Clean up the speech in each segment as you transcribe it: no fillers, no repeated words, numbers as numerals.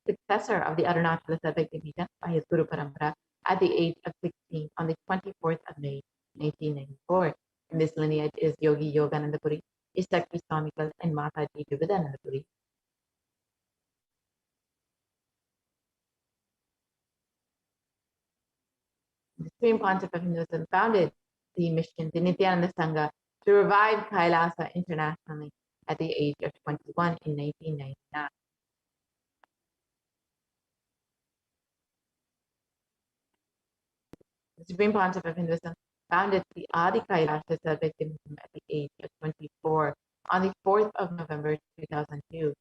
successor of the Arunachala Sarvajñapita by his Guru Parampara at the age of 16 on the 24th of May, 1894. In this lineage is Yogi Yogananda Puri, Ishakti Swamikal, and Mataji Vivekananda Puri. The Supreme Pontiff of Hinduism founded the mission, the Nithyananda Sangha, to revive Kailasa internationally at the age of 21 in 1999. The Supreme Pontiff of Hinduism founded the Adi Kailasa Sarvajñapita at the age of 24 on the 4th of November 2002.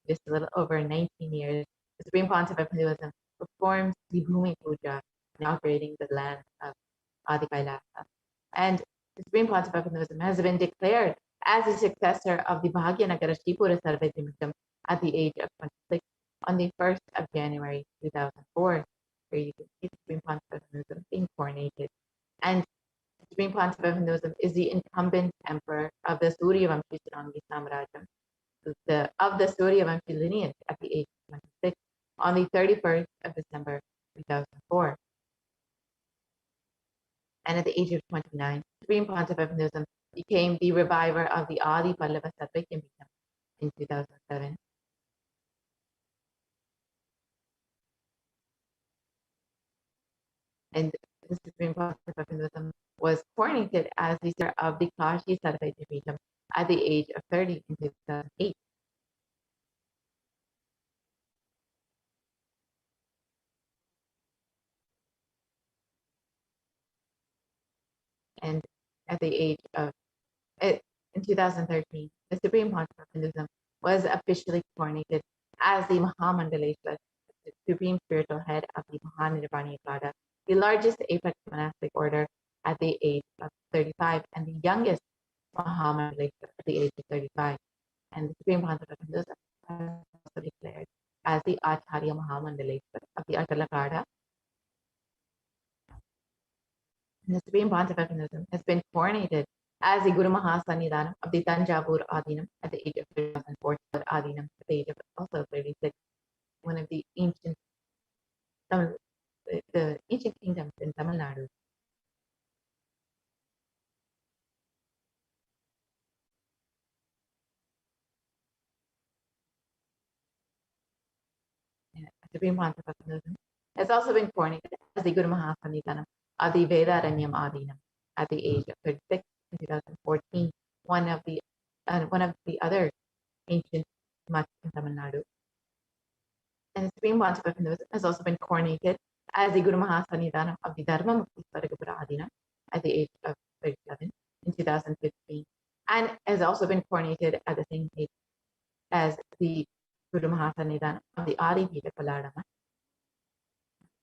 Just a little over 19 years, the Supreme Pontiff of Hinduism performs the Bhumi Puja, inaugurating the land of Adi Kailasa. And the Supreme Pontiff of Hinduism has been declared as the successor of the Bhagyanagara Sripura Sarvajñapita at the age of 26 on the 1st of January 2004, where you can see the Supreme Pontiff of Hinduism being coronated. And the Supreme Pontiff of Hinduism is the incumbent emperor of the Suryavamshi Sarangi Samrajam, of the Suryavamshi lineage at the age of 26 on the 31st of December 2004. And at the age of 29, the Supreme Pontiff of Hinduism became the reviver of the Adi Pallava Sarvajñapita in 2007. And the Supreme Pontiff of Hinduism was coronated as the leader of the Kashi Sarvajñapita at the age of 30 in 2008. And at the age of, in 2013, the Supreme Pontiff of Hinduism was officially coronated as the Mahamandaleshwar, the Supreme Spiritual Head of the Mahanirvana Pada, the largest apex monastic order at the age of 35, and the youngest Mahamandaleshwar at the age of 35. And the Supreme Pontiff of Hinduism was also declared as the Acharya Mahamandaleshwar of the Atalakada. The Supreme Pontiff of Hinduism has been coronated as the Guru Mahasannidhanam of the Tanjavur Adinam at the age of 2004, Adinam at the age of also 36, one of the ancient kingdoms in Tamil Nadu. The Supreme Pontiff of Hinduism has also been coronated as the Guru Mahasannidhanam of the Vedaranyam Adinam at the age of 36 in 2014, one of the other ancient mutts in Tamil Nadu. And the Supreme Pontiff of Hinduism has also been coronated as the Guru Mahasannidhanam of the Dharmamukti Swargapura Adinam at the age of 37 in 2015, and has also been coronated at the same age as the Guru Mahasannidhanam of the Adi Pita Paladama,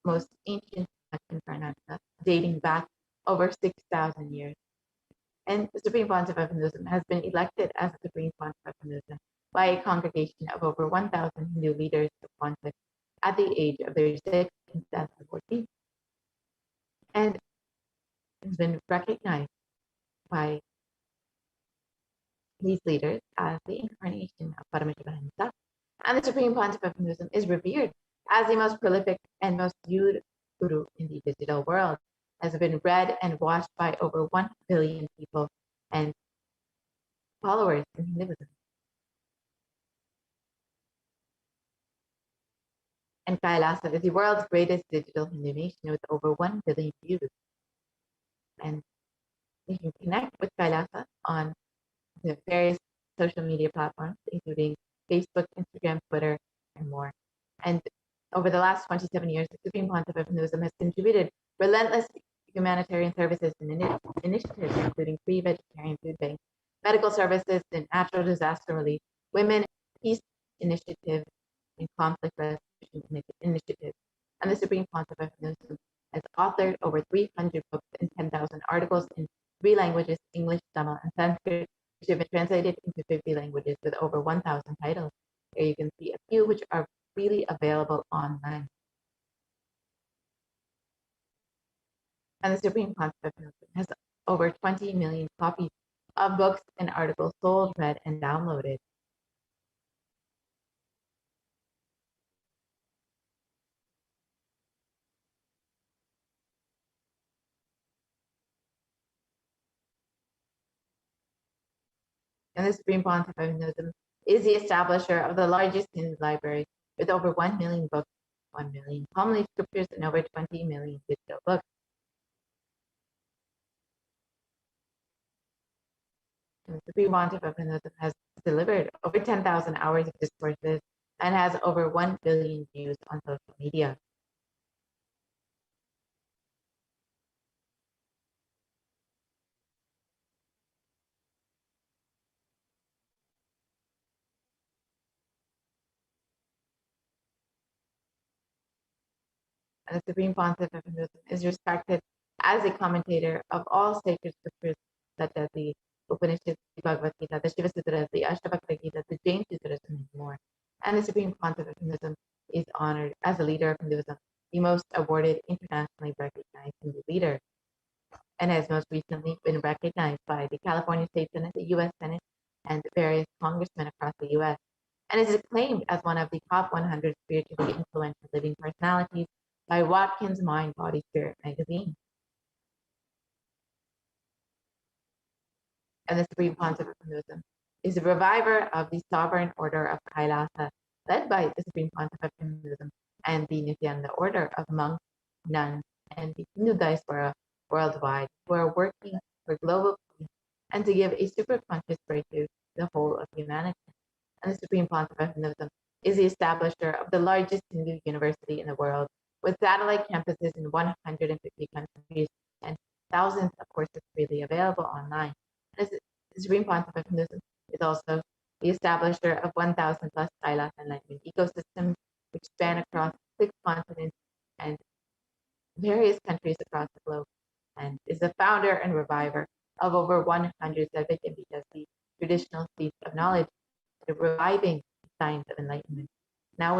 most ancient in Karnataka, dating back over 6,000 years. And the Supreme Pontiff of Hinduism has been elected as the Supreme Pontiff of Hinduism by a congregation of over 1,000 Hindu leaders of pontiff at the age of 36 in 2014. And has been recognized by these leaders as the incarnation of Paramashivoham. And the Supreme Pontiff of Hinduism is revered as the most prolific and most viewed guru in the digital world, has been read and watched by over 1 billion people and followers in Hinduism. And Kailasa is the world's greatest digital Hindu nation with over 1 billion views. And you can connect with Kailasa on the various social media platforms, including Facebook, Instagram, Twitter, and more. And over the last 27 years, the Supreme Pontiff of Hinduism has contributed relentless humanitarian services and initiatives, including free vegetarian food banks, medical services, and natural disaster relief, women, peace initiatives, and conflict resolution initiatives. And the Supreme Pontiff of Hinduism has authored over 300 books and 10,000 articles in 3 languages, English, Tamil, and Sanskrit, which have been translated into 50 languages with over 1,000 titles. Here you can see a few which are freely available online. And the Supreme Pontiff of Hinduism has over 20 million copies of books and articles sold, read, and downloaded. And the Supreme Pontiff of Hinduism is the establisher of the largest Hindu library with over 1 million books, 1 million palm leaf scriptures, and over 20 million digital books. And the Supreme Pontiff of Hinduism has delivered over 10,000 hours of discourses and has over 1 billion views on social media. And the Supreme Pontiff of Hinduism is respected as a commentator of all sacred scriptures such as the Upanishads, the Bhagavad Gita, the Shiva Sutras, the Ashtavakra Gita, the Jain Sutras, and many more. And the Supreme Pontiff of Hinduism is honored as a leader of Hinduism, the most awarded internationally recognized Hindu leader, and has most recently been recognized by the California State Senate, the U.S. Senate, and various congressmen across the U.S., and is acclaimed as one of the top 100 spiritually influential living personalities by Watkins Mind, Body, Spirit magazine. And the Supreme Pontiff of Hinduism is the reviver of the Sovereign Order of Kailasa, led by the Supreme Pontiff of Hinduism and the Nithyananda Order of monks, nuns, and the Hindu diaspora worldwide, who are working for global peace and to give a super-conscious breakthrough to the whole of humanity. And the Supreme Pontiff of Hinduism is the establisher of the largest Hindu university in the world, with satellite campuses in 150 countries and thousands of courses freely available online. And the Supreme Pontiff of Hinduism is also the establisher of 1,000 plus Kailasa enlightenment ecosystems, which span across 6 continents and various countries across the globe, and is the founder and reviver of over 100 Sarvijambitas, the traditional seats of knowledge, reviving the science of enlightenment. Now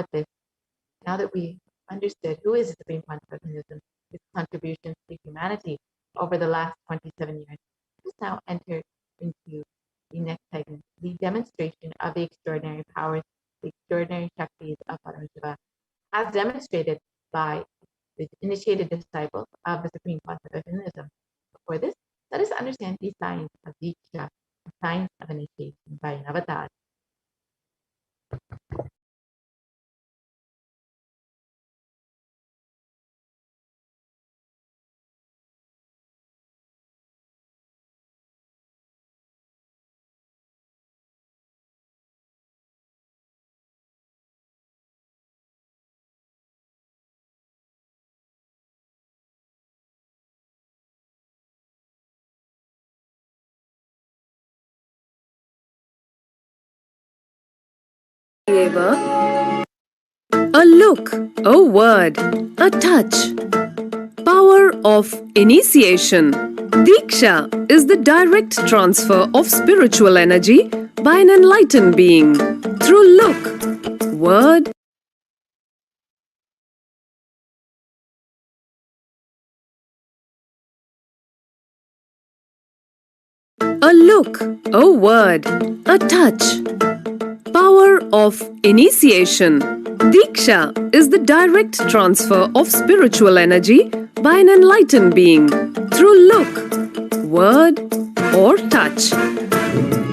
that we understood who is the Supreme Pontiff of Hinduism, his contributions to humanity over the last 27 years, let's now enter into the next segment, the demonstration of the extraordinary powers, the extraordinary Shaktis of Paramashiva, as demonstrated by the initiated disciples of the Supreme Pontiff of Hinduism. For this, let us understand the science of Diksha, the science of initiation by an avatar. A look, a word, a touch. Power of initiation. Diksha is the direct transfer of spiritual energy by an enlightened being through look, word, a look, a word, a touch. Power of initiation. Diksha is the direct transfer of spiritual energy by an enlightened being through look, word, or touch.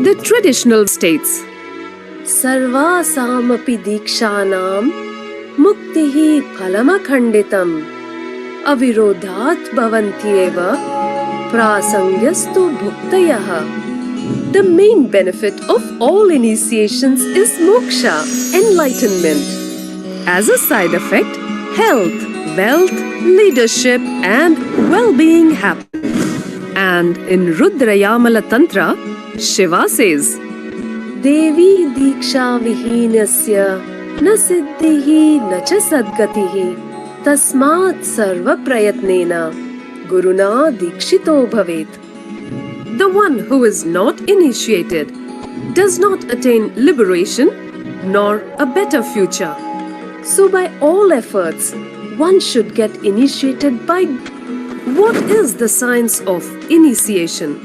The traditional states Sarvasamapi Dikshanam Muktihi Phalamakhanditam Avirodhat Bhavantyeva Prasangyastu Bhuktayaha. The main benefit of all initiations is moksha, enlightenment. As a side effect, health, wealth, leadership, and well-being happen. And in Rudrayamala Tantra, Shiva says, Devi Diksha Vihinasya Na Siddhihi Na Cha Sadgatihi Tasmat Sarva Prayatnena Guruna Dikshito Bhavet. The one who is not initiated does not attain liberation nor a better future. So by all efforts, one should get initiated by. What is the science of initiation?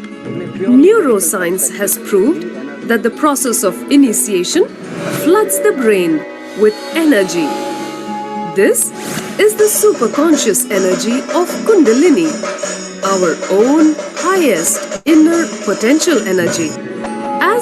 Neuroscience has proved that the process of initiation floods the brain with energy. This is the superconscious energy of Kundalini, our own highest inner potential energy. As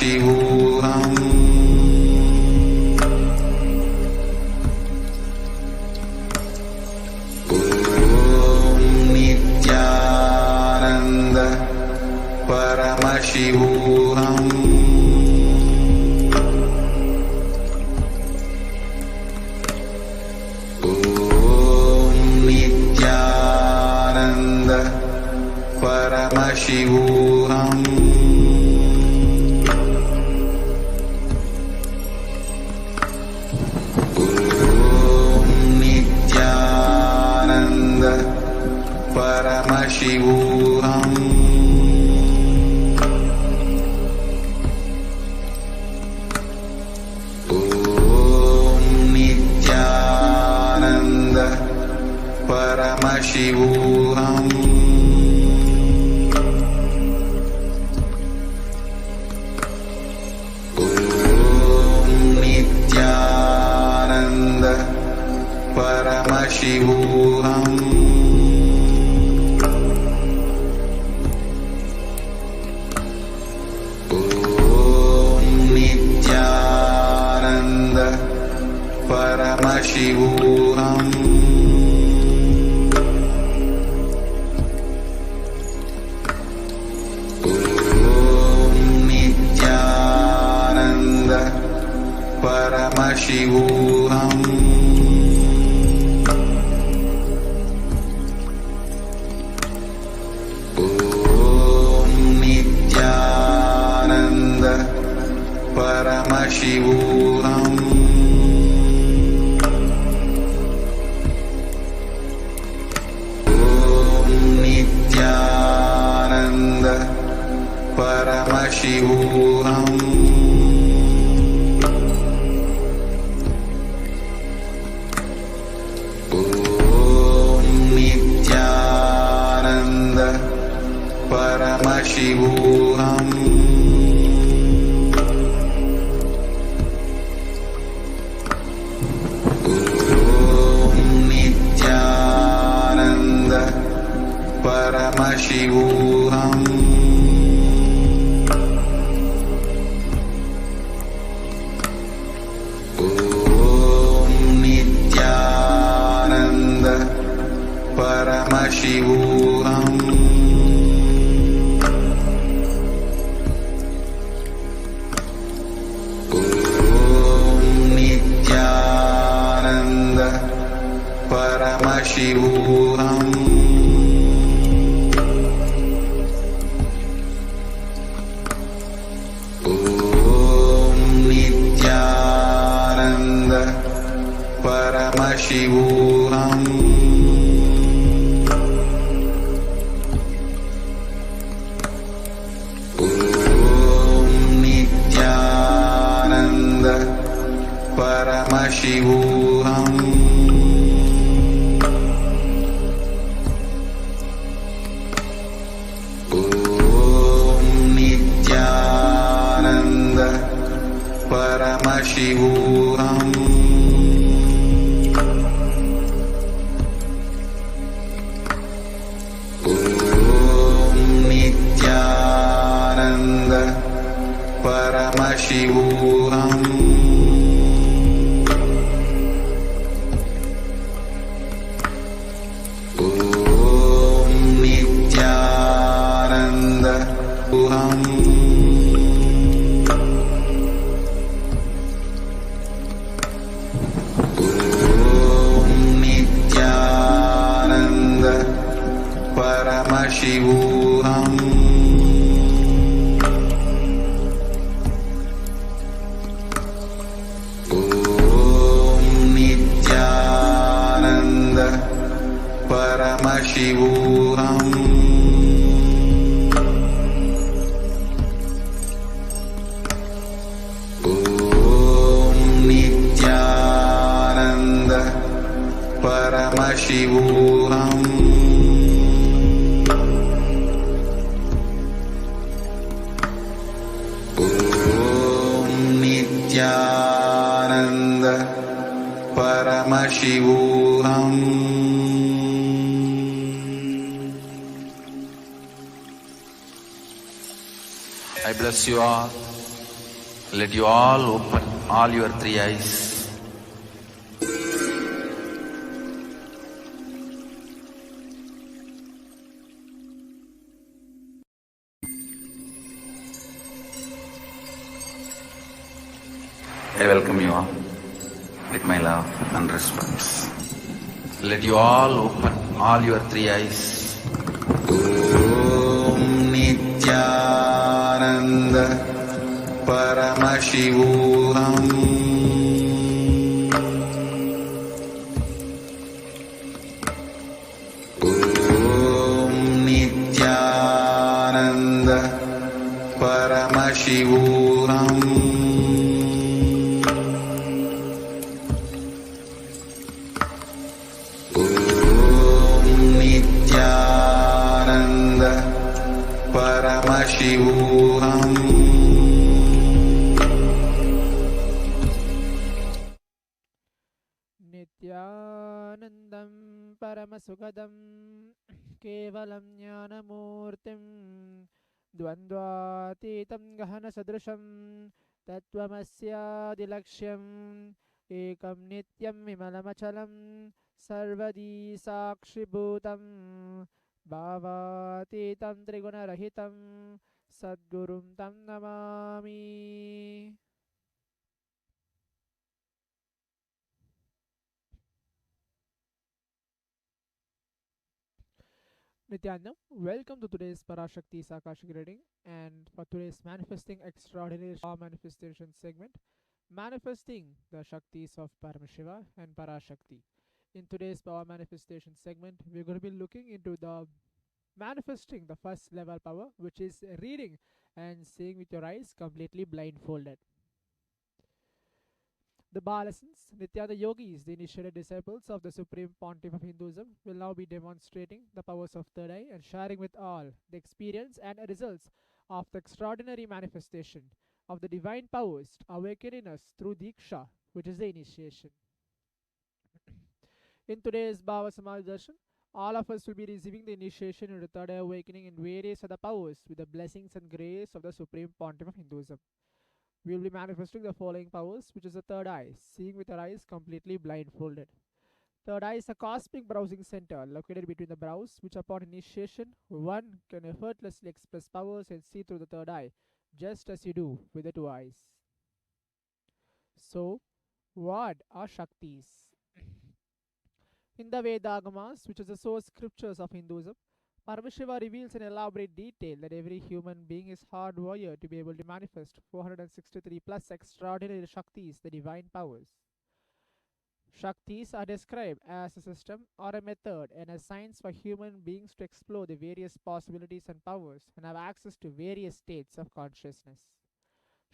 Paramashivoham. Om Nithyananda Paramashivoham. Om Nithyananda Paramashivoham. Paramashivoham. Om Nithyananda Paramashivoham. Om Nithyananda Paramashivoham. Paramashivoham. Om Nithyananda Paramashivoham. Om Nithyananda Paramashivoham. Paramashivoham. Om Nithyananda Paramashivoham. Om Nithyananda Paramashivoham. Paramashivoham. Om Nithyananda Paramashivoham. Om Nithyananda Paramashivoham. Paramashivoham. Om Nithyananda Paramashivoham. Om Nithyananda Paramashivoham. Paramashivoham. Om Nithyananda Paramashivoham. Om Nithyananda Paramashivoham. Nithyananda Paramashivoham. I bless you all. Let you all open all your three eyes. I welcome you all with my love and respect. Let you all open all your three eyes. Om Nithyananda Paramashivoham. Om Nithyananda Paramashivoham. Nithyananda Paramashivoham. Nithyanandam Paramasukadam Kevalam Jnanamurtim Dvandvatitam Gahana Sadrusham Tattvamasyaadilakshyam Ekam Nityam Vimalamachalam Sarvadi Sakshibhutam Bhavatitam Trigunarahitam Sadgurum Tam Namami. Nithyanandam, welcome to today's Parashakti Akashic reading, and for today's manifesting extraordinary manifestation segment, manifesting the Shaktis of Paramashiva and Parashakti. In today's power manifestation segment, we're going to be looking into the manifesting the first level power, which is reading and seeing with your eyes completely blindfolded. The Balasans, Nityananda yogis, the initiated disciples of the Supreme Pontiff of Hinduism, will now be demonstrating the powers of third eye and sharing with all the experience and results of the extraordinary manifestation of the divine powers awakening us through Diksha, which is the initiation. In today's Bhava Samaj Darshan, all of us will be receiving the initiation into third eye awakening in various other powers with the blessings and grace of the Supreme Pontiff of Hinduism. We will be manifesting the following powers, which is the third eye, seeing with our eyes completely blindfolded. Third eye is a cosmic browsing center located between the brows, which upon initiation, one can effortlessly express powers and see through the third eye, just as you do with the two eyes. So, what are Shaktis? In the Vedagamas, which is the source scriptures of Hinduism, Paramashiva reveals in elaborate detail that every human being is hardwired to be able to manifest 463 plus extraordinary Shaktis, the divine powers. Shaktis are described as a system or a method and a science for human beings to explore the various possibilities and powers and have access to various states of consciousness.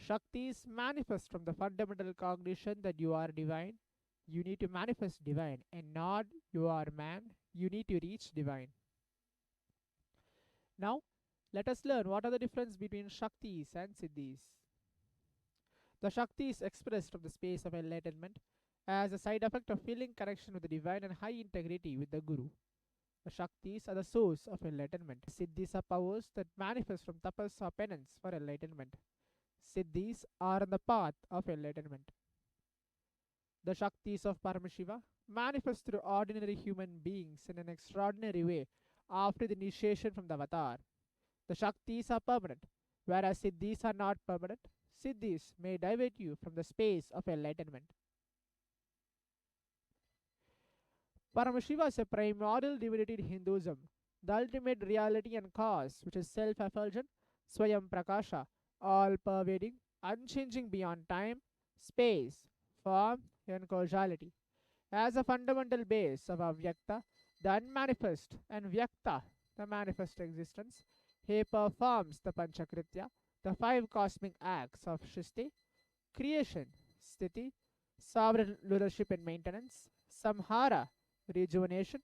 Shaktis manifest from the fundamental cognition that you are divine. You need to manifest divine, and not you are man. You need to reach divine. Now, let us learn what are the difference between Shaktis and Siddhis. The Shakti is expressed from the space of enlightenment as a side effect of feeling connection with the divine and high integrity with the Guru. The Shaktis are the source of enlightenment. Siddhis are powers that manifest from tapas or penance for enlightenment. Siddhis are on the path of enlightenment. The Shaktis of Paramashiva manifest through ordinary human beings in an extraordinary way after the initiation from the avatar. The Shaktis are permanent, whereas Siddhis are not permanent. Siddhis may divert you from the space of enlightenment. Paramashiva is a primordial divinity in Hinduism, the ultimate reality and cause, which is self-effulgent, Swayam Prakasha, all-pervading, unchanging beyond time, space, form, and causality. As a fundamental base of Avyakta, the unmanifest, and Vyakta, the manifest existence, he performs the Panchakritya, the five cosmic acts of Shristi, creation, Sthiti, sovereign rulership and maintenance, Samhara, rejuvenation,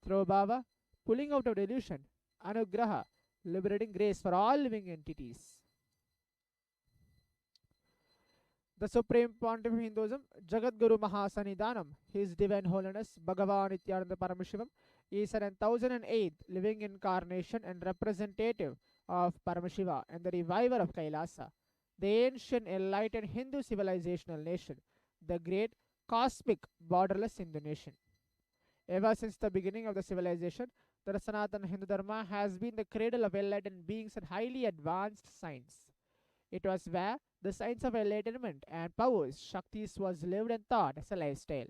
Throbhava, pulling out of delusion, Anugraha, liberating grace for all living entities. The Supreme Pontiff of Hinduism, Jagadguru Mahasannidhanam, His Divine Holiness Bhagavan Nithyananda Paramashivam, is an 1008th living incarnation and representative of Paramashiva and the reviver of Kailasa. the ancient enlightened Hindu civilizational nation, the great cosmic borderless Hindu nation. Ever since the beginning of the civilization, the Sanatana Hindu Dharma has been the cradle of enlightened beings and highly advanced science. It was where the science of enlightenment and powers, Shaktis, was lived and taught as a lifestyle.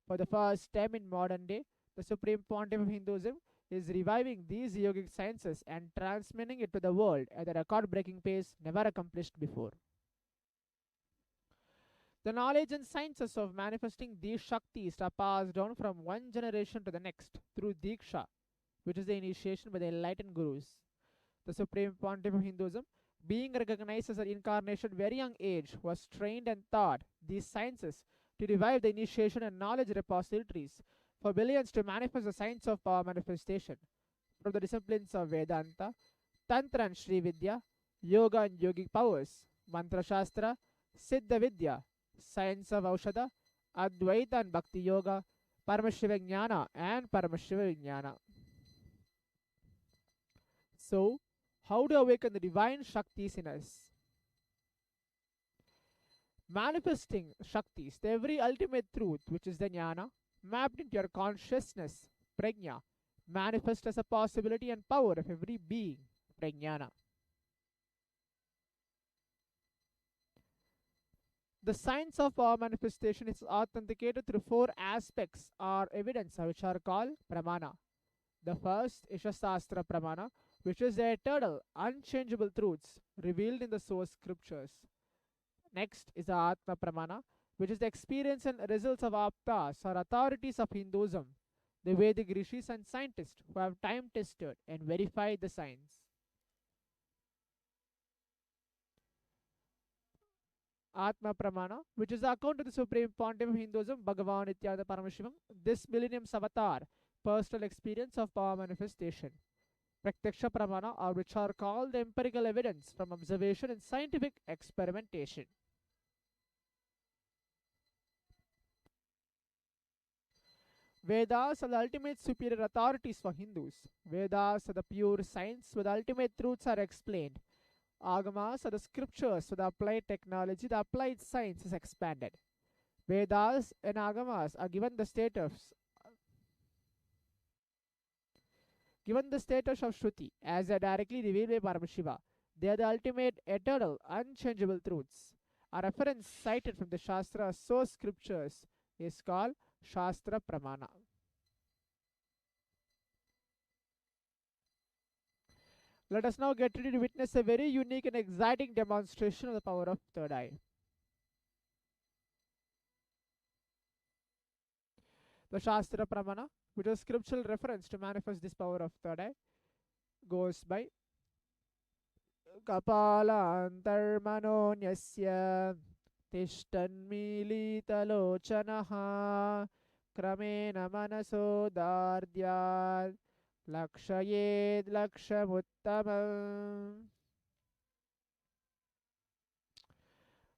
For the first time in modern day, the Supreme Pontiff of Hinduism is reviving these yogic sciences and transmitting it to the world at a record breaking pace never accomplished before. The knowledge and sciences of manifesting these Shaktis are passed down from one generation to the next through Diksha, which is the initiation by the enlightened gurus. The Supreme Pontiff of Hinduism, being recognized as an incarnation at a very young age, was trained and taught these sciences to revive the initiation and knowledge repositories for billions to manifest the science of power manifestation from the disciplines of Vedanta, Tantra and Sri Vidya, Yoga and Yogic powers, Mantra Shastra, Siddha Vidya, science of Aushadha, Advaita and Bhakti Yoga, Paramashivoham and Paramashivoham. So, how to awaken the divine Shaktis in us? Manifesting Shaktis, the every ultimate truth, which is the Jnana, mapped into your consciousness, Prajna, manifest as a possibility and power of every being, Prajnana. The science of power manifestation is authenticated through four aspects or evidence which are called Pramana. The first is Shastra Pramana, which is the eternal, unchangeable truths revealed in the source scriptures. Next is the Atma Pramana, which is the experience and results of Aptas or authorities of Hinduism, the Vedic rishis and scientists who have time tested and verified the science. Atma Pramana, which is the account of the Supreme Pontiff of Hinduism, Bhagavan Nithyananda Paramashivam, this millennium's avatar, personal experience of power manifestation. Praktiksha Pramana, or which are called the empirical evidence from observation and scientific experimentation. Vedas are the ultimate superior authorities for Hindus. Vedas are the pure science where the ultimate truths are explained. Agamas are the scriptures where the applied technology, the applied science is expanded. Vedas and Agamas are given the status of Shruti as they are directly revealed by Paramashiva. They are the ultimate, eternal, unchangeable truths. A reference cited from the Shastra source scriptures is called Shastra Pramana. Let us now get ready to witness a very unique and exciting demonstration of the power of third eye. The Shastra Pramana, which is scriptural reference to manifest this power of third eye, goes by Kapala Antarmanonyasya Tishtanmilitalochanaha Kramena Manaso Dardyad Lakshayed Lakshamuttamam.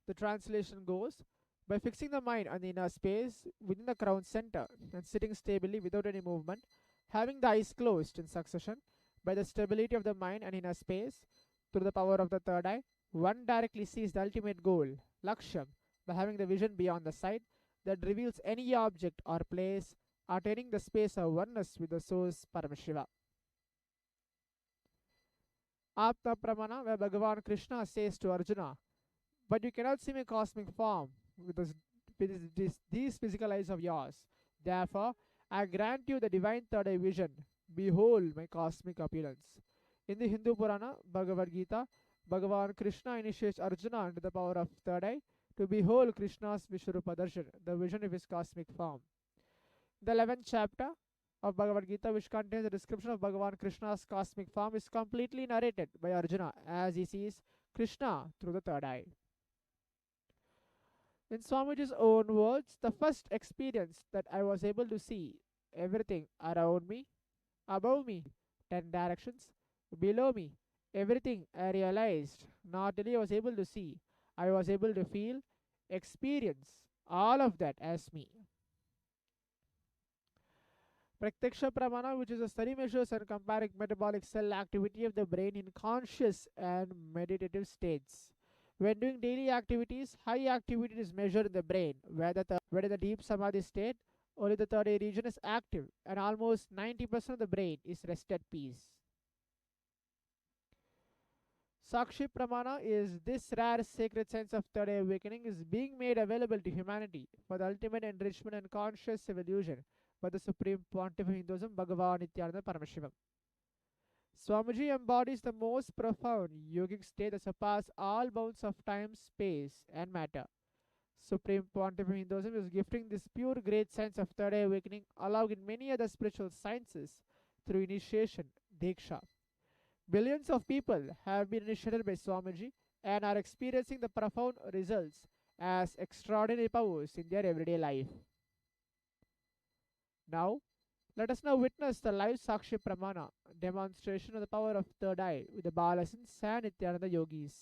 The translation goes, by fixing the mind on the inner space within the crown center and sitting stably without any movement, having the eyes closed in succession, by the stability of the mind and inner space, through the power of the third eye, one directly sees the ultimate goal, Laksham, by having the vision beyond the sight that reveals any object or place, attaining the space of oneness with the source Paramashiva. Atma Pramana, where Bhagavan Krishna says to Arjuna, but you cannot see my cosmic form with these physical eyes of yours. Therefore, I grant you the divine third eye vision. Behold my cosmic appearance. In the Hindu Purana, Bhagavad Gita, Bhagavan Krishna initiates Arjuna under the power of third eye to behold Krishna's Vishwarupa Darshan, the vision of his cosmic form. The 11th chapter of Bhagavad Gita, which contains a description of Bhagavan Krishna's cosmic form, is completely narrated by Arjuna as he sees Krishna through the third eye. In Swamiji's own words, the first experience that I was able to see everything around me, above me, 10 directions, below me, everything I realized, not only I was able to see, I was able to feel, experience all of that as me. Praktiksha Pramana, which is a study measures and comparing metabolic cell activity of the brain in conscious and meditative states. When doing daily activities, high activity is measured in the brain, where the deep samadhi state, only the third eye region is active, and almost 90% of the brain is rest at peace. Sakshi Pramana is this rare sacred sense of third eye awakening is being made available to humanity for the ultimate enrichment and conscious evolution by the Supreme Pontiff of Hinduism, Bhagavan Nithyananda Paramashivam. Swamiji embodies the most profound yogic state that surpasses all bounds of time, space, and matter. Supreme Pontiff of Hinduism is gifting this pure great sense of third eye awakening, allowing many other spiritual sciences through initiation, Diksha. Billions of people have been initiated by Swamiji and are experiencing the profound results as extraordinary powers in their everyday life. Now, let us now witness the live Sakshi Pramana demonstration of the power of third eye with the Balasins and Nityananda yogis.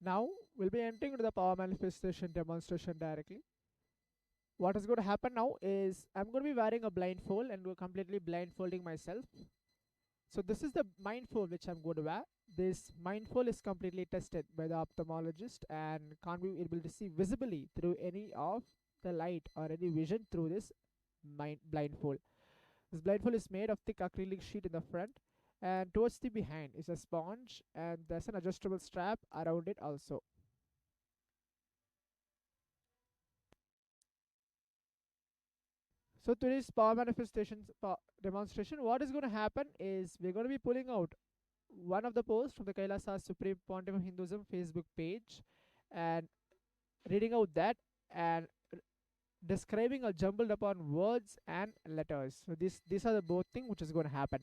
Now, we'll be entering into the power manifestation demonstration directly. What is going to happen now is I'm going to be wearing a blindfold and we're completely blindfolding myself. So this is the mindfold which I'm going to wear. This mindfold is completely tested by the ophthalmologist and can't be able to see visibly through any of the light or any vision through this blindfold. This blindfold is made of thick acrylic sheet in the front, and towards the behind is a sponge, and there's an adjustable strap around it also. So today's power manifestations demonstration, what is going to happen is we're going to be pulling out one of the posts from the Kailasa Supreme Pontiff of Hinduism Facebook page and reading out that and describing a jumbled upon words and letters. So these are the both things which is going to happen.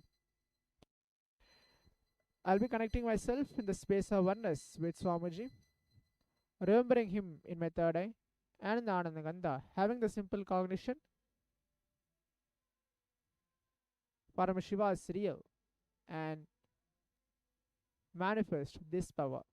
I'll be connecting myself in the space of oneness with Swamiji, remembering him in my third eye and in the Anandagandha, having the simple cognition Paramashiva is real and manifest this power.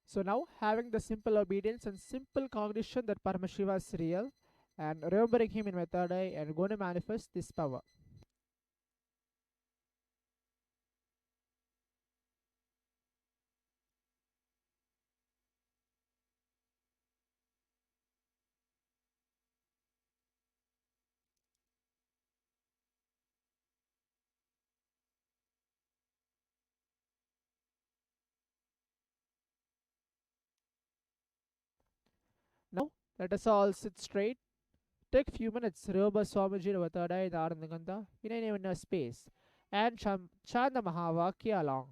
So now, having the simple obedience and simple cognition that Paramashiva is real and remembering him in my third eye and going to manifest this power. Now, let us all sit straight. Take a few minutes, remember Swamiji in our third eye, the Anandagandha, in any inner space, and chant the Mahavakya along.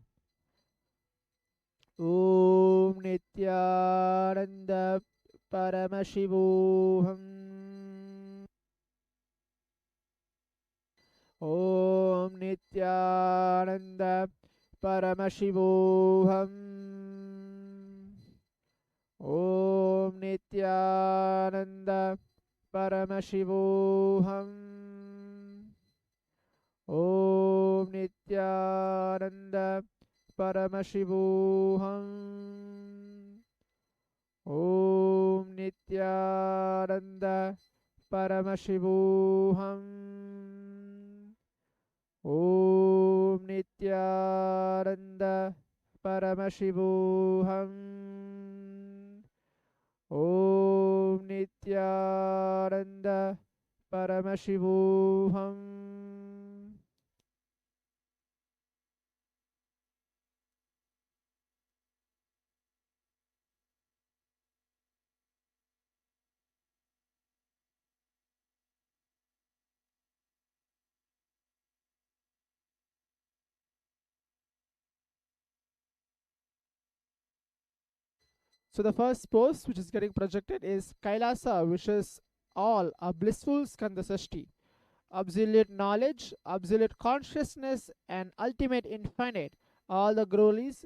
Om Nithyananda Paramashivoham. Nithyananda Paramashivoham. Om Nithyananda Paramashivoham. Om Nithyananda Paramashivoham. Om Nithyananda Paramashivoham. Om Nithyananda Paramashivoham. Om Nithyananda Paramashivoham. So the first post which is getting projected is Kailasa wishes all a blissful Skanda Sashti, absolute knowledge, absolute consciousness, and ultimate infinite, all the glories,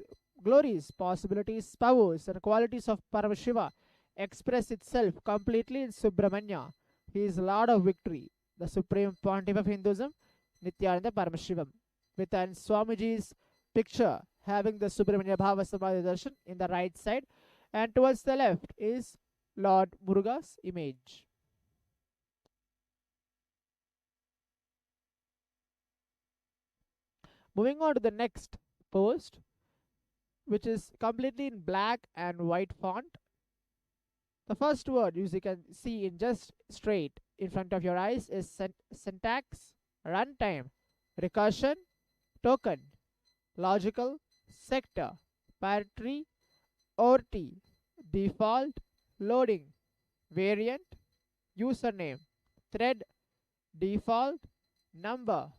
possibilities, powers, and qualities of Paramashiva express itself completely in Subramanya. He is Lord of Victory, the Supreme Pontiff of Hinduism, Nithyananda Paramashivam. Within Swamiji's picture having the Subramanya Bhava Samadhi Darshan in the right side, and towards the left is Lord Muruga's image. Moving on to the next post, which is completely in black and white font. The first word, as you can see in just straight in front of your eyes, is syntax, runtime, recursion, token, logical, sector, parity, OT, default, loading, variant, username, thread, default, number,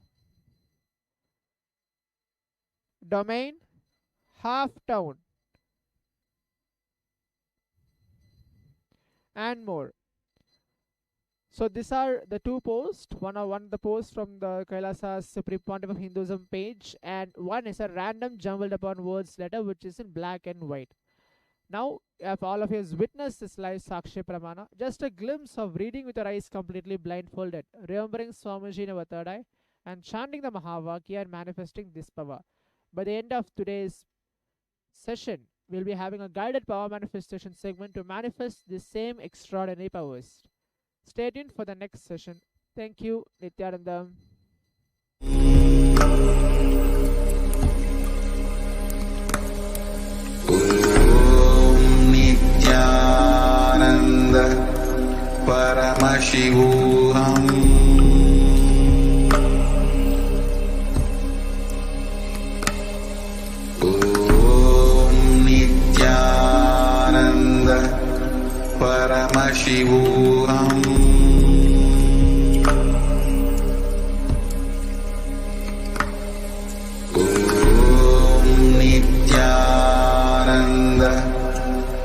domain, half-town, and more. So these are the two posts. One the post from the Kailasa's Supreme Pontiff of Hinduism page, and one is a random jumbled upon words letter which is in black and white. Now, if all of you has witnessed this live Sakshi Pramana, just a glimpse of reading with your eyes completely blindfolded, remembering Swamiji in our third eye, and chanting the Mahavakya and manifesting this power. By the end of today's session, we'll be having a guided power manifestation segment to manifest the same extraordinary powers. Stay tuned for the next session. Thank you, Nithyananda. Nithyananda Paramashivoham. Om Nithyananda Paramashivoham. Om Nithyananda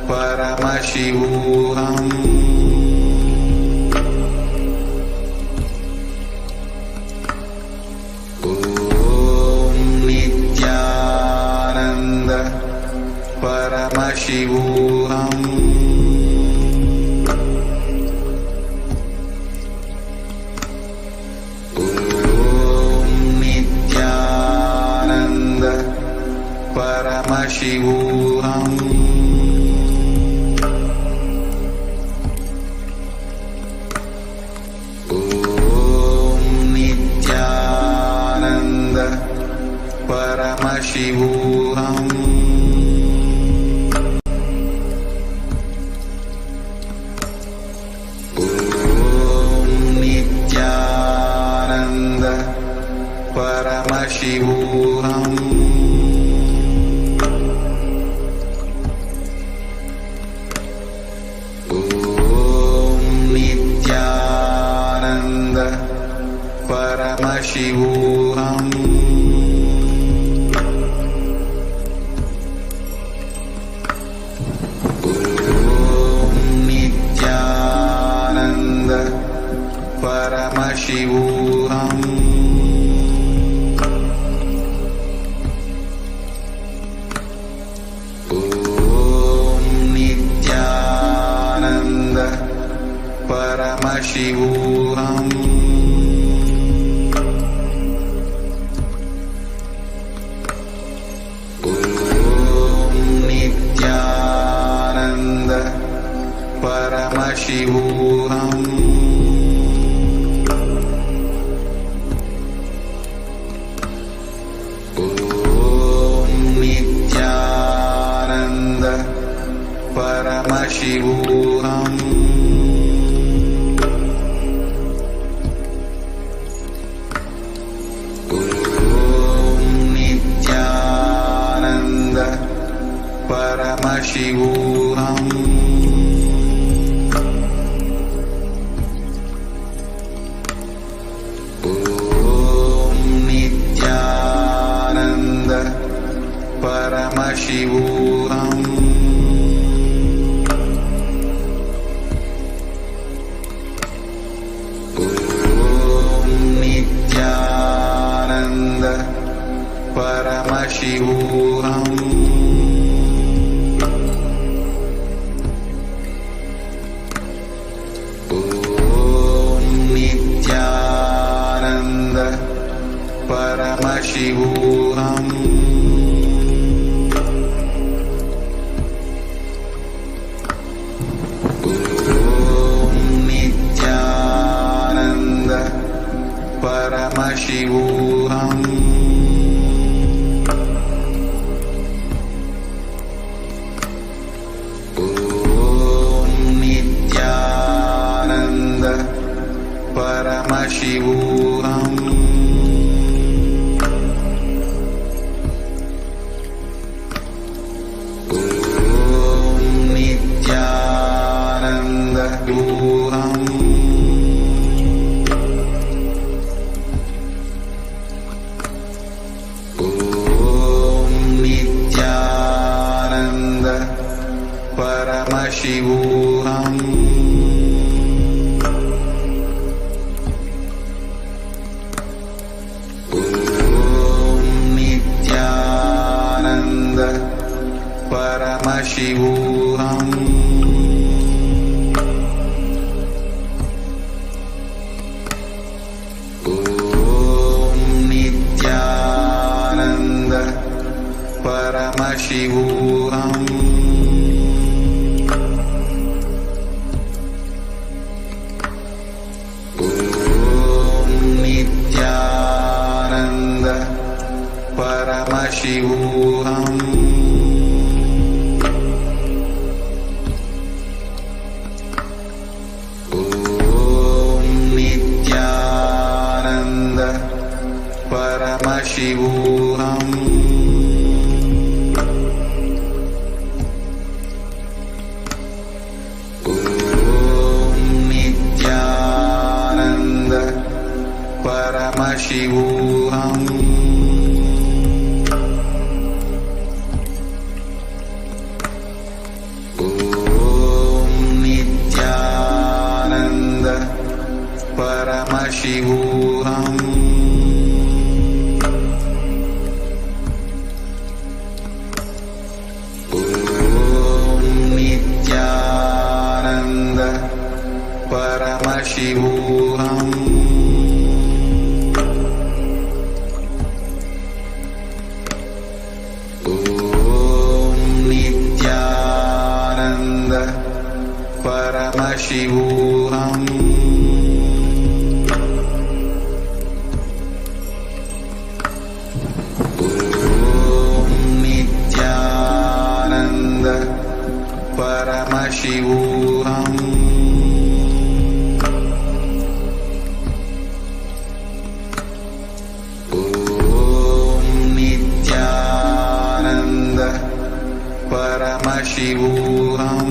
Paramashivoham. Om Nithyananda Paramashivoham. Om Nithyananda Paramashivoham. Paramashivoham. Om Nithyananda Paramashivoham. Om Nithyananda Paramashivoham. Paramashivoham. Paramashivoham. Om Nithyananda Paramashivoham. Om Nithyananda Paramashivoham. Paramashivoham. Om Nithyananda Paramashivoham. Om Nithyananda Paramashivoham. Paramashivoham. Om Nithyananda Paramashivoham. Om Nithyananda Paramashivoham. Om Nithyananda Paramashivoham. Om Nithyananda Paramashivoham. Paramashivoham. Om Nithyananda Paramashivoham. Om Nithyananda Paramashivoham. Paramashivoham. Om Nithyananda Paramashivoham. Om Nithyananda Paramashivoham. Paramashivoham. Om Nithyananda Paramashivoham. Om Nithyananda Paramashivoham.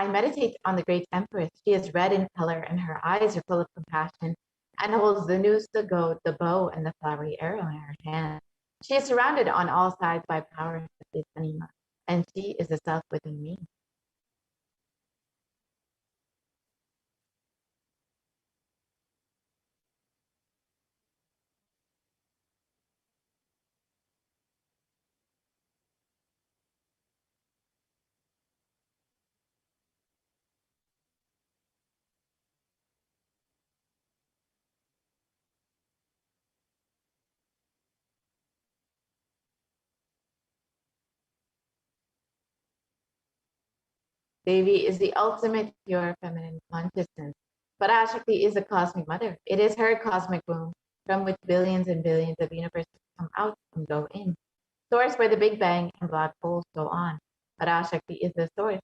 I meditate on the great empress. She is red in color and her eyes are full of compassion and holds the noose, the goat, the bow, and the flowery arrow in her hand. She is surrounded on all sides by power, Anima, and she is the self within me. Devi is the ultimate pure feminine consciousness. Parashakti is the cosmic mother. It is her cosmic womb from which billions and billions of universes come out and go in. Source where the Big Bang and black holes go on. Parashakti is the source,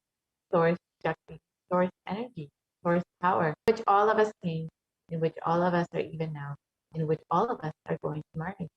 source Shakti, source energy, source power, which all of us came, in which all of us are even now, in which all of us are going to merge.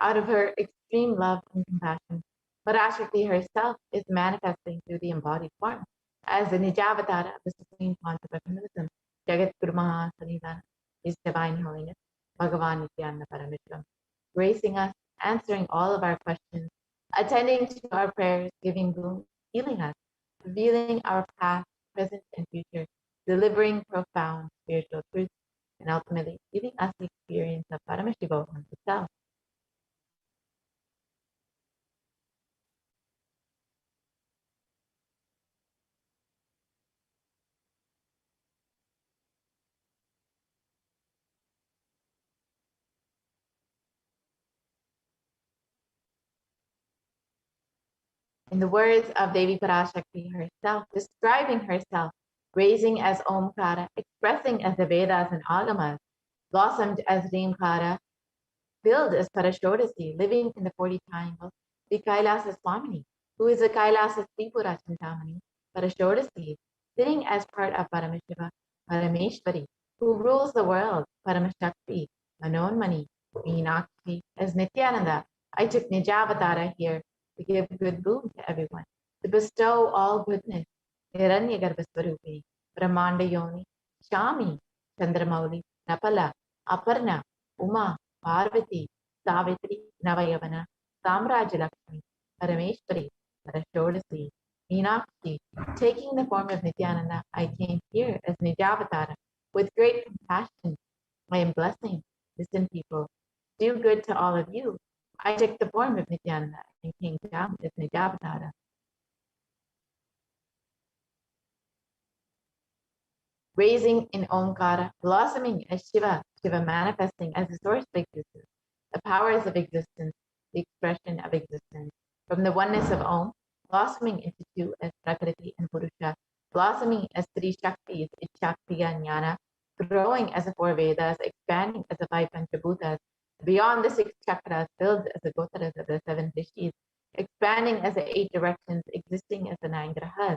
Out of her extreme love and compassion, Parashakti herself is manifesting through the embodied form as the Nijavatara of the Supreme Concept of Hinduism, Jagat Guru Mahasanidana, His Divine Holiness, Bhagavan Nithyananda Paramashivam, gracing us, answering all of our questions, attending to our prayers, giving boon, healing us, revealing our past, present, and future, delivering profound spiritual truths, and ultimately giving us the experience of Paramashivoham itself. In the words of Devi Parashakti herself, describing herself, raising as Omkara, expressing as the Vedas and Agamas, blossomed as Reemkara, filled as Parashodasi, living in the 40 triangles, the Kailasa Swamini, who is the Kailasa Tripura Chintamani, Parashodasi, sitting as part of Paramashiva, Parameshwari, who rules the world, Paramashakti, Manonmani, Meenakshi, as Nithyananda. I took Nijavatara here to give good boon to everyone, to bestow all goodness. Hiranyagarbhaswarupini, Brahmanda Yoni, Shami, Chandramauli, Napala, Aparna, Uma, Parvati, Savitri, Navayavana, Samrajalakshmi, Parameshwari, Parashodasi, Meenakshi. Taking the form of Nithyananda, I came here as Nijavatara with great compassion. I am blessing. Listen, people, do good to all of you. I took the form of Nithyananda and came down as Nijavatara. Raising in Omkara, blossoming as Shiva, Shiva manifesting as the source of existence, the powers of existence, the expression of existence. From the oneness of Om, blossoming into two as Prakriti and Purusha, blossoming as three Shaktis, Ichaktiya Jnana, growing as the four Vedas, expanding as the five Panchabhutas, beyond the six chakras, filled as the Gotaras of the seven Rishis, expanding as the eight directions, existing as the nine Grahas,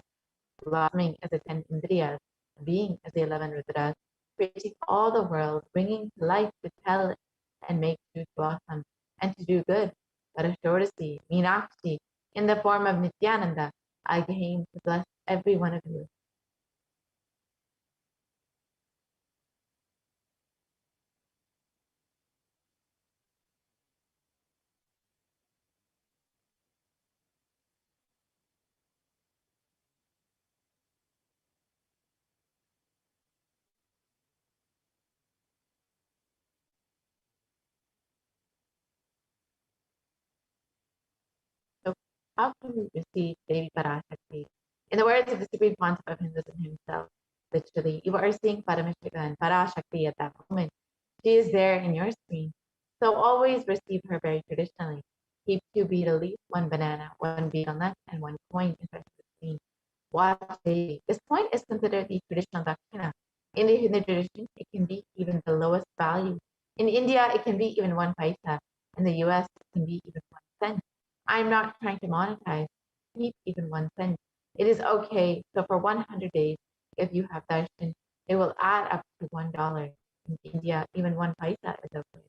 blossoming as the 10 Indriyas, being as the 11 Rudras, creating all the world, bringing to life to tell and make truth blossom, and to do good. Parashodasi, Meenakshi, in the form of Nithyananda, I came to bless every one of you. So, how can we receive Devi Parashakti? In the words of the Supreme Concept of Hinduism himself, literally. You are seeing Paramashivoham and Parashakti at that moment. She is there in your screen. So always receive her very traditionally. Keep 2 betel leaf, 1 banana, 1 betel nut, and 1 coin in front of the screen. Watch daily. This coin is considered the traditional dakshina. In the Hindu tradition, it can be even the lowest value. In India, it can be even 1 paisa. In the US, it can be even 1 cent. I'm not trying to monetize. Keep even 1 cent. It is okay. So for 100 days, if you have darshan, it will add up to $1. In India, even 1 paisa is okay.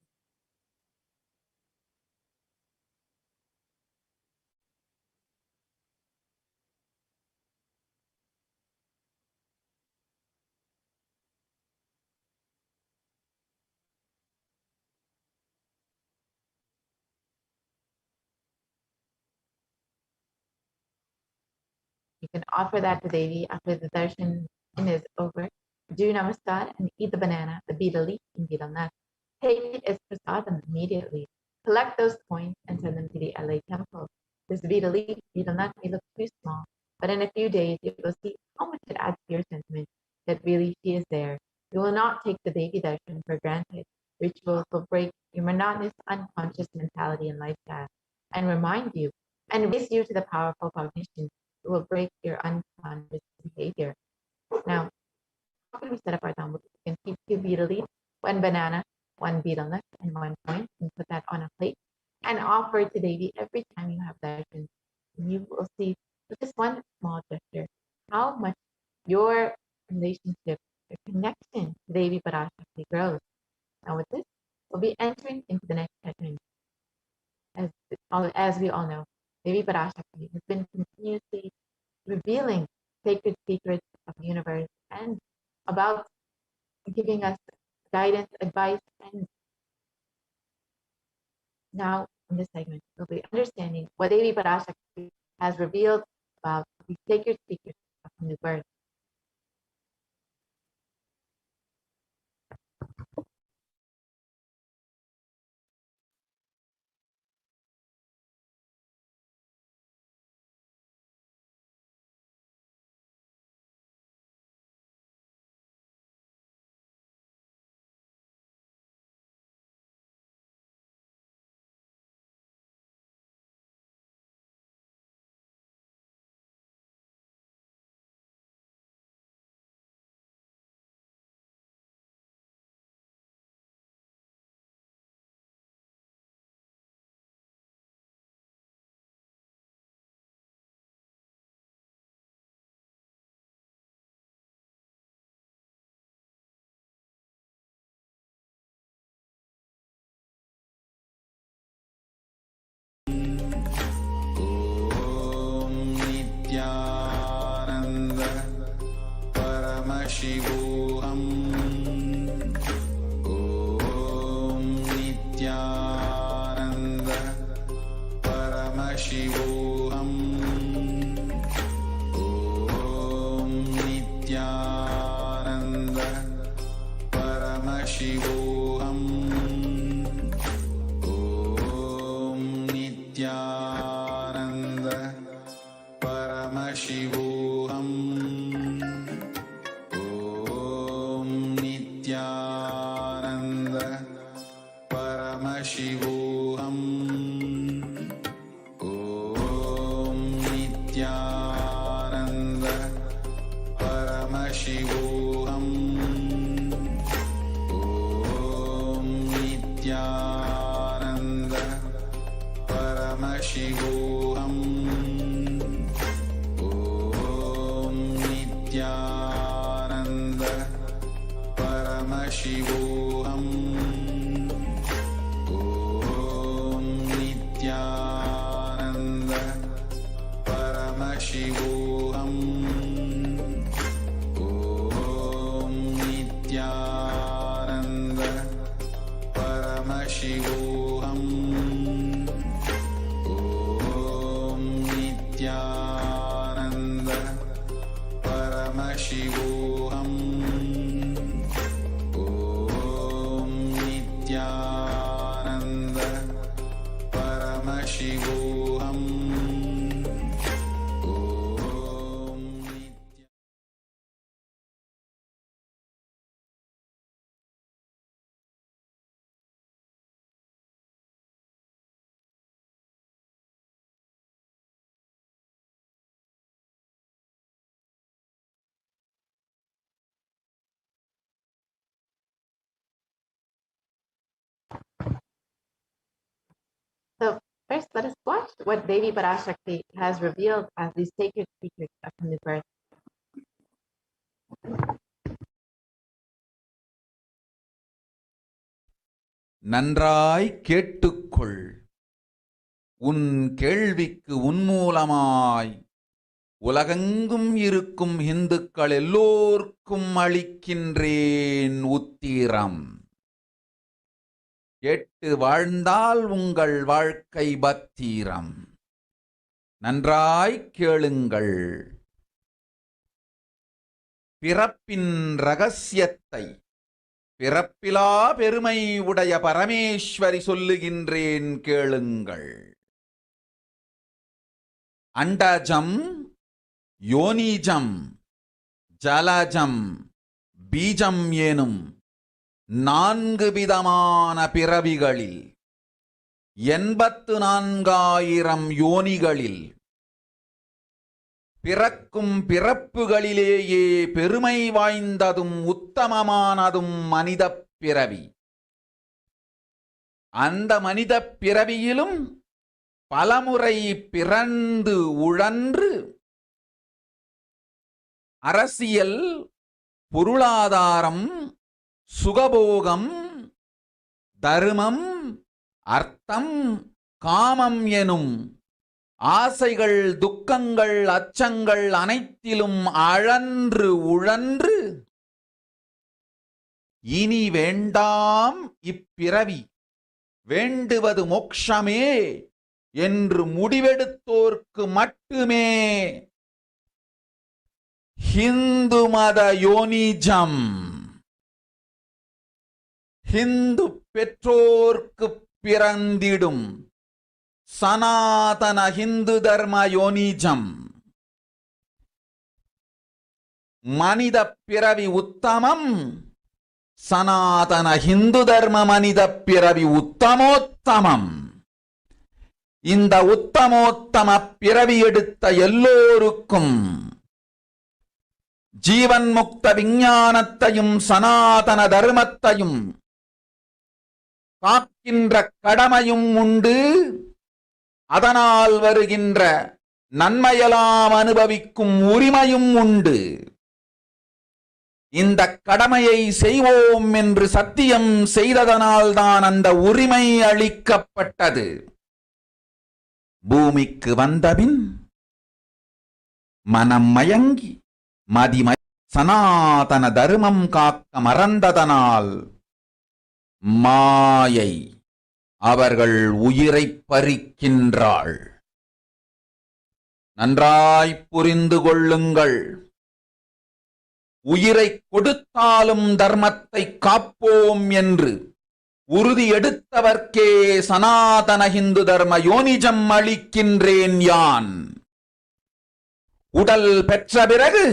You can offer that to Devi after the darshan is over. Do namaskar and eat the banana, the betel leaf, and betel nut. Take it as prasadam immediately. Collect those coins and send them to the LA temple. This betel leaf, betel nut may look too small, but in a few days you will see how much it adds to your sentiment that really she is there. You will not take the Devi darshan for granted. Rituals will break your monotonous, unconscious mentality and lifestyle and remind you and raise you to the powerful cognition. It will break your unconscious behavior. Now, how can we set up our Talmud? We can keep 2 betel leaves, 1 banana, 1 betel nut, and 1 coin, and put that on a plate and offer it to Devi every time you have darshan. You will see with just one small gesture how much your relationship, your connection to Devi Parashakti grows. Now, with this, we'll be entering into the next segment. As we all know, Devi Parashakti has been continuously revealing sacred secrets of the universe and about giving us guidance, advice, and now in this segment, we'll be understanding what Devi Parashakti has revealed about the sacred secrets of new birth. Nithyananda Paramashivoham. Om Nithyananda Paramashivoham. Om Nithyananda Paramashivoham. Om Nithyananda Paramashivoham. Om Nithyananda Paramashivoham. Om Nithyananda Paramashivoham. Om Nithyananda Paramashivoham. Om Nithyananda Paramashivoham. Om Nithyananda Paramashivoham. Om Nithyananda Paramashivoham. Om Nithyananda Paramashivoham. Om Nithyananda Paramashivoham. First, let us watch what Devi Parashakti has revealed as these sacred secrets of new birth. நன்றாய் கேட்டுக்கொள். உன் கேள்விக்கு உன்மூலமாய் உலகெங்கும் இருக்கும் இந்துக்கள் எல்லோர்க்கும் அளிக்கின்றேன் உத்திரம். கேட்டு வாழ்ந்தால் உங்கள் வாழ்க்கை பத்திரம். நன்றாய் கேளுங்கள். பிறப்பின் ரகசியத்தை பிறப்பிலா பெருமை உடைய பரமேஸ்வரி சொல்லுகின்றேன் கேளுங்கள். அண்டஜம், யோனிஜம், ஜலஜம், பீஜம் எனும் 4 விதமான பிறவிகளில் 84,000 யோனிகளில் பிறக்கும் பிறப்புகளிலேயே பெருமை வாய்ந்ததும் உத்தமமானதும் மனித பிறவி. அந்த மனித பிறவியிலும் பலமுறை பிறந்து உழன்று அரசியல், பொருளாதாரம், சுகபோகம், தர்மம், அர்த்தம், காமம் எனும் ஆசைகள், துக்கங்கள், அச்சங்கள் அனைத்திலும் அழன்று உழன்று இனி வேண்டாம் இப்பிறவி, வேண்டுவது மோட்சமே என்று முடிவெடுத்தோர்க்கு மட்டுமே ஹிந்து மத யோனிஜம், ஹிந்து பெற்றோர்க்கு பிறந்திடும் சனாதன ஹிந்து தர்ம யோனிஜம், மனித பிறவி உத்தமம், சனாதன ஹிந்து தர்ம மனித பிறவி உத்தமோத்தமம். இந்த உத்தமோத்தம பிறவி எடுத்த எல்லோருக்கும் ஜீவன் முக்த விஞ்ஞானத்தையும் சனாதன தர்மத்தையும் காக்கின்ற கடமையும் உண்டு. அதனால் வருகின்ற நன்மையெல்லாம் அனுபவிக்கும் உரிமையும் உண்டு. இந்த கடமையை செய்வோம் என்று சத்தியம் செய்ததனால்தான் அந்த உரிமை அளிக்கப்பட்டது. பூமிக்கு வந்தபின் மனம் மயங்கி மதிமய சனாதன தர்மம் காக்க மறந்ததனால் மாயை அவர்கள் உயிரை பறிக்கின்றாள். நன்றாய் புரிந்து கொள்ளுங்கள். உயிரை கொடுத்தாலும் தர்மத்தை காப்போம் என்று உறுதி எடுத்தவர்க்கே சனாதன ஹிந்து தர்ம யோனிஜம் அளிக்கின்றேன் யான். உடல் பெற்ற பிறகு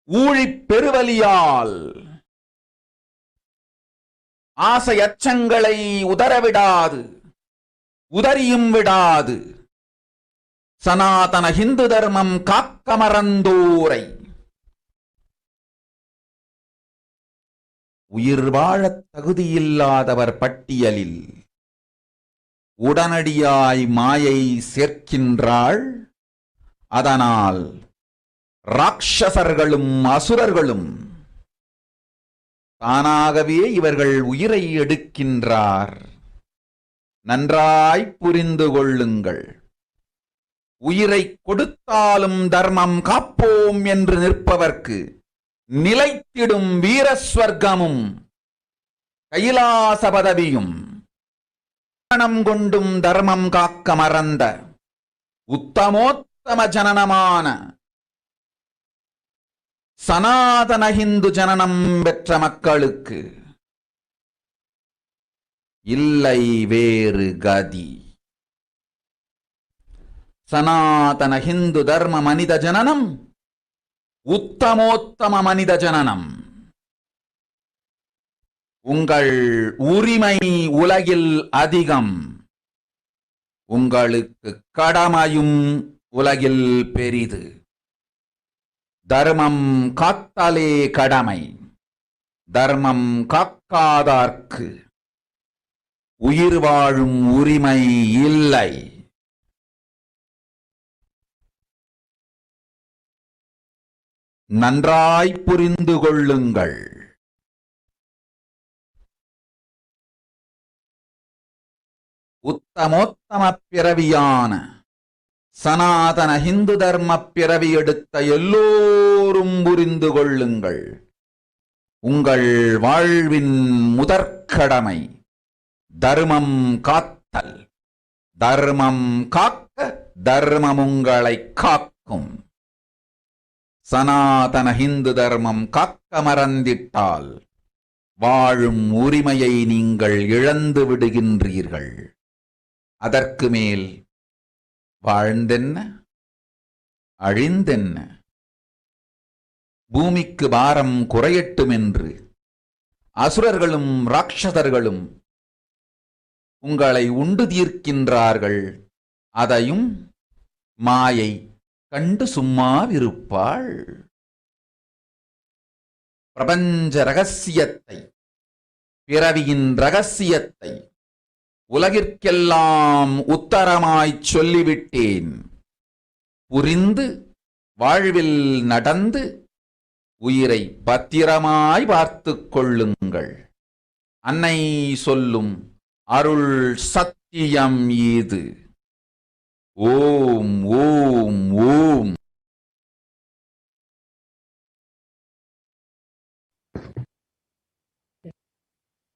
ஊழிப் பெருவலியால் ஆசை அச்சங்களை உதறவிடாது, உதறியும் விடாது சனாதன ஹிந்து தர்மம் காக்க மறந்தோரை உயிர் வாழத் தகுதியில்லாதவர் பட்டியலில் உடனடியாய் மாயை சேர்க்கின்றாள். அதனால் ராட்சசர்களும் அசுரர்களும் தானாகவே இவர்கள் உயிரை எடுக்கின்றார். நன்றாய் புரிந்து கொள்ளுங்கள். உயிரை கொடுத்தாலும் தர்மம் காப்போம் என்று நிற்பவர்க்கு நிலைத்திடும் வீரஸ்வர்க்கமும் கைலாச பதவியும் மரணம் கொண்டும் தர்மம் காக்க மறந்த உத்தமோத்தம ஜனனமான சனாதன ஹிந்து ஜனனம் பெற்ற மக்களுக்கு இல்லை வேறு கதி. சனாதன ஹிந்து தர்ம மனித ஜனனம் உத்தமோத்தம மனித ஜனனம். உங்கள் உரிமை உலகில் அதிகம், உங்களுக்கு கடமையும் உலகில் பெரிது. தர்மம் காத்தாலே கடமை, தர்மம் காக்காதார்க்கு உயிர் வாழும் உரிமை இல்லை. நன்றாய் புரிந்து கொள்ளுங்கள். உத்தமோத்தம பிறவியான சனாதன ஹிந்து தர்ம பிறவி எடுத்த எல்லோரும் புரிந்து கொள்ளுங்கள். உங்கள் வாழ்வின் முதற்கடமை தர்மம் காத்தல். தர்மம் காக்க தர்மம் உங்களை காக்கும். சனாதன ஹிந்து தர்மம் காக்க மறந்திட்டால் வாழும் உரிமையை நீங்கள் இழந்து விடுகின்றீர்கள். அதற்கு மேல் வாழ்ந்தென்ன அழிந்தென்ன? பூமிக்கு பாரம் குறையட்டும் என்று அசுரர்களும் ராட்சதர்களும் உங்களை உண்டு தீர்க்கின்றார்கள். அதையும் மாயை கண்டு சும்மாவிருப்பாள். பிரபஞ்ச ரகசியத்தை, பிறவியின் ரகசியத்தை உலகிற்கெல்லாம் உத்தரமாய்ச் சொல்லிவிட்டேன். புரிந்து வாழ்வில் நடந்து உயிரை பத்திரமாய் பார்த்துக் கொள்ளுங்கள். அன்னை சொல்லும் அருள் சத்தியம் இது. ஓம் ஓம் ஓம்.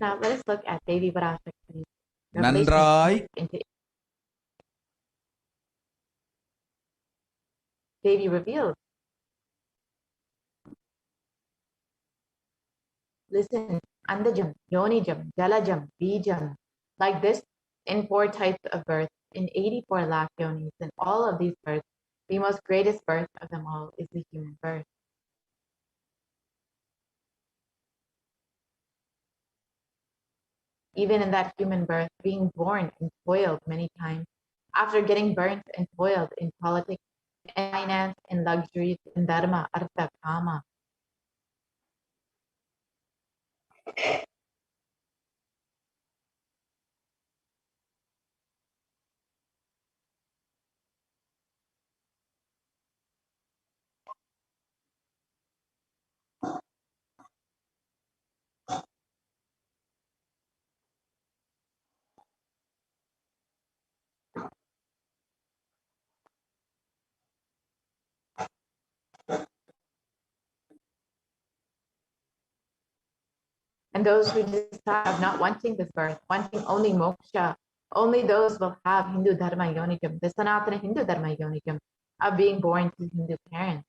Now let us look at Devi Parashakti. நன்றாய் Devi revealed. Listen, Andajam, Yonijam, Jalajam, Bijam. Like this, in 4 types of birth, in 84 lakh yonis, in all of these births, the most greatest birth of them all is the human birth. Even in that human birth, being born and toiled many times, after getting burnt and toiled in politics, in finance, in luxuries, in dharma, artha, kama. And those who decide of not wanting this birth, wanting only moksha, only those will have Hindu dharma yonikam, the Sanatana Hindu dharma yonikam, of being born to Hindu parents.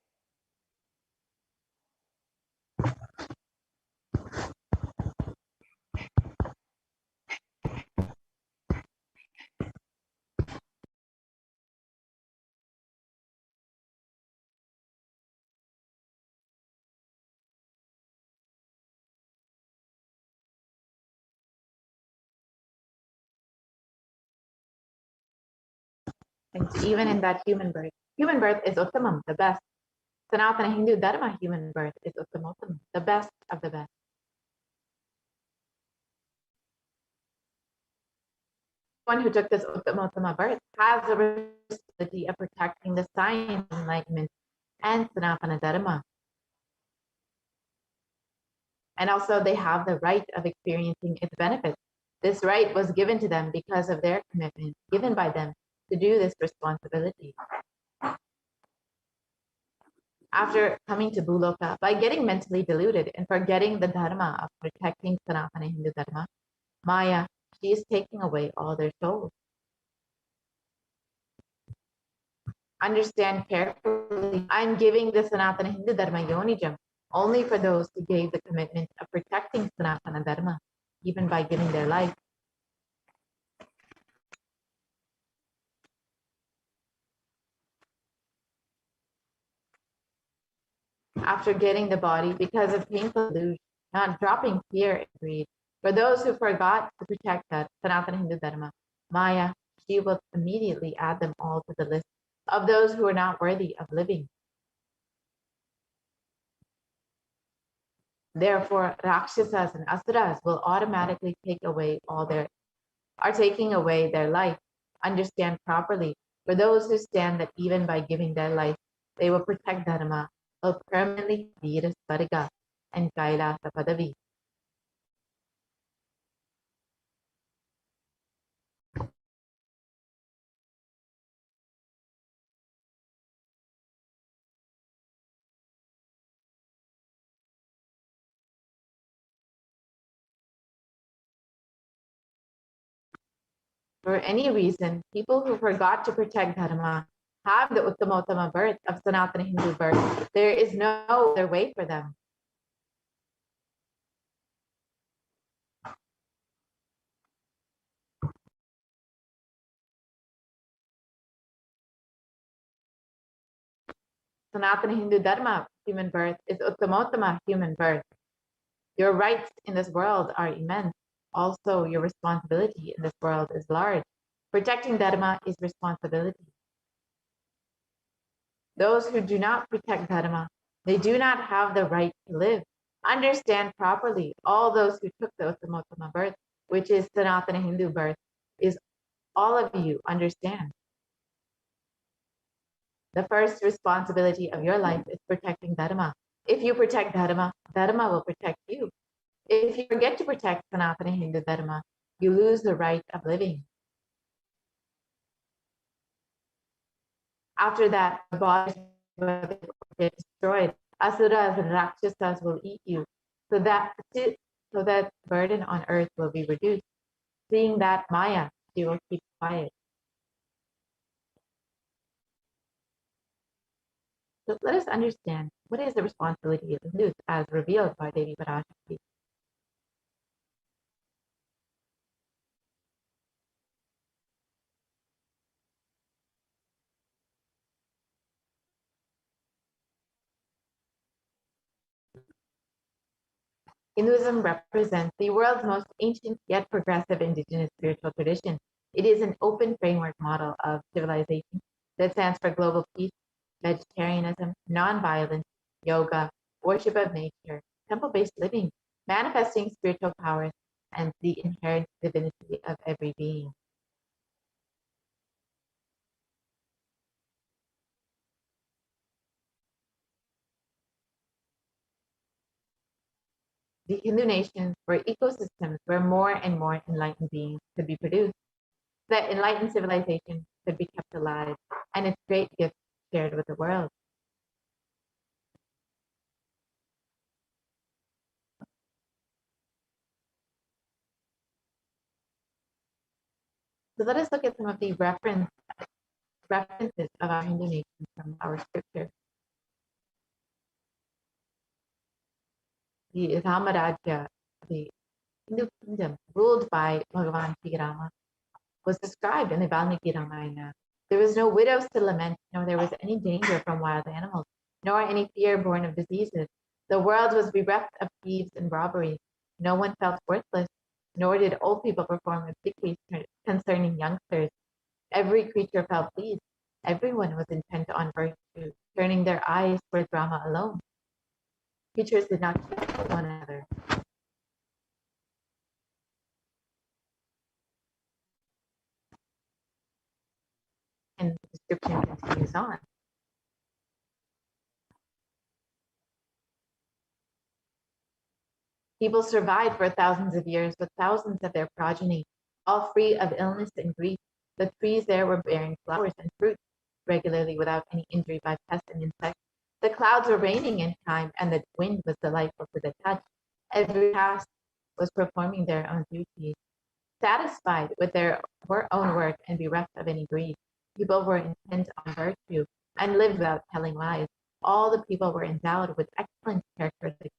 And even in that human birth is Uttamam, the best. Sanatana Hindu Dharma human birth is Uttamottama, the best of the best. One who took this Uttamottama birth has the responsibility of protecting the science, enlightenment, and Sanatana Dharma. And also they have the right of experiencing its benefits. This right was given to them because of their commitment given by them to do this responsibility. After coming to Bhuloka, by getting mentally deluded and forgetting the dharma of protecting Sanatana Hindu Dharma, Maya, she is taking away all their souls. Understand carefully, I'm giving the Sanatana Hindu Dharma Yonijam only for those who gave the commitment of protecting Sanatana Dharma, even by giving their life. After getting the body because of painful delusion, not dropping fear and greed, for those who forgot to protect that Sanatana Hindu Dharma, Maya, she will immediately add them all to the list of those who are not worthy of living. Therefore, Rakshasas and Asuras will automatically take away all their are taking away their life. Understand properly, for those who stand that even by giving their life, they will protect Dharma, will permanently Veera Swarga and Kailasa Padavi. For any reason, people who forgot to protect Dharma have the Uttamottama birth of Sanatana Hindu birth. There is no other way for them. Sanatana Hindu Dharma, human birth, is Uttamottama human birth. Your rights in this world are immense. Also, your responsibility in this world is large. Protecting Dharma is responsibility. Those who do not protect Dharma, they do not have the right to live. Understand properly, all those who took the Uttamottama birth, which is Sanatana Hindu birth, is all of you understand. The first responsibility of your life is protecting Dharma. If you protect Dharma, Dharma will protect you. If you forget to protect Sanatana Hindu Dharma, you lose the right of living. After that, the bodies will get destroyed. Asuras and Rakshasas will eat you, so that burden on earth will be reduced. Seeing that Maya, you will keep quiet. So let us understand what is the responsibility of the Hindus as revealed by Devi Parashakti. Hinduism represents the world's most ancient yet progressive indigenous spiritual tradition. It is an open framework model of civilization that stands for global peace, vegetarianism, non-violence, yoga, worship of nature, temple-based living, manifesting spiritual powers, and the inherent divinity of every being. The Hindu nations were ecosystems where more and more enlightened beings could be produced. That enlightened civilization could be kept alive, and its great gifts shared with the world. So let us look at some of the references of our Hindu nations from our scripture. The Ramarajya, the Hindu kingdom ruled by Bhagavan Sri Rama, was described in the Valmiki Ramayana. There was no widows to lament, nor there was any danger from wild animals, nor any fear born of diseases. The world was bereft of thieves and robberies. No one felt worthless, nor did old people perform obsequies concerning youngsters. Every creature felt pleased. Everyone was intent on virtue, turning their eyes towards Rama alone. Creatures did not kill one another. And the description continues on. People survived for thousands of years with thousands of their progeny, all free of illness and grief. The trees there were bearing flowers and fruit regularly without any injury by pests and insects. The clouds were raining in time, and the wind was delightful to the touch. Every caste was performing their own duties. Satisfied with their own work and bereft of any greed, people were intent on virtue and lived without telling lies. All the people were endowed with excellent characteristics.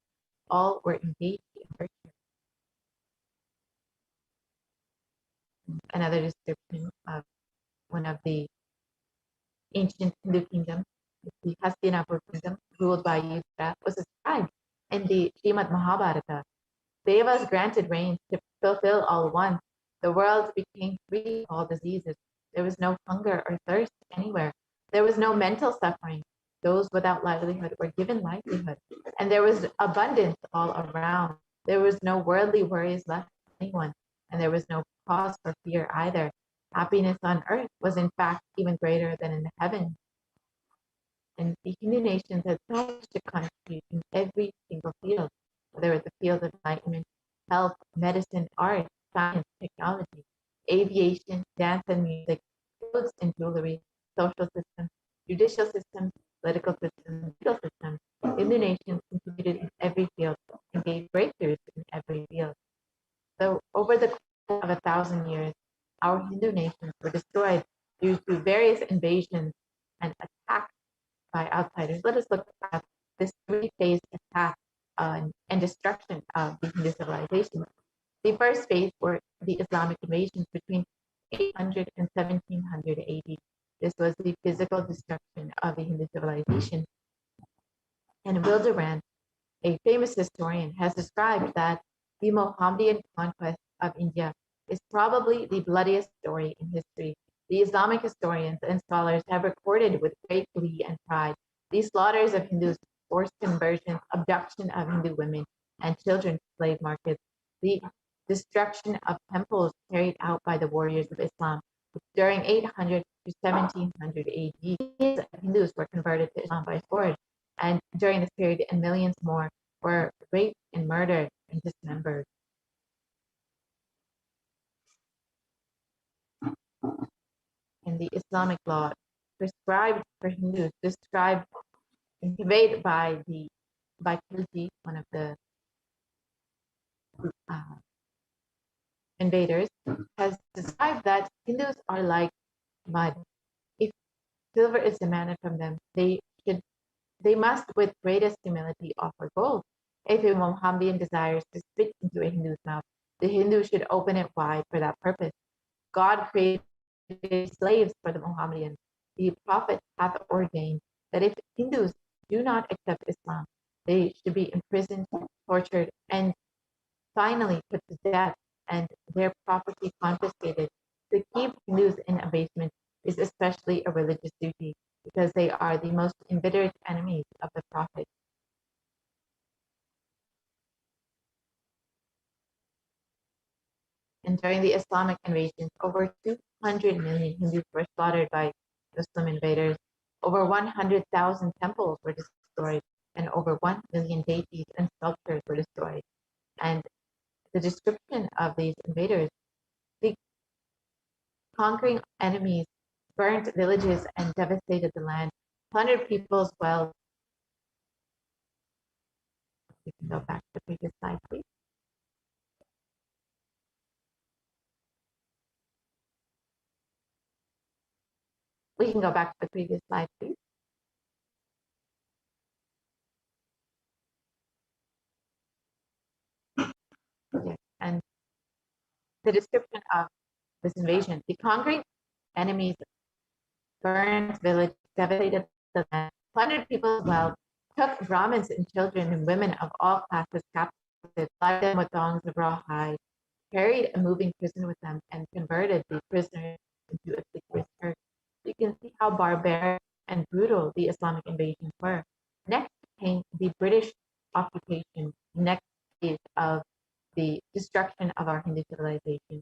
All were engaged in virtue. Another description of one of the ancient Hindu kingdoms, the Hastinapur kingdom, ruled by Yudhishthira, was described in the Srimad Mahabharata. Devas granted rains to fulfill all wants. The world became free of all diseases. There was no hunger or thirst anywhere. There was no mental suffering. Those without livelihood were given livelihood, and there was abundance all around. There was no worldly worries left for anyone, and there was no cause for fear either. Happiness on earth was in fact even greater than in the heavens. And the Hindu nations had so much to contribute in every single field, whether it's the field of enlightenment, health, medicine, art, science, technology, aviation, dance and music, clothes and jewelry, social systems, judicial systems, political systems, legal systems. Hindu nations contributed in every field and gave breakthroughs in every field. So over the course of 1,000 years, our Hindu nations were destroyed due to various invasions and attacks by outsiders. Let us look at this three-phase attack and destruction of the Hindu civilization. The first phase were the Islamic invasions between 800 and 1700 AD. This was the physical destruction of the Hindu civilization. And Wilderand, a famous historian, has described that the Mohammedan conquest of India is probably the bloodiest story in history. The Islamic historians and scholars have recorded with great glee and pride the slaughters of Hindus, forced conversions, abduction of Hindu women and children to slave markets, the destruction of temples carried out by the warriors of Islam. During 800 to 1700 AD, Hindus were converted to Islam by sword, and during this period, and millions more were raped and murdered and dismembered. And the Islamic law prescribed for Hindus, described and conveyed by Khilji, one of the invaders, has described that Hindus are like mud. If silver is demanded from them, they must with greatest humility offer gold. If a Mohammedan desires to spit into a Hindu's mouth, the Hindu should open it wide for that purpose. God created slaves for the Mohammedans. The Prophet hath ordained that if Hindus do not accept Islam, they should be imprisoned, tortured, and finally put to death, and their property confiscated. To keep Hindus in abasement is especially a religious duty, because they are the most embittered enemies of the Prophet. And during the Islamic invasions, over 200 million Hindus were slaughtered by Muslim invaders. Over 100,000 temples were destroyed, and over 1 million deities and sculptures were destroyed. And the description of these invaders, the conquering enemies burnt villages and devastated the land, plundered people's wealth. We can go back to the previous slide, please. We can go back to the previous slide, please. Yes. And the description of this invasion, the conquering enemies burned village, devastated the land, plundered people's wealth, took Brahmins and children and women of all classes captive, tied them with thongs of raw hide, carried a moving prison with them, and converted the prisoners into obsequious Turks. You can see how barbaric and brutal the Islamic invasions were. Next came the British occupation, next phase of the destruction of our Hindu civilization.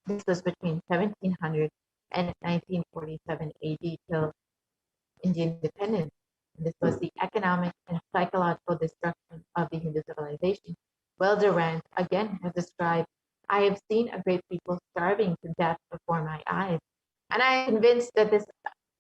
This was between 1700 and 1947 AD till Indian independence. This was the economic and psychological destruction of the Hindu civilization. Wilderand again has described, I have seen a great people starving to death before my eyes, and I am convinced that this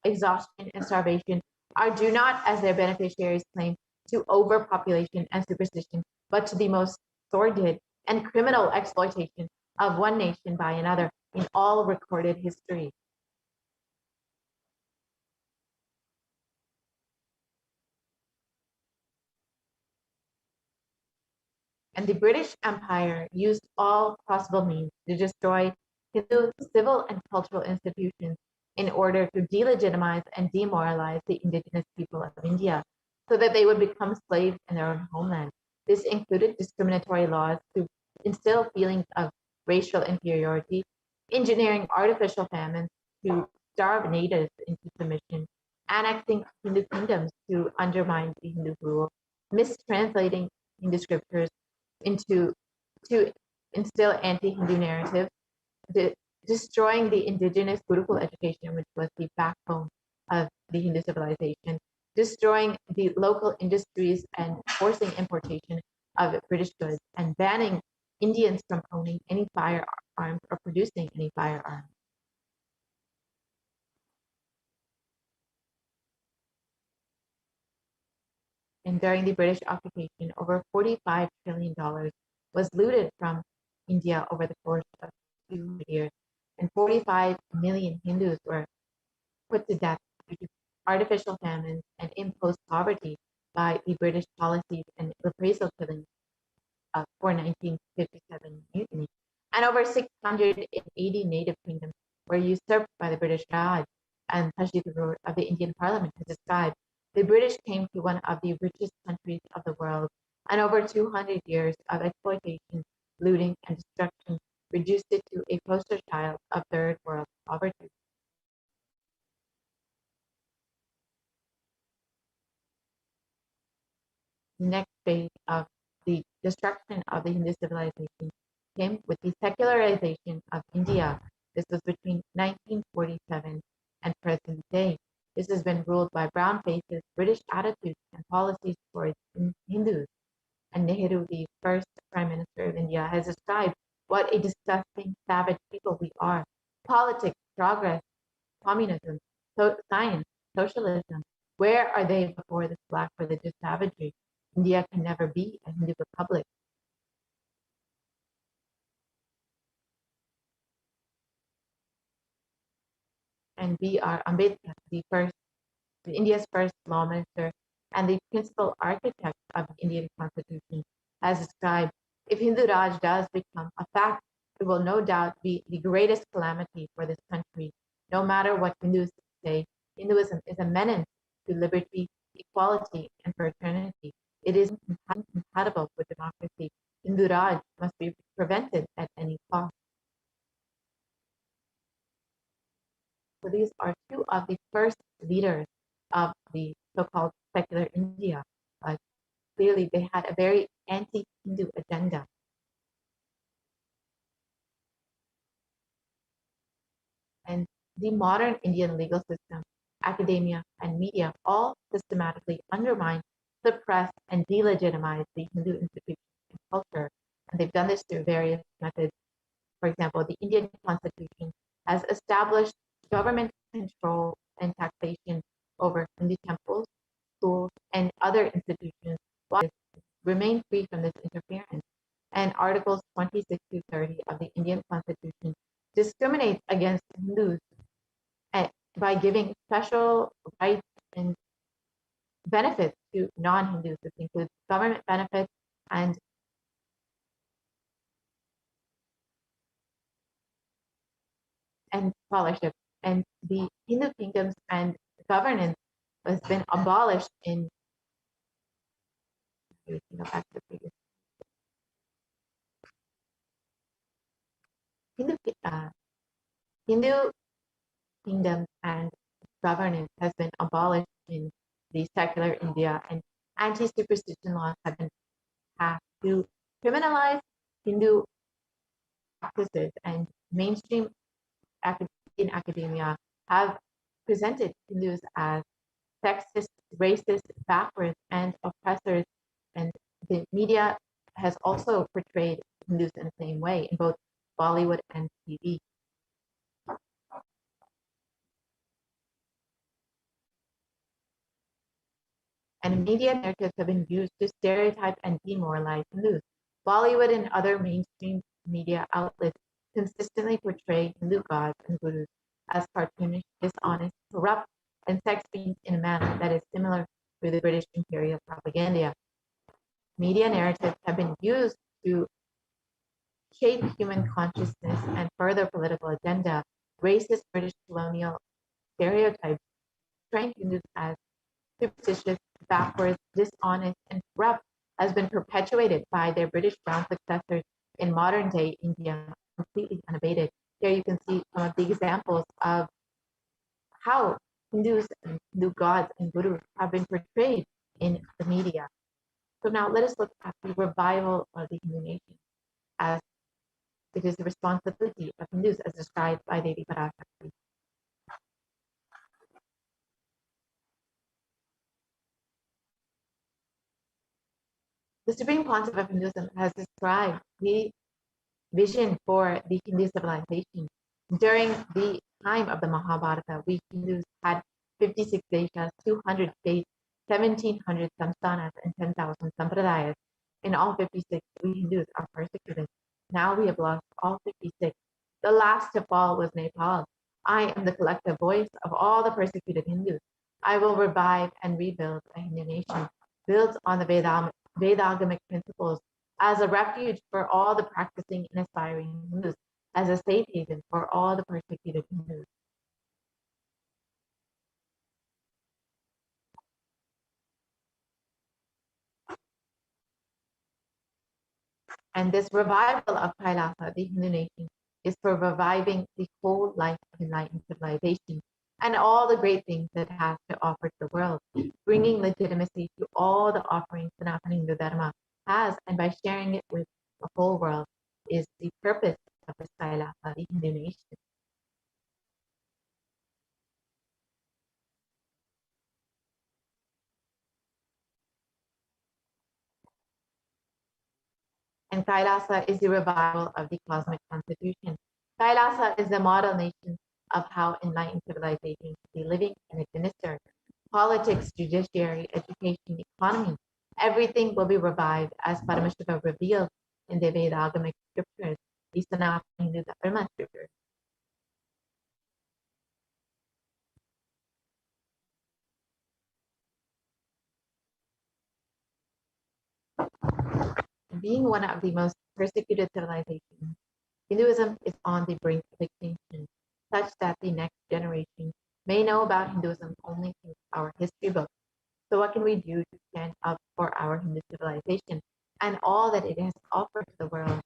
exhaustion and starvation are due not, as their beneficiaries claim, to overpopulation and superstition, but to the most sordid and criminal exploitation of one nation by another in all recorded history. And the British Empire used all possible means to destroy Hindu civil and cultural institutions in order to delegitimize and demoralize the indigenous people of India so that they would become slaves in their own homeland. This included discriminatory laws to instill feelings of racial inferiority, engineering artificial famines to starve natives into submission, annexing Hindu kingdoms to undermine the Hindu rule, mistranslating Hindu scriptures to instill anti-Hindu narratives, destroying the indigenous Gurukul education, which was the backbone of the Hindu civilization, destroying the local industries and forcing importation of British goods, and banning Indians from owning any firearms or producing any firearms. And during the British occupation, over $45 trillion was looted from India over the course of 200 years, and 45 million Hindus were put to death due to artificial famines and imposed poverty by the British policies and reprisal killings for 1957 mutiny. And over 680 native kingdoms were usurped by the British Raj, and Tajid Road of the Indian Parliament has described the British came to one of the richest countries of the world, and over 200 years of exploitation, looting, and destruction reduced it to a poster child of third world poverty. The next phase of the destruction of the Hindu civilization came with the secularization of India. This was between 1947 and present day. This has been ruled by brown faces, British attitudes and policies towards Hindus. And Nehru, the first Prime Minister of India, has described what a disgusting, savage people we are. Politics, progress, communism, science, socialism. Where are they before this black religious savagery? India can never be a Hindu republic. And B.R. Ambedkar, India's first law minister and the principal architect of the Indian Constitution, has described, if Hindu Raj does become a fact, it will no doubt be the greatest calamity for this country. No matter what Hindus say, Hinduism is a menace to liberty, equality, and fraternity. It is incompatible with democracy. Hindu Raj must be prevented at any cost. So these are two of the first leaders of the so-called secular India. Clearly, they had a very anti-Hindu agenda. And the modern Indian legal system, academia, and media all systematically undermine, suppress, and delegitimize the Hindu institutions and culture. And they've done this through various methods. For example, the Indian Constitution has established government control and taxation over Hindu temples, schools, and other institutions, while remain free from this interference. And Articles 26 to 30 of the Indian Constitution discriminates against Hindus by giving special rights and benefits to non-Hindus. This includes government benefits and scholarship. And the Hindu kingdoms and governance has been abolished in Hindu kingdoms and governance has been abolished in the secular India, and anti-superstition laws have been passed to criminalize Hindu practices, and mainstream in academia have presented Hindus as sexist, racist, backwards, and oppressors. And the media has also portrayed Hindus in the same way in both Bollywood and TV. And media narratives have been used to stereotype and demoralize Hindus. Bollywood and other mainstream media outlets consistently portray Hindu gods and gurus as cartoonish, dishonest, corrupt, and sex fiends in a manner that is similar to the British imperial propaganda. Media narratives have been used to shape human consciousness and further political agenda. Racist British colonial stereotypes portraying Hindus as superstitious, backwards, dishonest, and corrupt has been perpetuated by their British brown successors in modern day India, completely unabated. Here you can see some of the examples of how Hindus and Hindu gods and gurus have been portrayed in the media. So now let us look at the revival of the Hindu nation. As it is the responsibility of Hindus as described by Devi Parashakti. The Supreme Pontiff of Hinduism has described the vision for the Hindu civilization. During the time of the Mahabharata, we Hindus had 56 deshas, 200 states, 1700 samsthanas, and 10,000 sampradayas. In all 56, we Hindus are persecuted. Now we have lost all 56. The last to fall was Nepal. I am the collective voice of all the persecuted Hindus. I will revive and rebuild a Hindu nation built on the Vedagamic principles as a refuge for all the practicing and aspiring Hindus, as a safe haven for all the persecuted Hindus. And this revival of Kailasa, the Hindu nation, is for reviving the whole life of enlightened civilization and all the great things that it has to offer to the world, bringing legitimacy to all the offerings Sanatana Hindu Dharma has, and by sharing it with the whole world is the purpose of this Kailasa, the Hindu nation. And Kailasa is the revival of the cosmic constitution. Kailasa is the model nation of how enlightened civilization should be living and administered. Politics, judiciary, education, economy, everything will be revived as Paramashiva revealed in the Vedagamic scriptures, the Sanatana Hindu Dharma scriptures. Being one of the most persecuted civilizations, Hinduism is on the brink of extinction, such that the next generation may know about Hinduism only through our history books. So what can we do to stand up for our Hindu civilization and all that it has offered to the world?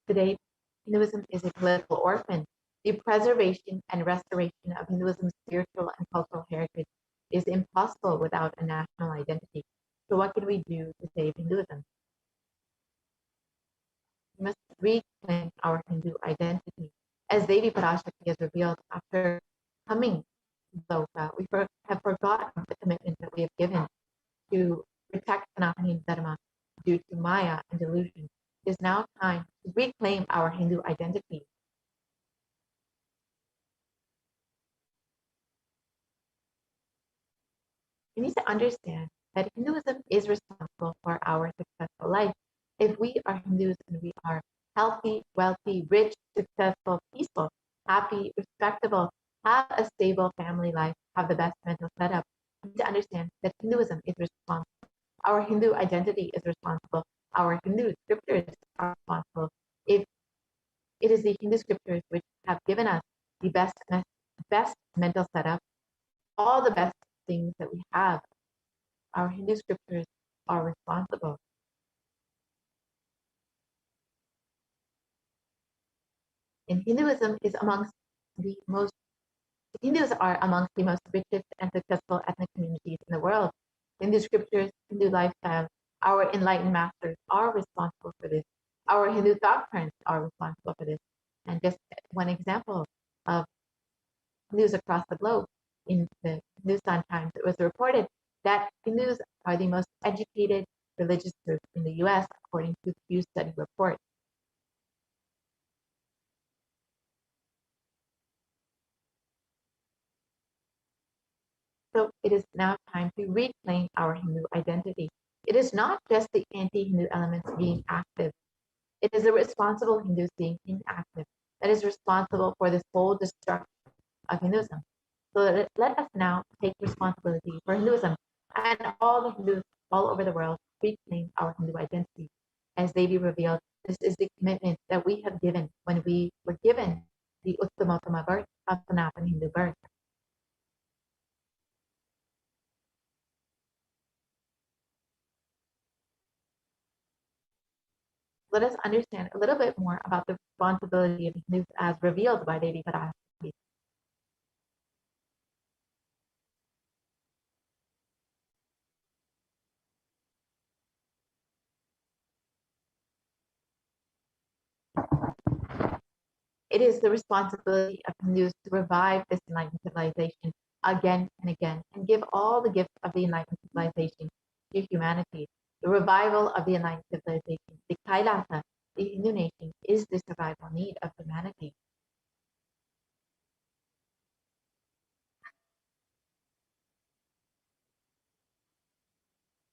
Today, Hinduism is a political orphan. The preservation and restoration of Hinduism's spiritual and cultural heritage is impossible without a national identity. So what can we do to save Hinduism? We must reclaim our Hindu identity. As Devi Parashakti has revealed, after coming to Loka, we have forgotten the commitment that we have given to protect Sanatana Hindu Dharma due to Maya and delusion. It is now time to reclaim our Hindu identity. We need to understand that Hinduism is responsible for our successful life. If we are Hindus and we are healthy, wealthy, rich, successful, peaceful, happy, respectable, have a stable family life, have the best mental setup, we need to understand that Hinduism is responsible. Our Hindu identity is responsible. Our Hindu scriptures are responsible. If it is the Hindu scriptures which have given us the best mental setup, all the best things that we have, our Hindu scriptures are responsible. And Hinduism is amongst the most, Hindus are amongst the most richest and successful ethnic communities in the world. Hindu scriptures, Hindu lifestyle, our enlightened masters are responsible for this. Our Hindu thought currents are responsible for this. And just one example of Hindus across the globe, in the Hindustan Times, it was reported that Hindus are the most educated religious group in the US, according to the Pew Study report. So it is now time to reclaim our Hindu identity. It is not just the anti-Hindu elements being active. It is the responsible Hindus being inactive that is responsible for this whole destruction of Hinduism. So let us now take responsibility for Hinduism and all the Hindus all over the world reclaim our Hindu identity. As Devi revealed, this is the commitment that we have given when we were given the Uttamottama birth of Sanatana Hindu birth. Let us understand a little bit more about the responsibility of Hindus as revealed by Devi Parashakti. It is the responsibility of Hindus to revive this enlightened civilization again and again and give all the gifts of the enlightened civilization to humanity. The revival of the enlightened civilization, the Kailasa, the Hindu nation, is the survival need of humanity.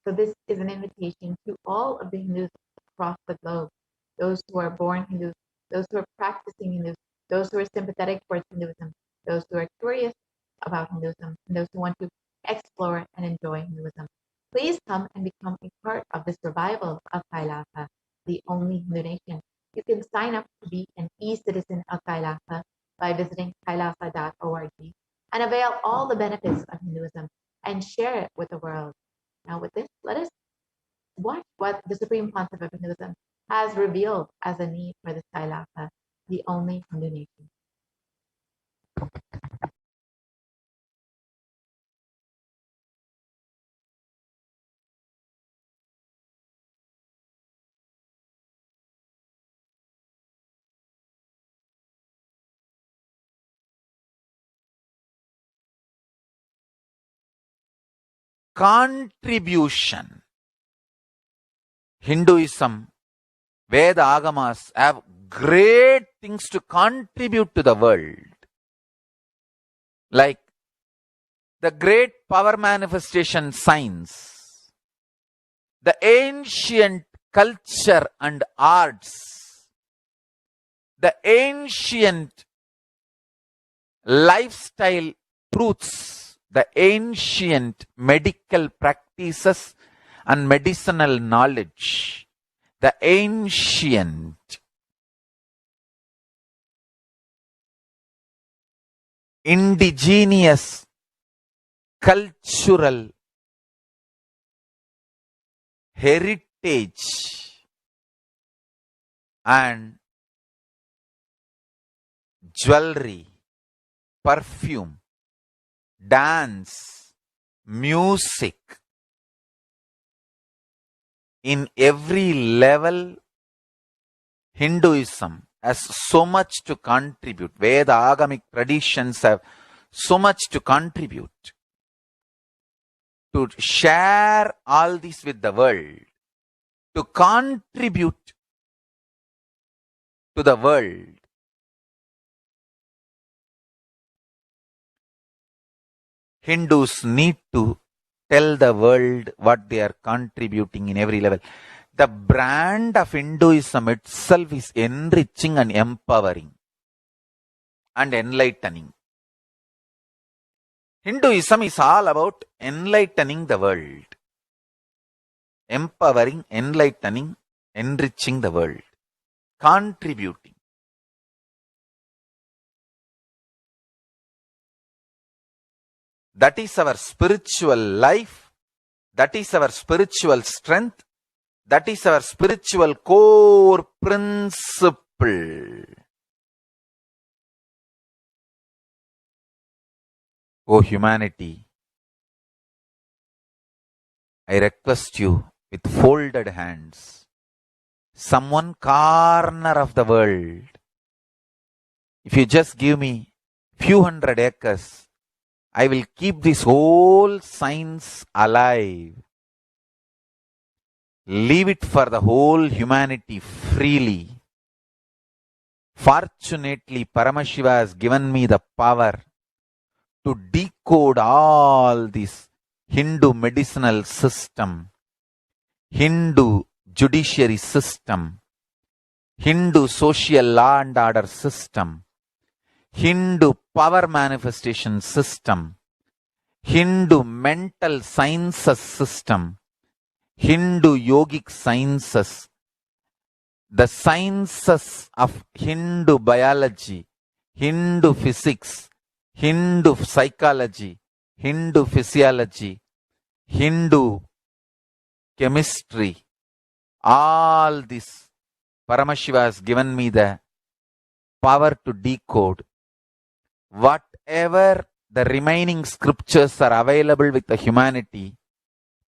So this is an invitation to all of the Hindus across the globe, those who are born Hindus, those who are practicing Hindus, those who are sympathetic towards Hinduism, those who are curious about Hinduism, and those who want to explore and enjoy Hinduism. Please come and become a part of this revival of Kailasa, the only Hindu nation. You can sign up to be an e-citizen of Kailasa by visiting kailasa.org and avail all the benefits of Hinduism and share it with the world. Now with this, let us watch what the Supreme Pontiff of Hinduism has revealed as a need for this Kailasa, the only Hindu nation. Contribution. Hinduism, Veda Agamas have great things to contribute to the world. Like the great power manifestation science, the ancient culture and arts, the ancient lifestyle truths, the ancient medical practices and medicinal knowledge, the ancient indigenous cultural heritage and jewelry, perfume, dance, music, in every level, Hinduism has so much to contribute. Veda Agamic traditions have so much to contribute. To share all this with the world, to contribute to the world. Hindus need to tell the world what they are contributing in every level. The brand of Hinduism itself is enriching and empowering and enlightening. Hinduism is all about enlightening the world. Empowering, enlightening, enriching the world. Contributing. That is our spiritual life. That is our spiritual strength. That is our spiritual core principle. O humanity, I request you with folded hands, some one corner of the world, if you just give me few hundred acres, I will keep this whole science alive. Leave it for the whole humanity freely. Fortunately, Paramashiva has given me the power to decode all this Hindu medicinal system, Hindu judiciary system, Hindu social law and order system, Hindu power manifestation system, Hindu mental sciences system, Hindu yogic sciences, the sciences of Hindu biology, Hindu physics, Hindu psychology, Hindu physiology, Hindu chemistry, all this Paramashiva has given me the power to decode. Whatever the remaining scriptures are available with the humanity,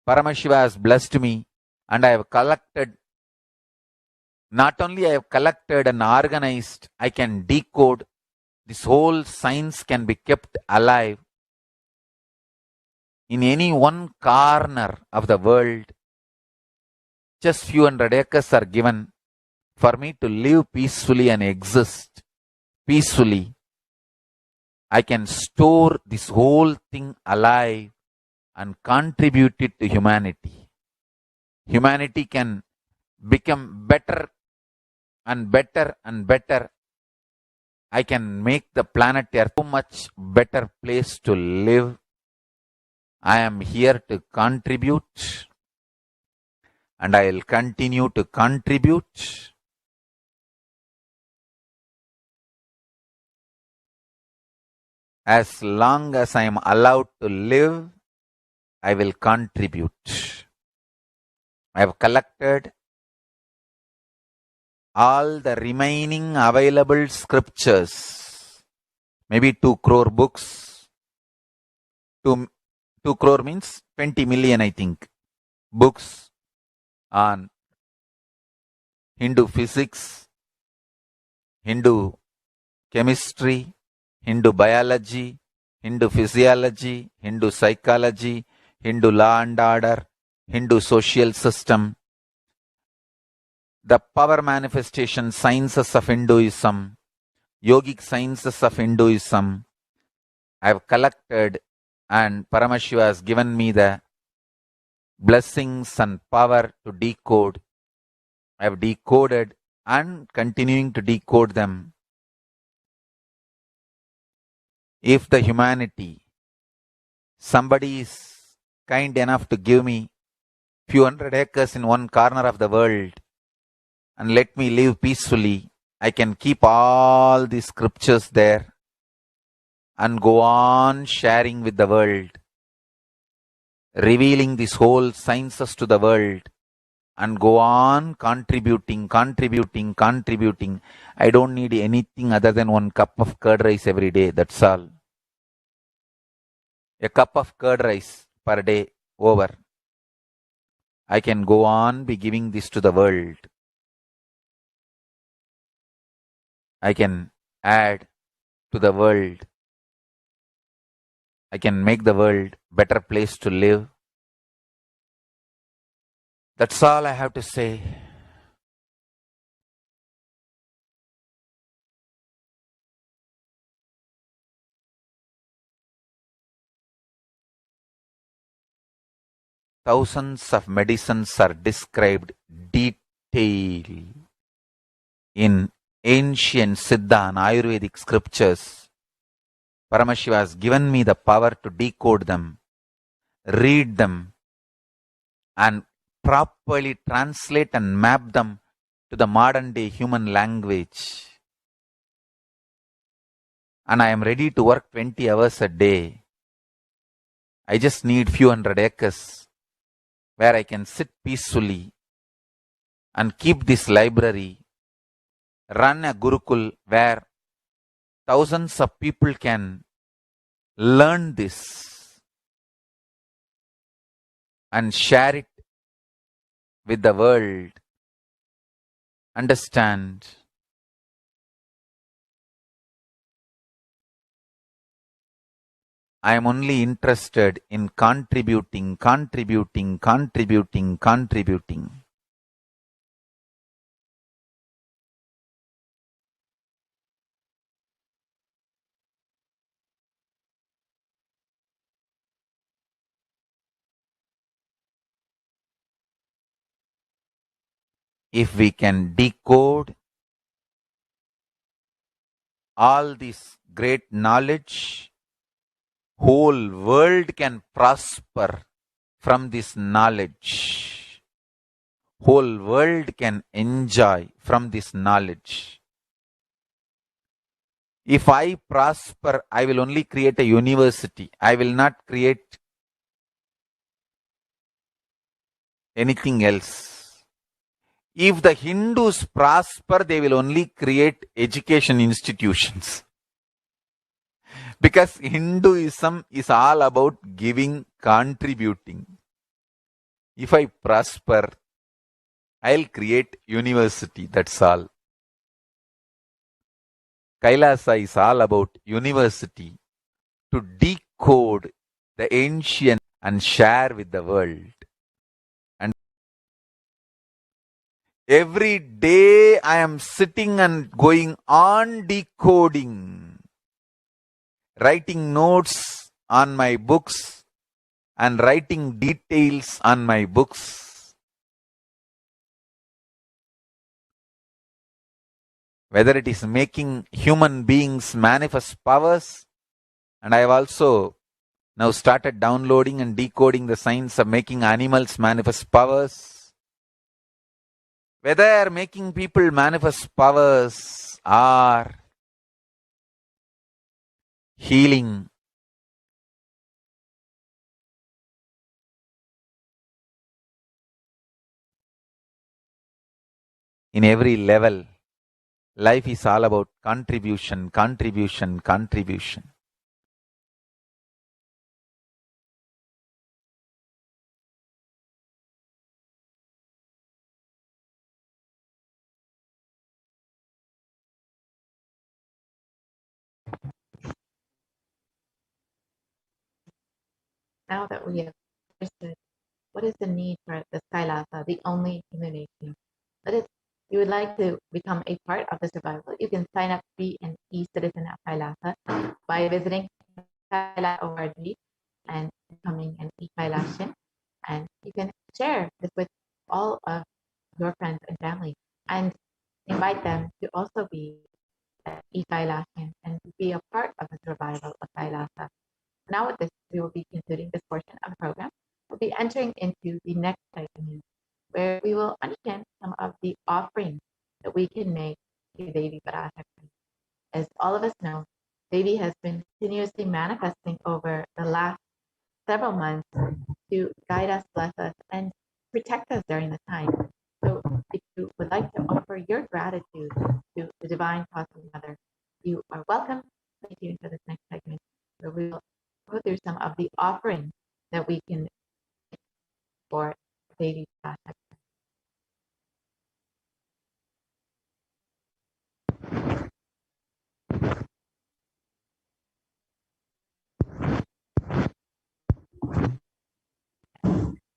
Paramashiva has blessed me and I have collected Not only I have collected and organized, I can decode. This whole science can be kept alive in any one corner of the world. Just few hundred acres are given for me to live peacefully and exist peacefully. I can store this whole thing alive and contribute it to humanity. Humanity can become better and better and better. I can make the planet Earth so much better place to live. I am here to contribute, and I will continue to contribute. As long as I am allowed to live, I will contribute. I have collected all the remaining available scriptures, maybe 2 crore books. 2 crore means 20 million, I think, books on Hindu physics, Hindu chemistry, Hindu biology, Hindu physiology, Hindu psychology, Hindu law and order, Hindu social system, the power manifestation sciences of Hinduism, yogic sciences of Hinduism. I have collected, and Paramashiva has given me the blessings and power to decode. I have decoded and continuing to decode them. If the humanity, somebody is kind enough to give me few hundred acres in one corner of the world and let me live peacefully, I can keep all these scriptures there and go on sharing with the world, revealing these whole sciences to the world, and go on contributing. I don't need anything other than 1 cup of curd rice every day. That's all. A cup of curd rice per day, over. I can go on be giving this to the world. I can add to the world. I can make the world better place to live. That's all I have to say. Thousands of medicines are described detail in ancient Siddha and Ayurvedic scriptures. Paramashiva has given me the power to decode them, read them, and properly translate and map them to the modern day human language. And I am ready to work 20 hours a day. I just need few hundred acres where I can sit peacefully and keep this library, run a Gurukul where thousands of people can learn this and share it with the world. Understand? I am only interested in contributing. If we can decode all this great knowledge, whole world can prosper from this knowledge. Whole world can enjoy from this knowledge. If I prosper, I will only create a university. I will not create anything else. If the Hindus prosper, they will only create education institutions. Because Hinduism is all about giving, contributing. If I prosper, I'll create university, that's all. Kailasa is all about university to decode the ancient and share with the world. And every day I am sitting and going on decoding, writing notes on my books and writing details on my books. Whether it is making human beings manifest powers, and I have also now started downloading and decoding the science of making animals manifest powers. Whether making people manifest powers or healing, in every level, life is all about contribution, contribution, contribution. Now that we have understood what is the need for the Kailasa, the only illumination, let us, you would like to become a part of the survival, you can sign up to be an e-citizen at Kailasa by visiting Kailasa.org and becoming an e-Kailashian. And you can share this with all of your friends and family and invite them to also be e-Kailashian and be a part of the survival of Kailasa. Now with this, we will be concluding this portion of the program. We'll be entering into the next segment where we will understand some of the offerings that we can make to Devi Parashakti. As all of us know, Devi has been continuously manifesting over the last several months to guide us, bless us, and protect us during the time. So if you would like to offer your gratitude to the Divine Cosmic Mother, you are welcome. Stay tuned for this next segment where we will go through some of the offerings that we can make for Devi Parashakti.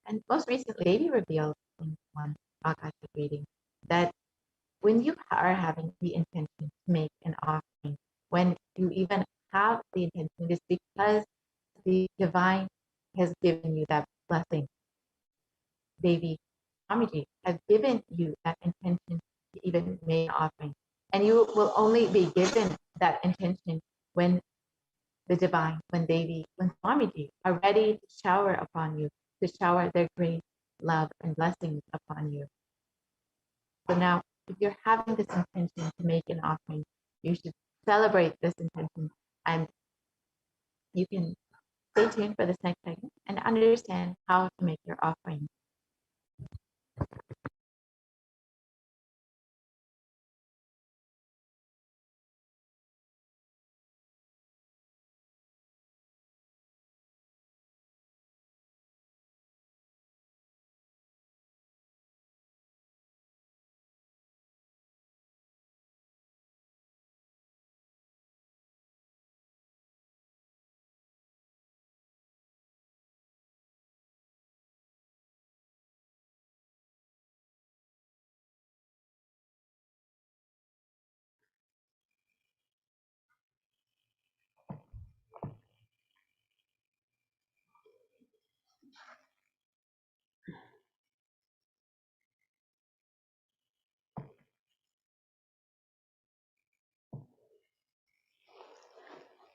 And most recently, Devi revealed in one Akashic reading that when you are having the intention to make an offering, when you even have the intention, it is because the divine has given you that blessing. Devi Swamiji has given you that intention to even make an offering. And you will only be given that intention when the divine, when Devi, when Swamiji are ready to shower upon you, to shower their grace, love, and blessings upon you. So now, if you're having this intention to make an offering, you should celebrate this intention, and you can stay tuned for this next segment and understand how to make your offering.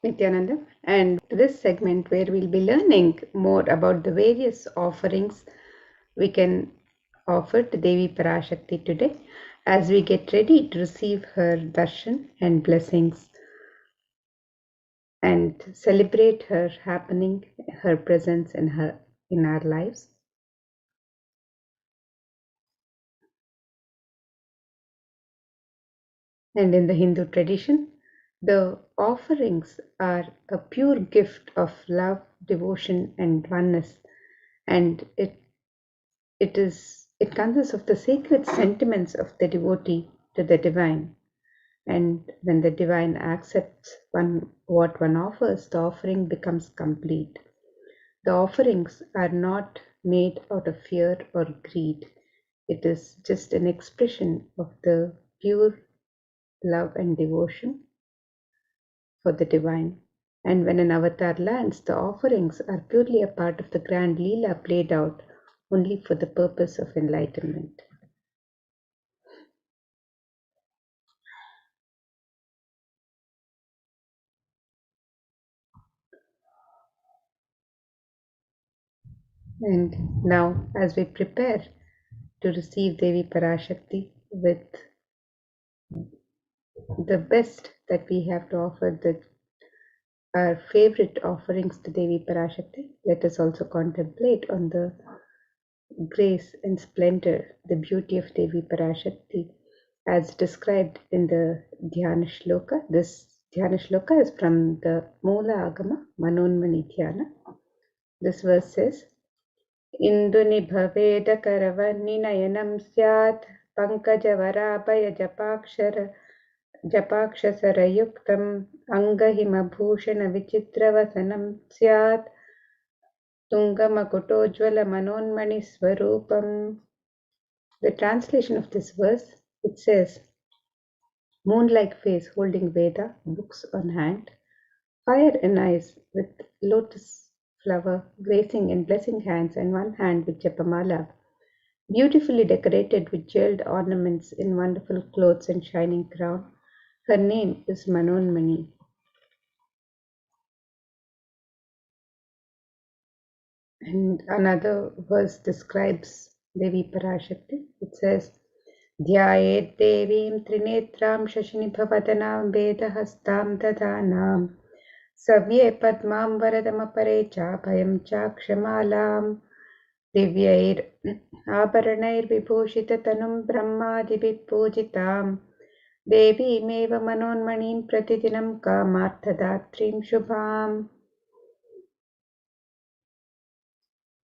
Nithyananda, and this segment where we'll be learning more about the various offerings we can offer to Devi Parashakti today as we get ready to receive her darshan and blessings and celebrate her happening, her presence in our lives. And in the Hindu tradition, the offerings are a pure gift of love, devotion, and oneness, and it it consists of the sacred sentiments of the devotee to the divine. And when the divine accepts what one offers, the offering becomes complete. The offerings are not made out of fear or greed. It is just an expression of the pure love and devotion for the divine. And when an avatar lands, the offerings are purely a part of the grand Leela played out only for the purpose of enlightenment. And now, as we prepare to receive Devi Parashakti with the best that we have to offer, our favorite offerings to Devi Parashakti, let us also contemplate on the grace and splendor, the beauty of Devi Parashakti as described in the Dhyana Shloka. This Dhyana Shloka is from the Moola Agama Manonmani Dhyana. This verse says, Induni bhaveda karavarninayanam syat pankajavaraabhaya japakshasarayuktam angahimabhushana vichitravasanam syat tungamakutojvala manonmani swarupam. The translation of this verse, it says, moon-like face holding Veda, books on hand, fire in eyes with lotus flower gracing in blessing hands and one hand with Japamala, beautifully decorated with jeweled ornaments in wonderful clothes and shining crown. Her name is Manonmani. And another verse describes Devi Parashakti. It says, Dhyayet Devim Trinetram Shashinibhavadanaam Vedahastam Dadhanam Savye Padmam Varadamapare Chapayam Chakshamalam Divyair Abharanair Vibhushitatanum Brahmadibhit Pujitam Devi Meva Manonmanim Pratidinam Kamarthadatrim Shubham.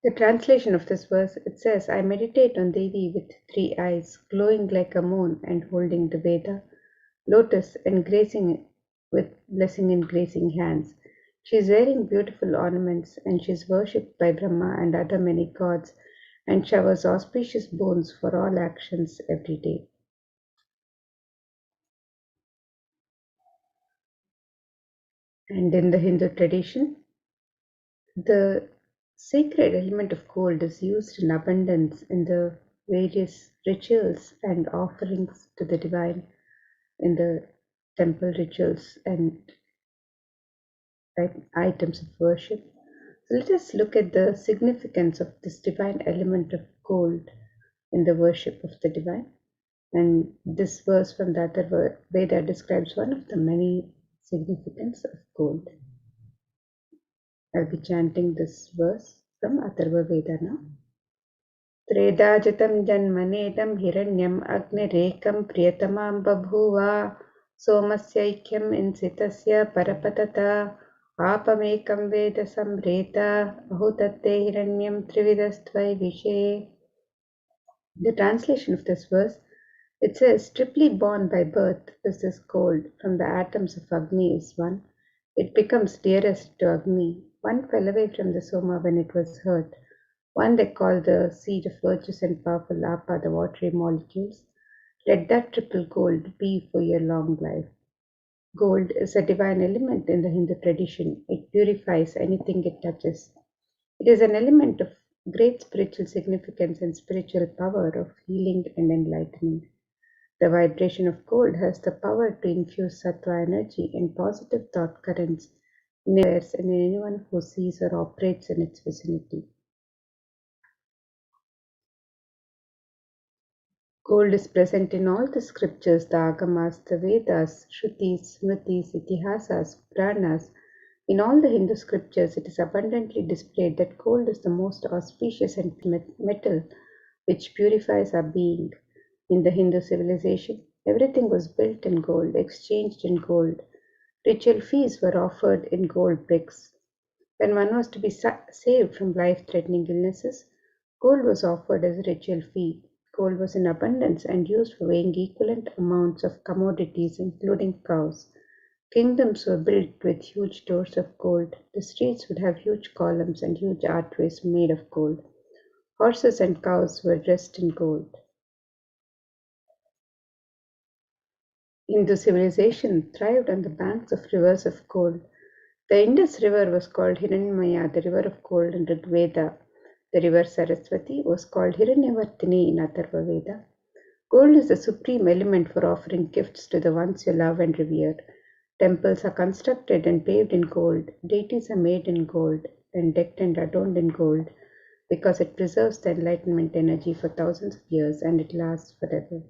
The translation of this verse, it says, I meditate on Devi with 3 eyes, glowing like a moon and holding the Veda, lotus and gracing with blessing in gracing hands. She is wearing beautiful ornaments and she is worshipped by Brahma and other many gods and showers auspicious boons for all actions every day. And in the Hindu tradition, the sacred element of gold is used in abundance in the various rituals and offerings to the divine in the temple rituals and items of worship. So let us look at the significance of this divine element of gold in the worship of the divine. And this verse from the Atharva Veda describes one of the many significance of gold. I'll be chanting this verse from Atharva Veda now. Tredajatam janmanedam hiranyam agnirekam priyatamam babhuva somasyaikyam insitasya parapatata apamekam veda samreta ahutatte hiranyam trividastvai vishe. The translation of this verse, it says, triply born by birth is this gold from the atoms of Agni is one. It becomes dearest to Agni. One fell away from the Soma when it was hurt. One they call the seed of virtuous and powerful Apa, the watery molecules. Let that triple gold be for your long life. Gold is a divine element in the Hindu tradition. It purifies anything it touches. It is an element of great spiritual significance and spiritual power of healing and enlightenment. The vibration of gold has the power to infuse sattva energy and positive thought currents in areas and in anyone who sees or operates in its vicinity. Gold is present in all the scriptures, the Agamas, the Vedas, Shrutis, Smritis, Itihasas, Puranas. In all the Hindu scriptures, it is abundantly displayed that gold is the most auspicious and metal which purifies our being. In the Hindu civilization, everything was built in gold, exchanged in gold. Ritual feasts were offered in gold bricks. When one was to be saved from life-threatening illnesses, Gold was offered as a ritual fee. Gold was in abundance and used for weighing equivalent amounts of commodities, including cows. Kingdoms were built with huge stores of gold. The streets would have huge columns and huge archways made of gold. Horses and cows were dressed in gold. Hindu civilization thrived on the banks of rivers of gold. The Indus River was called Hiranyamaya, the river of gold in Rigveda. The river Saraswati was called Hiranyavartini in Atharva Veda. Gold is the supreme element for offering gifts to the ones you love and revere. Temples are constructed and paved in gold. Deities are made in gold and decked and adorned in gold because it preserves the enlightenment energy for thousands of years and it lasts forever.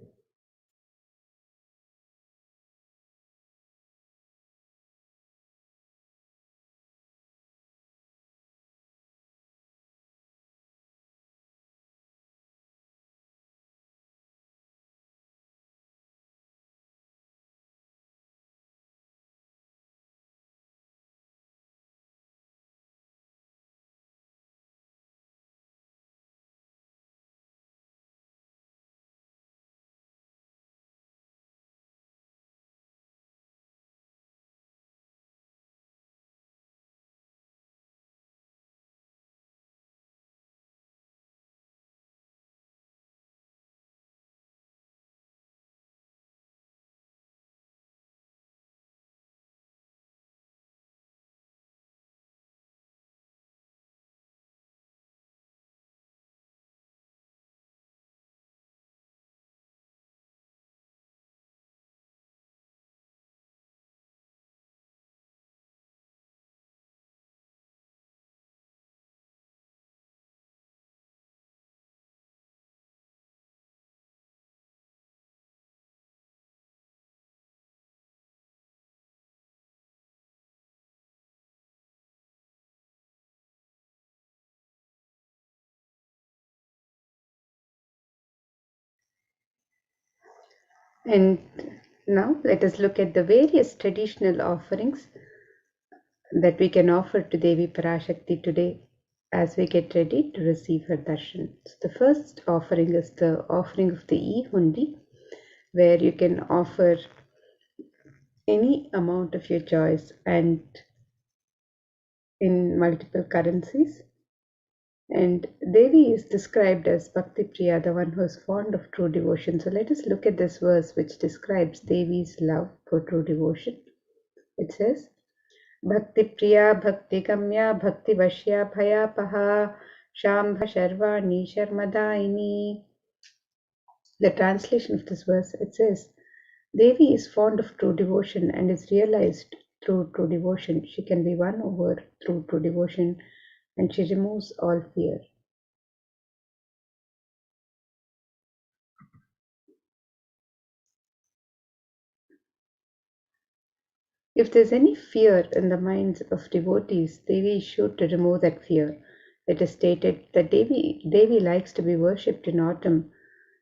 And now let us look at the various traditional offerings that we can offer to Devi Parashakti today as we get ready to receive her darshan. So the first offering is the offering of the e-hundi, where you can offer any amount of your choice and in multiple currencies. And Devi is described as Bhakti Priya, the one who is fond of true devotion. So let us look at this verse which describes Devi's love for true devotion. It says, Bhakti Priya, Bhakti Gamya, Bhakti Vashya, Bhayapaha, Shambha Sharvani, Sharmadaini. The translation of this verse, it says, Devi is fond of true devotion and is realized through true devotion. She can be won over through true devotion and she removes all fear. If there's any fear in the minds of devotees, Devi is sure to remove that fear. It is stated that Devi likes to be worshipped in autumn,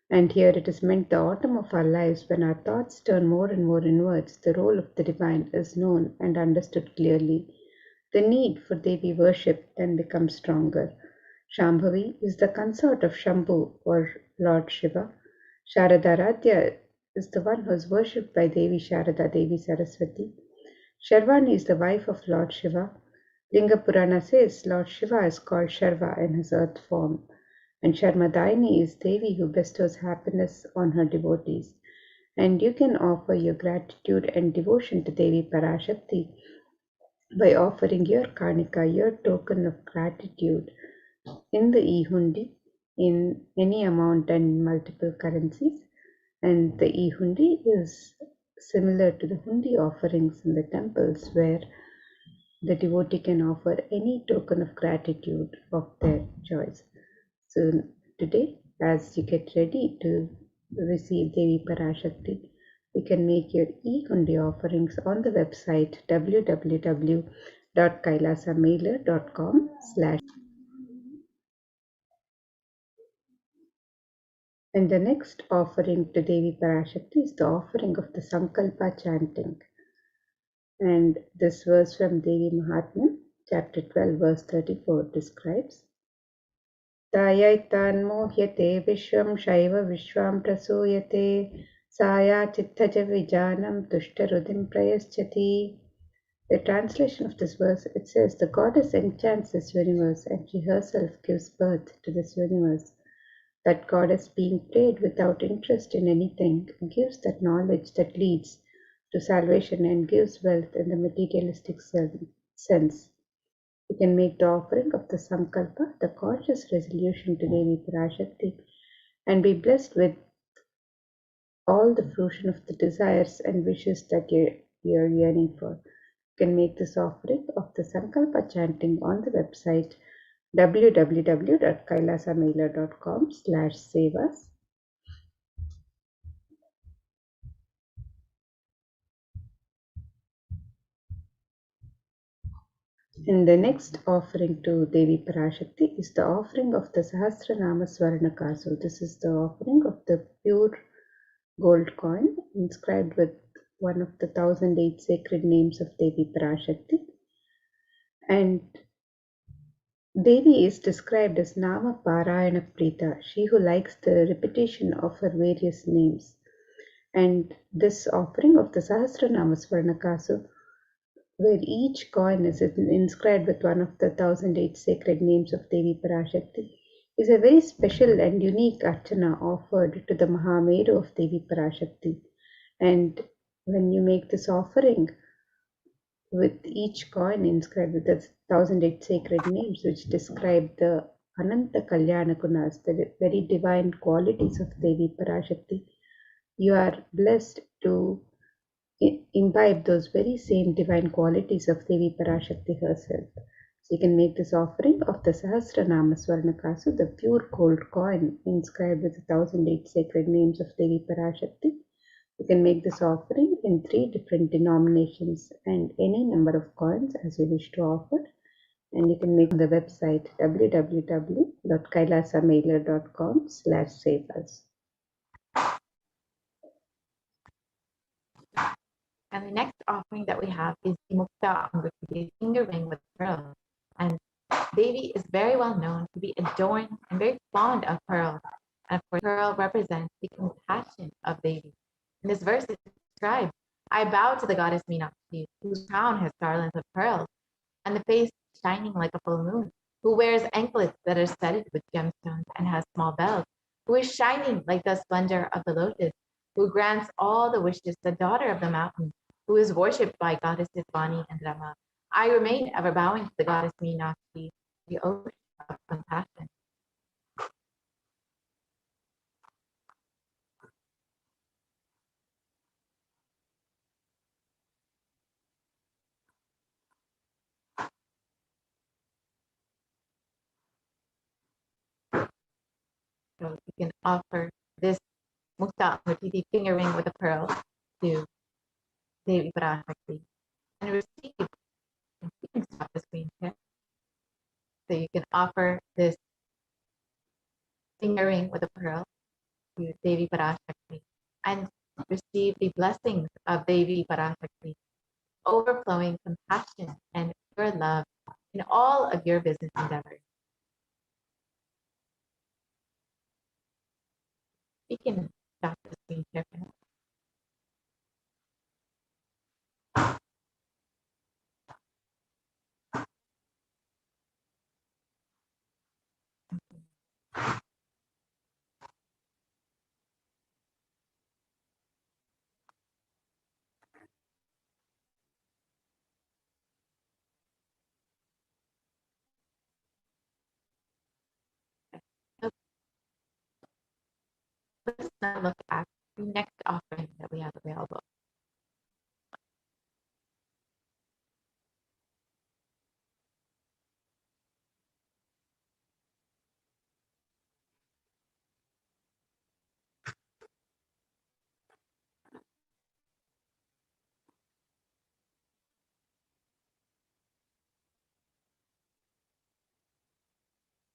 and here it is meant the autumn of our lives when our thoughts turn more and more inwards. The role of the divine is known and understood clearly. The need for Devi worship then becomes stronger. Shambhavi is the consort of Shambhu or Lord Shiva. Sharadaradhya is the one who is worshipped by Devi Sharada, Devi Saraswati. Sharvani is the wife of Lord Shiva. Linga Purana says Lord Shiva is called Sharva in his earth form, and Sharmadaini is Devi who bestows happiness on her devotees. And you can offer your gratitude and devotion to Devi Parashakti by offering your Karnika, your token of gratitude, in the e-hundi in any amount and multiple currencies. And the e-hundi is similar to the hundi offerings in the temples where the devotee can offer any token of gratitude of their choice. So today, as you get ready to receive Devi Parashakti, you can make your e-hundi offerings on the website www.kailasamailer.com/. And the next offering to Devi Parashakti is the offering of the Sankalpa chanting. And this verse from Devi Mahatmya, chapter 12, verse 34 describes, तायैतान् मोह्यते विश्वं शैव विश्वां प्रसूयते साया चित्तज विजानं तुष्टरुधिं प्रयश्चति. The translation of this verse, it says, the goddess enchants this universe and she herself gives birth to this universe. That goddess, being prayed without interest in anything, gives that knowledge that leads to salvation and gives wealth in the materialistic sense. We can make the offering of the Sankalpa, the conscious resolution to Devi Parashakti, and be blessed with all the fruition of the desires and wishes that you're yearning for. You can make this offering of the Sankalpa chanting on the website www.kailasamailer.com/sevas. And the next offering to Devi Parashakti is the offering of the Sahasranama Swarnaka. So this is the offering of the pure gold coin inscribed with one of the 1008 sacred names of Devi Parashakti. And Devi is described as Nama Parayana Prita, she who likes the repetition of her various names. And this offering of the Sahasranama Swarnakasu, where each coin is inscribed with one of the 1008 sacred names of Devi Parashakti, is a very special and unique archana offered to the Mahameru of Devi Parashakti. And when you make this offering with each coin inscribed with the 1008 sacred names which describe the Ananta Kalyana Gunas, the very divine qualities of Devi Parashakti, you are blessed to imbibe those very same divine qualities of Devi Parashakti herself. So you can make this offering of the Sahasranama Swarnakasu, the pure gold coin inscribed with the 1008 sacred names of Devi Parashakti. You can make this offering in 3 different denominations and any number of coins as you wish to offer. And you can make on the website www.kailasamailer.com/sevas. And the next offering that we have is the Mukta Amriti finger ring with pearls. And Devi is very well known to be adorned and very fond of pearls. And of course, pearl represents the compassion of Devi. In this verse, it describes, I bow to the goddess Meenakshi, whose crown has garlands of pearls, and the face shining like a full moon, who wears anklets that are studded with gemstones and has small bells, who is shining like the splendor of the lotus, who grants all the wishes, the daughter of the mountain, who is worshipped by goddesses Vani and Rama. I remain ever bowing to the goddess Meenakshi, the ocean of compassion. So you can offer this Mukta Amriti finger ring with a pearl to Devi Parashakti and receive. You can stop the screen here. So you can offer this finger ring with a pearl to Devi Parashakti and receive the blessings of Devi Parashakti, overflowing compassion and pure love in all of your business endeavors. We can stop the screen here for now. So let's now look at the next offering that we have available.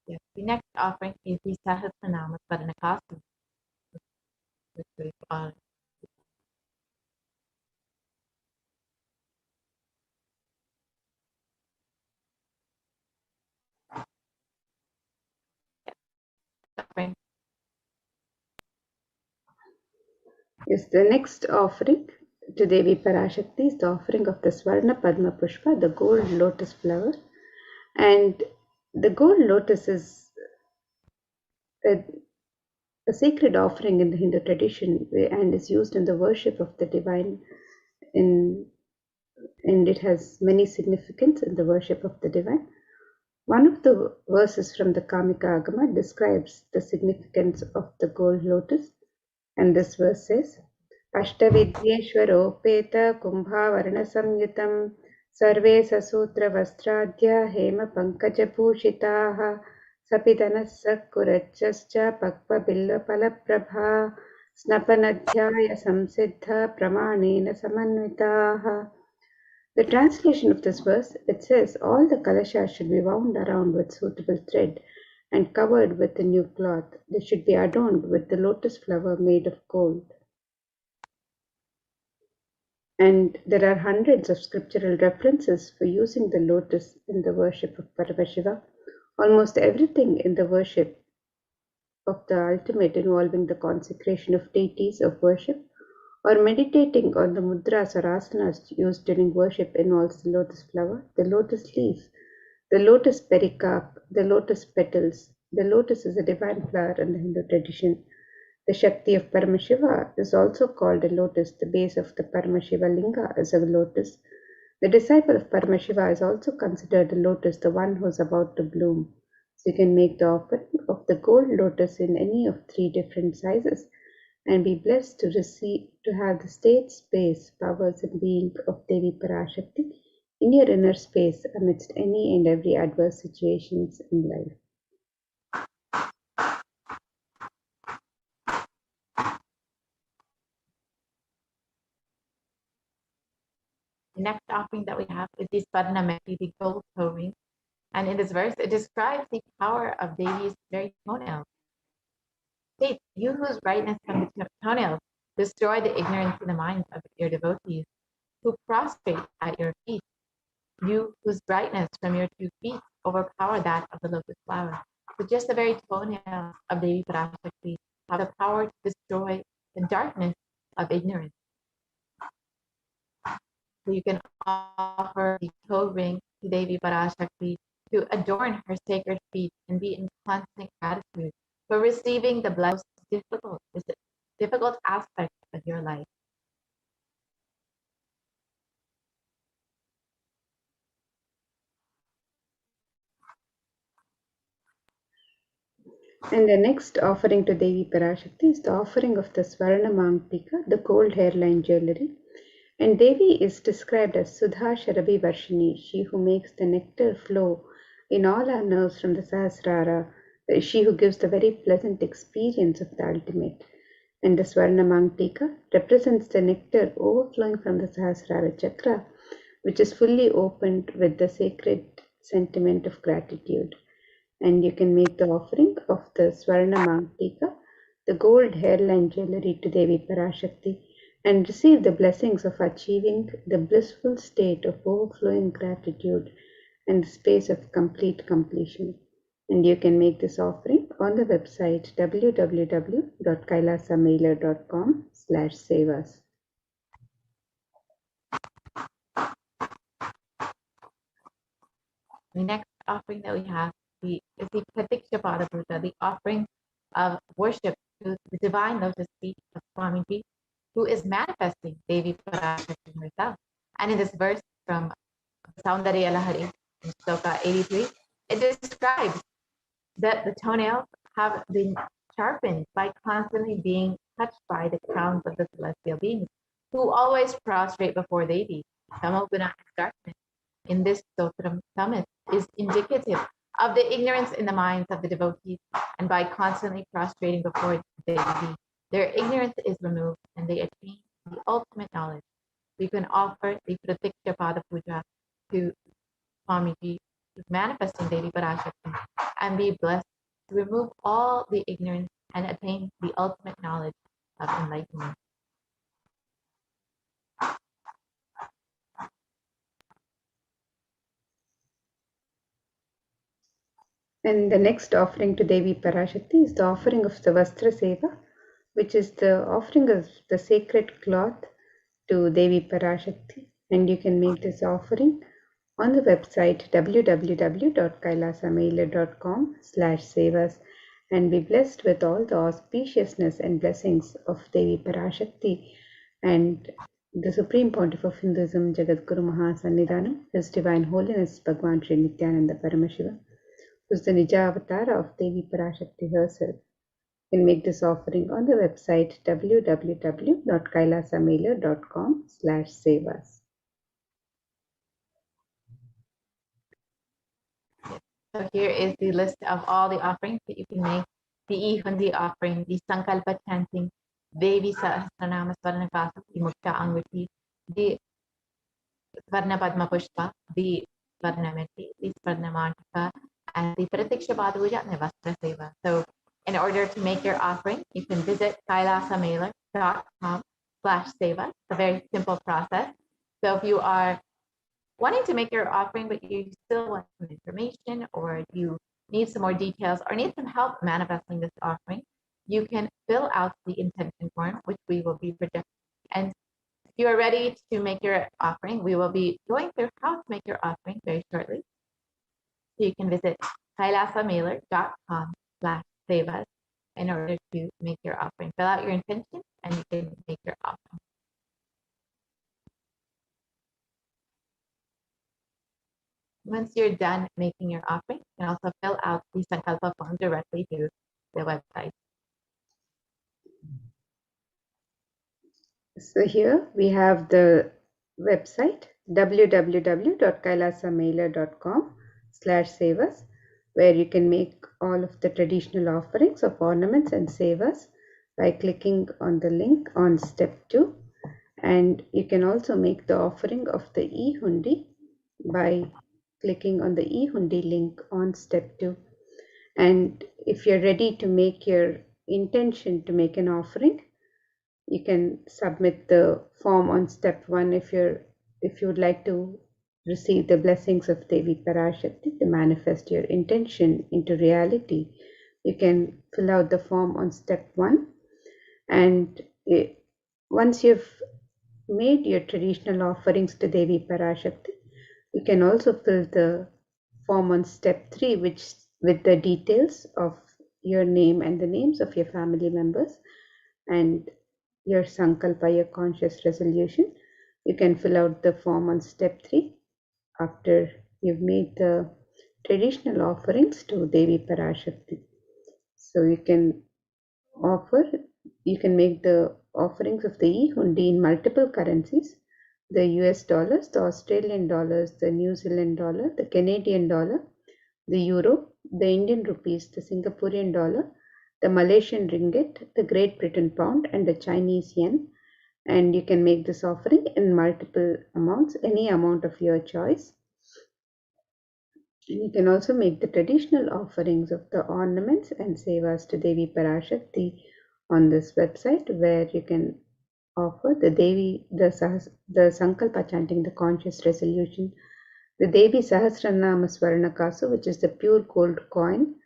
Yes, the next offering is the Sahasranama Paranakasu, which is Yes, the next offering to Devi Parashakti is the offering of the Swarna Padma Pushpa, the gold lotus flower. And the gold lotus is a sacred offering in the Hindu tradition and is used in the worship of the divine in and it has many significance in the worship of the divine. One of the verses from the Kamika Agama describes the significance of the gold lotus, and this verse says, Ashtavidyeshwaropeta kumbhavarana samyutam sarve sasutra vastraadya hema pankaja bhushitaha sapidanas sakurachascha pakpa billa palaprabha snapanadhyaya samsiddha pramanena samanvitaha. The translation of this verse, it says, all the kalashas should be wound around with suitable thread and covered with a new cloth. They should be adorned with the lotus flower made of gold. And there are hundreds of scriptural references for using the lotus in the worship of Paramashiva. Almost everything in the worship of the ultimate involving the consecration of deities of worship or meditating on the mudras or asanas used during worship involves the lotus flower, the lotus leaf, the lotus pericarp, the lotus petals. The lotus is a divine flower in the Hindu tradition. The Shakti of Paramashiva is also called a lotus. The base of the Paramashiva linga is a lotus. The disciple of Paramashiva is also considered a lotus, the one who is about to bloom. So you can make the offering of the gold lotus in any of 3 different sizes and be blessed to have the state, space, powers and being of Devi Parashakti in your inner space amidst any and every adverse situations in life. The next offering that we have is the Swarnameti, the gold toe ring. And in this verse, it describes the power of Devi's very toenails. States, you whose brightness from the toenails destroy the ignorance in the minds of your devotees, who prostrate at your feet. You whose brightness from your 2 feet overpower that of the lotus flower. So just the very toenails of Devi Parashakti have the power to destroy the darkness of ignorance. So you can offer the toe ring to Devi Parashakti to adorn her sacred feet and be in constant gratitude for receiving the most difficult aspect of your life. And the next offering to Devi Parashakti is the offering of the Swarna Mangtika, the gold hairline jewelry. And Devi is described as Sudha Sharabi Varshini, she who makes the nectar flow in all our nerves from the Sahasrara, she who gives the very pleasant experience of the ultimate. And the Swarna Mangtika represents the nectar overflowing from the Sahasrara chakra, which is fully opened with the sacred sentiment of gratitude. And you can make the offering of the Swarna Mangtika, the gold hairline jewelry to Devi Parashakti, and receive the blessings of achieving the blissful state of overflowing gratitude and the space of complete completion. And you can make this offering on the website www.kailasamailer.com/sevas. The next offering that we have is the Pratiksha Pada Puja, the offering of worship to the divine lotus feet of Swamiji, who is manifesting Devi Parashakti herself. And in this verse from Saundarya Lahari, in Sloka 83, it describes that the toenails have been sharpened by constantly being touched by the crowns of the celestial beings, who always prostrate before Devi. Tamoguna darkness in this Stotram summit is indicative of the ignorance in the minds of the devotees, and by constantly prostrating before Devi, their ignorance is removed and they attain the ultimate knowledge. We can offer the Pratiksha Pada Puja to Swamiji, manifesting Devi Parashakti, and be blessed to remove all the ignorance and attain the ultimate knowledge of enlightenment. And the next offering to Devi Parashakti is the offering of the Vastra Seva, which is the offering of the sacred cloth to Devi Parashakti, and you can make this offering on the website www.kailasamailer.com/sevas and be blessed with all the auspiciousness and blessings of Devi Parashakti and the Supreme Pontiff of Hinduism, Jagadguru Mahasannidhanam, His Divine Holiness Bhagwan Sri Nithyananda Paramashivam, who is the Nija Avatar of Devi Parashakti herself. You can make this offering on the website www.kailasamailer.com/sevas. So here is the list of all the offerings that you can make. The Ihundi offering, the Sankalpa chanting, Devi Sahasranama Swarnakasa, the Mukta Anguti, the Swarna Padma Pushpa, the Swarnameti, the Swarnamantika, and the Pratiksha Bhaduja and the Vastra Seva. So in order to make your offering, you can visit kailasamailer.com/seva. It's a very simple process. So if you are wanting to make your offering, but you still want some information or you need some more details or need some help manifesting this offering, you can fill out the intention form, which we will be projecting. And if you are ready to make your offering, we will be going through how to make your offering very shortly. So you can visit kailasamailer.com/sevas in order to make your offering. Fill out your intention and you can make your offering. Once you're done making your offering, you can also fill out the Sankalpa form directly through the website. So here we have the website www.kailasamailer.com/sevas, where you can make all of the traditional offerings of ornaments and sevas by clicking on the link on step 2, and you can also make the offering of the e-hundi by clicking on the e-hundi link on step 2. And if you're ready to make your intention to make an offering, you can submit the form on step 1 if you would like to receive the blessings of Devi Parashakti to manifest your intention into reality. You can fill out the form on step 1, and once you've made your traditional offerings to Devi Parashakti, you can also fill the form on step 3, which with the details of your name and the names of your family members and your sankalpa, your conscious resolution. You can fill out the form on step 3 after you've made the traditional offerings to Devi Parashakti. So you can make the offerings of the e-hundi in multiple currencies: the US dollars, the Australian dollars, the New Zealand dollar, the Canadian dollar, the euro, the Indian rupees, the Singaporean dollar, the Malaysian ringgit, the Great Britain pound, and the Chinese yen. And you can make this offering in multiple amounts, any amount of your choice. And you can also make the traditional offerings of the ornaments and sevas to Devi Parashakti on this website, where you can offer the Sankalpa chanting, the conscious resolution, the Devi Sahasranama Swarnakasu, which is the pure gold coin,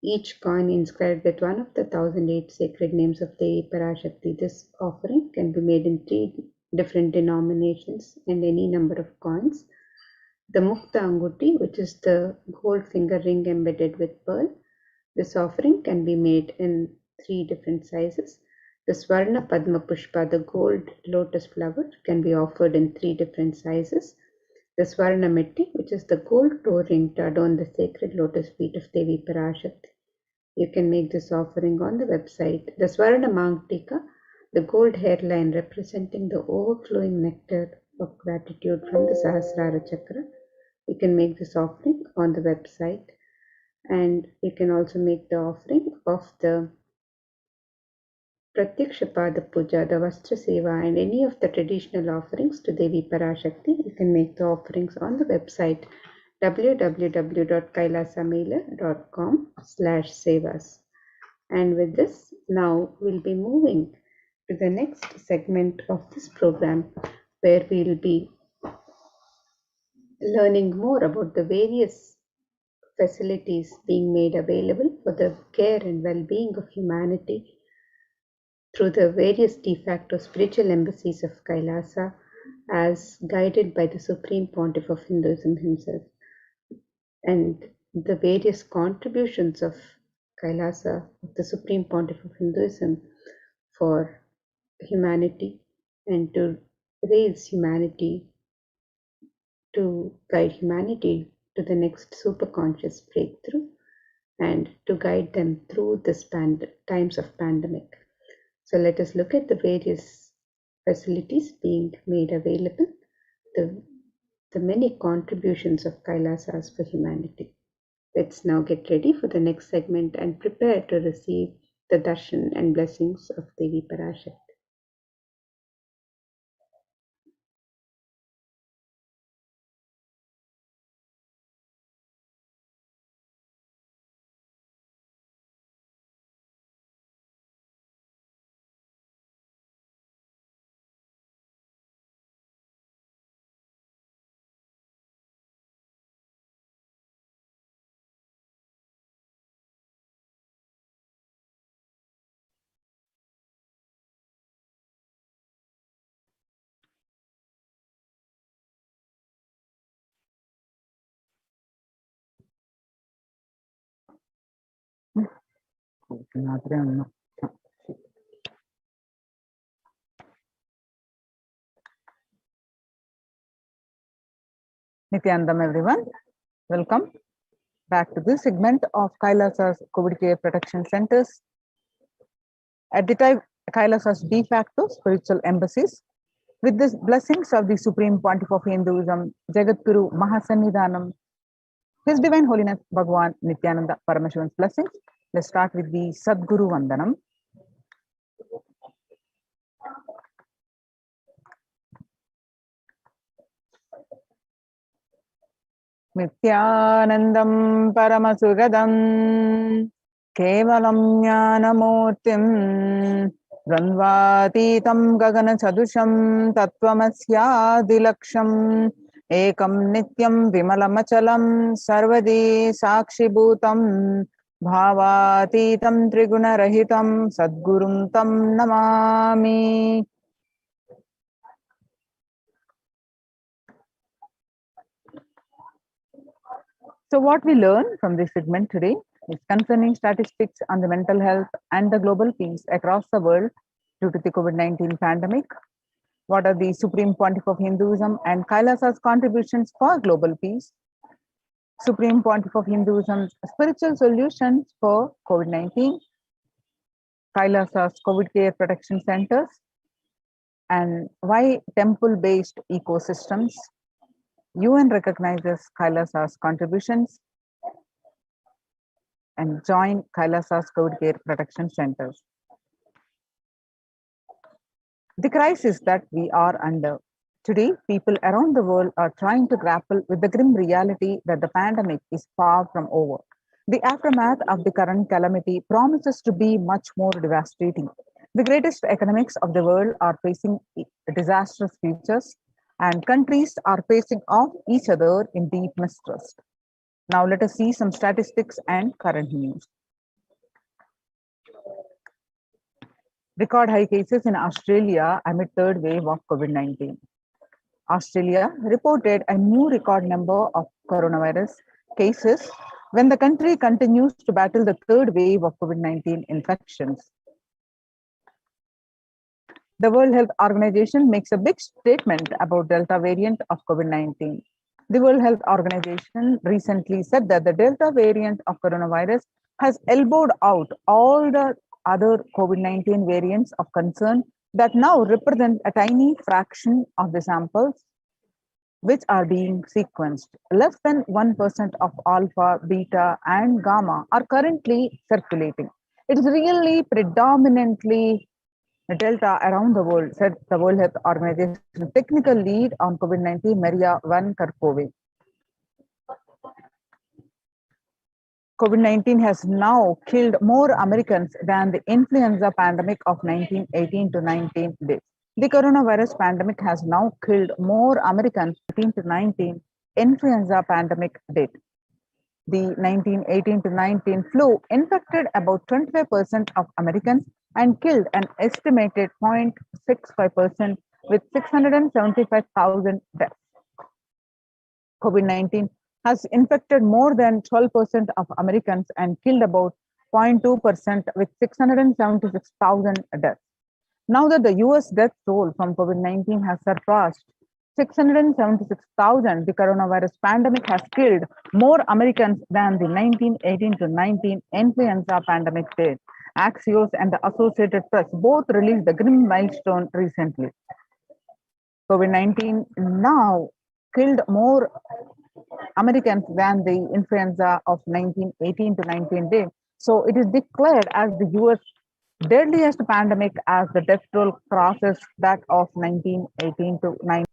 each coin inscribed with one of the 1008 sacred names of Devi Parashakti. This offering can be made in 3 different denominations and any number of coins. The Mukta Anguti, which is the gold finger ring embedded with pearl. This offering can be made in 3 different sizes. The Swarna Padma Pushpa, the gold lotus flower, can be offered in 3 different sizes. The Swarna Metti, which is the gold toe ring to adorn the sacred lotus feet of Devi Parashakti. You can make this offering on the website. The Swarna Mangtika, the gold hairline representing the overflowing nectar of gratitude from the Sahasrara Chakra. You can make this offering on the website. And you can also make the offering of the Pratyaksha Pada Puja, the Vastra Seva, and any of the traditional offerings to Devi Parashakti. You can make the offerings on the website www.kailasamailer.com/sevas. And with this, now we'll be moving to the next segment of this program, where we'll be learning more about the various facilities being made available for the care and well-being of humanity through the various de facto spiritual embassies of Kailasa as guided by the Supreme Pontiff of Hinduism himself, and the various contributions of Kailasa, of the Supreme Pontiff of Hinduism, for humanity and to raise humanity, to guide humanity to the next superconscious breakthrough and to guide them through this times of pandemic. So let us look at the various facilities being made available, the many contributions of Kailasas for humanity. Let's now get ready for the next segment and prepare to receive the darshan and blessings of Devi Parashakti. Nithyanandam, everyone. Welcome back to this segment of Kailasa's COVID Care Protection Centers. At the time, Kailasa's de facto spiritual embassies, with the blessings of the Supreme Pontiff of Hinduism, Jagadguru Mahasannidhanam, His Divine Holiness Bhagwan Nithyananda Paramashivan's blessings. Let's start with the Sadguru Vandanam. Nithyanandam Paramasugadam Kevalam Jnanamurtim Dvandvatitam Gagana Chadusham Tattvamasya Ekam Nityam Vimalamachalam Sarvadi Sakshibhutam Bhavatitam Triguna Rahitam Sadgurum Tam Namami. So what we learn from this segment today is concerning statistics on the mental health and the global peace across the world due to the COVID-19 pandemic. What are the Supreme Pontiff of Hinduism and Kailasa's contributions for global peace? Supreme Pontiff of Hinduism's spiritual solutions for COVID-19, Kailasa's COVID Care Protection Centers, and why temple-based ecosystems. UN recognizes Kailasa's contributions and join Kailasa's COVID Care Protection Centers. The crisis that we are under. Today, people around the world are trying to grapple with the grim reality that the pandemic is far from over. The aftermath of the current calamity promises to be much more devastating. The greatest economics of the world are facing disastrous futures, and countries are facing off each other in deep mistrust. Now let us see some statistics and current news. Record high cases in Australia amid third wave of COVID-19. Australia reported a new record number of coronavirus cases when the country continues to battle the third wave of COVID-19 infections. The World Health Organization makes a big statement about Delta variant of COVID-19. The World Health Organization recently said that the Delta variant of coronavirus has elbowed out all the other COVID-19 variants of concern that now represent a tiny fraction of the samples which are being sequenced. Less than 1% of alpha, beta, and gamma are currently circulating. It is really predominantly Delta around the world, said the World Health Organization technical lead on COVID-19, Maria Van Kerkhove. COVID-19 has now killed more Americans than the influenza pandemic of 1918 to 19 did. The coronavirus pandemic has now killed more Americans 18 to 19 influenza pandemic did. The 1918 to 19 flu infected about 25% of Americans and killed an estimated 0.65% with 675,000 deaths. COVID-19 has infected more than 12% of Americans and killed about 0.2% with 676,000 deaths. Now that the US death toll from COVID-19 has surpassed 676,000, the coronavirus pandemic has killed more Americans than the 1918 to 19 influenza pandemic did. Axios and the Associated Press both released the grim milestone recently. COVID-19 now killed more Americans than the influenza of 1918 to 19 did. So it is declared as the US deadliest pandemic as the death toll crosses that of 1918 to 19.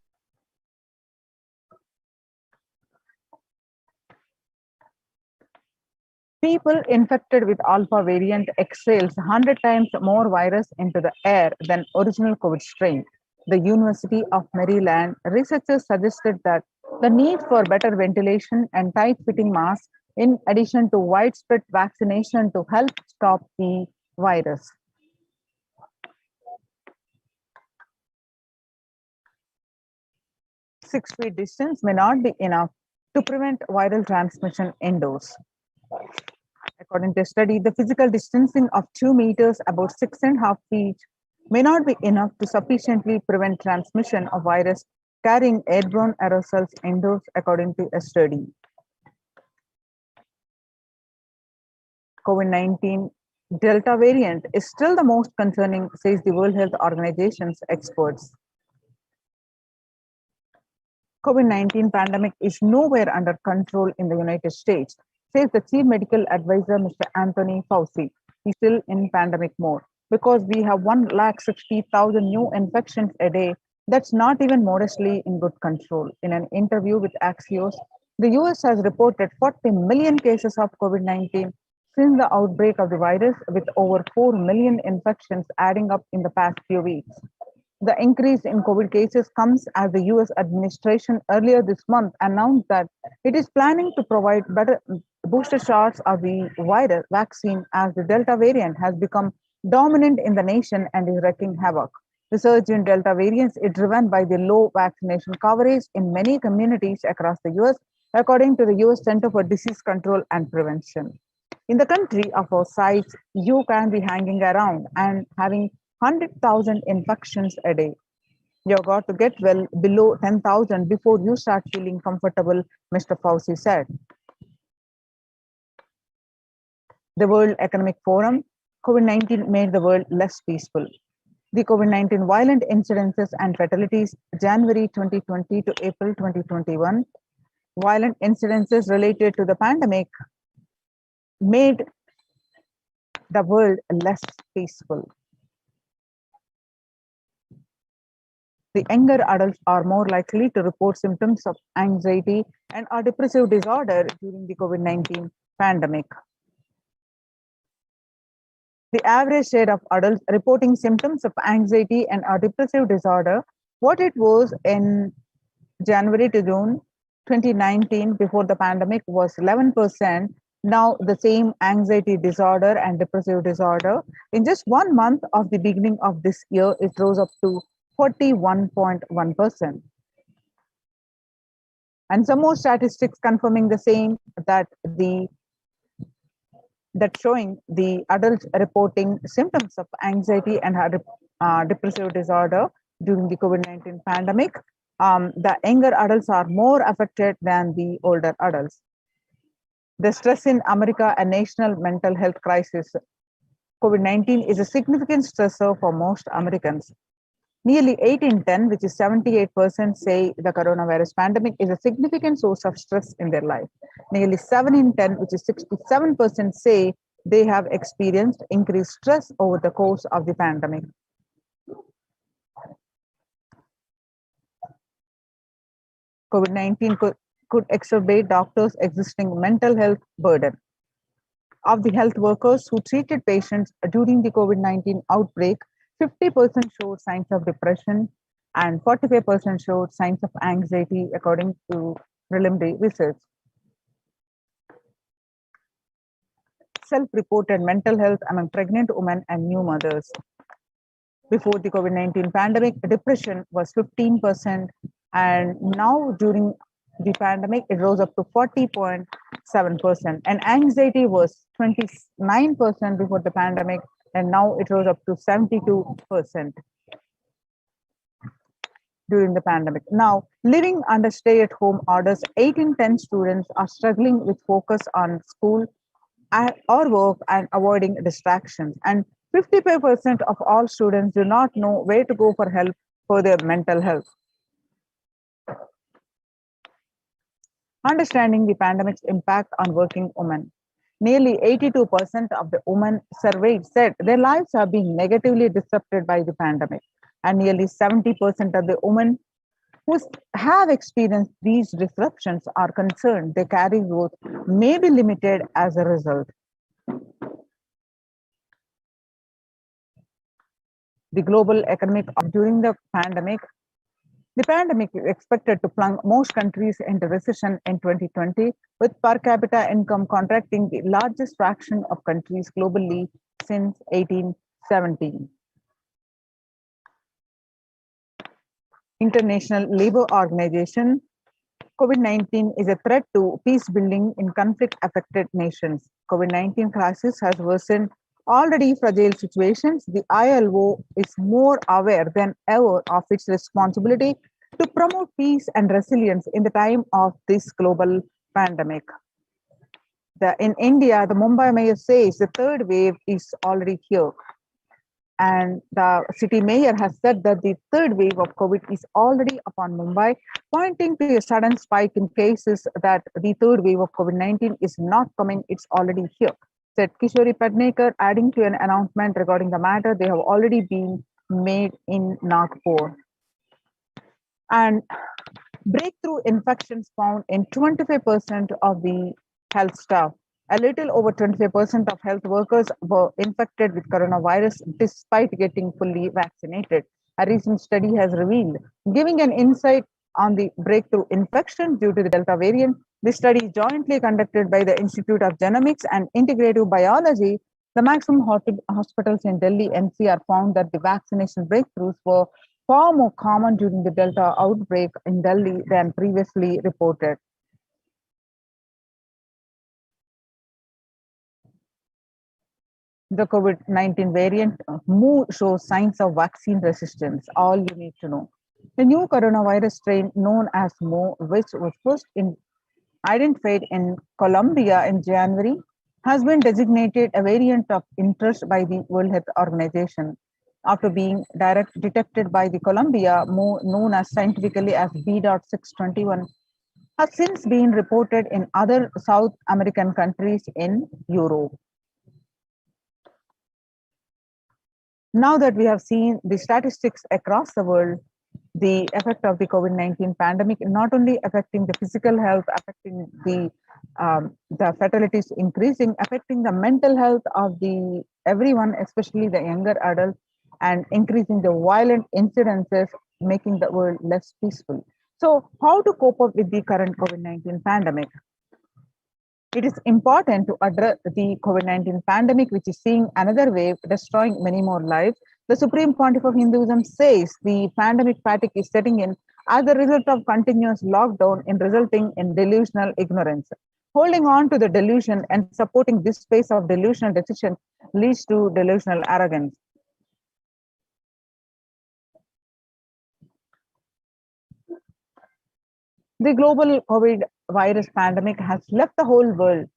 People infected with alpha variant exhales 100 times more virus into the air than original COVID strain. The University of Maryland researchers suggested that the need for better ventilation and tight-fitting masks, in addition to widespread vaccination, to help stop the virus. 6 feet distance may not be enough to prevent viral transmission indoors. According to a study, the physical distancing of 2 meters, about 6.5 feet, may not be enough to sufficiently prevent transmission of virus carrying airborne aerosols indoors, according to a study. COVID-19 Delta variant is still the most concerning, says the World Health Organization's experts. COVID-19 pandemic is nowhere under control in the United States, says the Chief Medical Advisor, Mr. Anthony Fauci. He's still in pandemic mode because we have 160,000 new infections a day. That's not even modestly in good control. In an interview with Axios, the US has reported 40 million cases of COVID-19 since the outbreak of the virus, with over 4 million infections adding up in the past few weeks. The increase in COVID cases comes as the US administration earlier this month announced that it is planning to provide better booster shots of the virus vaccine as the Delta variant has become dominant in the nation and is wreaking havoc. The surge in Delta variants is driven by the low vaccination coverage in many communities across the US, according to the US Center for Disease Control and Prevention. In the country of our size, you can be hanging around and having 100,000 infections a day. You've got to get well below 10,000 before you start feeling comfortable, Mr. Fauci said. The World Economic Forum, COVID-19 made the world less peaceful. The COVID-19 violent incidences and fatalities, January 2020 to April 2021, violent incidences related to the pandemic made the world less peaceful. The younger adults are more likely to report symptoms of anxiety and or depressive disorder during the COVID-19 pandemic. The average rate of adults reporting symptoms of anxiety and or depressive disorder, what it was in January to June 2019 before the pandemic, was 11%. Now the same anxiety disorder and depressive disorder, in just 1 month of the beginning of this year, it rose up to 41.1%. And some more statistics confirming the same, that showing the adults reporting symptoms of anxiety and depressive disorder during the COVID-19 pandemic. The younger adults are more affected than the older adults. The stress in America, a national mental health crisis. COVID-19 is a significant stressor for most Americans. Nearly 8 in 10, which is 78%, say the coronavirus pandemic is a significant source of stress in their life. Nearly 7 in 10, which is 67%, say they have experienced increased stress over the course of the pandemic. COVID-19 could exacerbate doctors' existing mental health burden. Of the health workers who treated patients during the COVID-19 outbreak, 50% showed signs of depression and 45% showed signs of anxiety, according to preliminary research. self-reported mental health among pregnant women and new mothers. Before the COVID-19 pandemic, depression was 15%, and now during the pandemic, it rose up to 40.7%. And anxiety was 29% before the pandemic, and now it rose up to 72% during the pandemic. Now, living under stay-at-home orders, 8 in 10 students are struggling with focus on school or work and avoiding distractions. And 55% of all students do not know where to go for help for their mental health. Understanding the pandemic's impact on working women. Nearly 82% of the women surveyed said their lives are being negatively disrupted by the pandemic. And nearly 70% of the women who have experienced these disruptions are concerned their career growth may be limited as a result. The global economic during the pandemic is expected to plunge most countries into recession in 2020, with per capita income contracting the largest fraction of countries globally since 1817. International Labour Organization, COVID-19 is a threat to peace building in conflict-affected nations. COVID-19 crisis has worsened already fragile situations. The ILO is more aware than ever of its responsibility to promote peace and resilience in the time of this global pandemic. In India, the Mumbai mayor says the third wave is already here. And the city mayor has said that the third wave of COVID is already upon Mumbai, pointing to a sudden spike in cases that the third wave of COVID-19 is not coming, it's already here. Said Kishori Padnekar, adding to an announcement regarding the matter, they have already been made in Nagpur. And breakthrough infections found in 25% of the health staff. A little over 25% of health workers were infected with coronavirus despite getting fully vaccinated. A recent study has revealed, giving an insight on the breakthrough infection due to the Delta variant. This study is jointly conducted by the Institute of Genomics and Integrative Biology. The maximum hospitals in Delhi NCR found that the vaccination breakthroughs were far more common during the Delta outbreak in Delhi than previously reported. The COVID-19 variant Mu shows signs of vaccine resistance. All you need to know. The new coronavirus strain known as Mu, which was first identified in Colombia in January, has been designated a variant of interest by the World Health Organization. After being detected by the Colombia, Mu, known as scientifically as B.621, has since been reported in other South American countries in Europe. Now that we have seen the statistics across the world, the effect of the COVID-19 pandemic not only affecting the physical health, affecting the fatalities increasing, affecting the mental health of everyone, especially the younger adults, and increasing the violent incidences, making the world less peaceful. So how to cope up with the current COVID-19 pandemic? It is important to address the COVID-19 pandemic, which is seeing another wave, destroying many more lives. The Supreme Pontiff of Hinduism says the pandemic fatigue is setting in as a result of continuous lockdown and resulting in delusional ignorance. Holding on to the delusion and supporting this space of delusional decision leads to delusional arrogance. The global COVID virus pandemic has left the whole world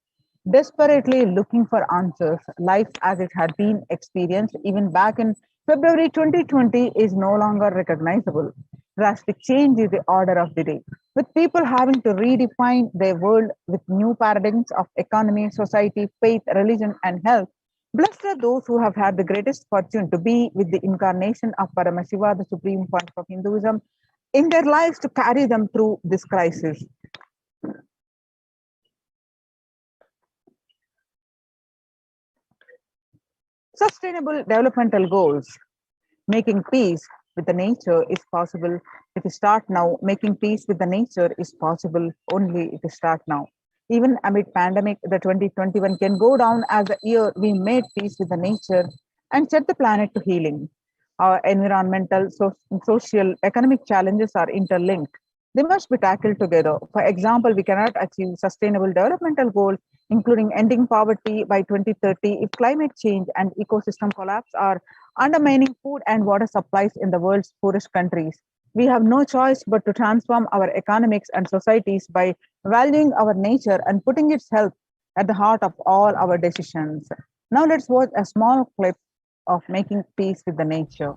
desperately looking for answers. Life as it had been experienced even back in February 2020 is no longer recognizable. Drastic change is the order of the day, with people having to redefine their world with new paradigms of economy, society, faith, religion, and health. Blessed are those who have had the greatest fortune to be with the incarnation of Paramashiva, the Supreme Pontiff of Hinduism, in their lives to carry them through this crisis. Sustainable developmental goals. Making peace with the nature is possible if you start now. Making peace with the nature is possible only if you start now. Even amid pandemic, the 2021 can go down as the year we made peace with the nature and set the planet to healing. Our environmental, social, economic challenges are interlinked. They must be tackled together. For example, we cannot achieve sustainable developmental goals, including ending poverty by 2030, if climate change and ecosystem collapse are undermining food and water supplies in the world's poorest countries. We have no choice but to transform our economics and societies by valuing our nature and putting its health at the heart of all our decisions. Now let's watch a small clip of making peace with the nature.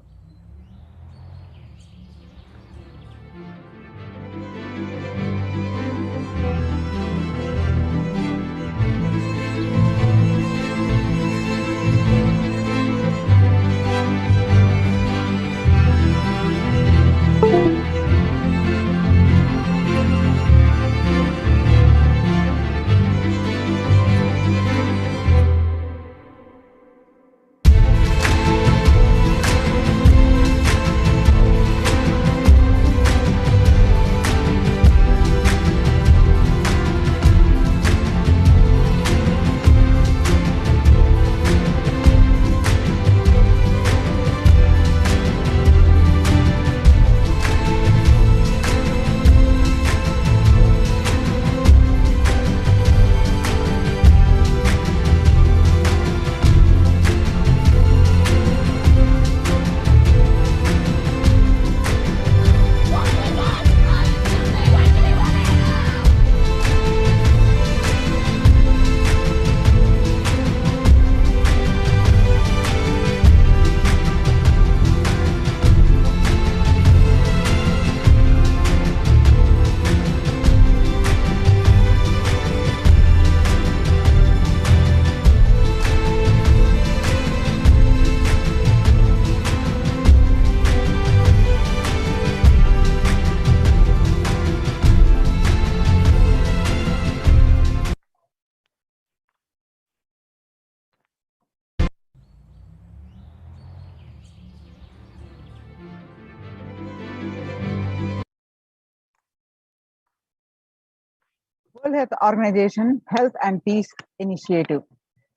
World Health Organization Health and Peace Initiative.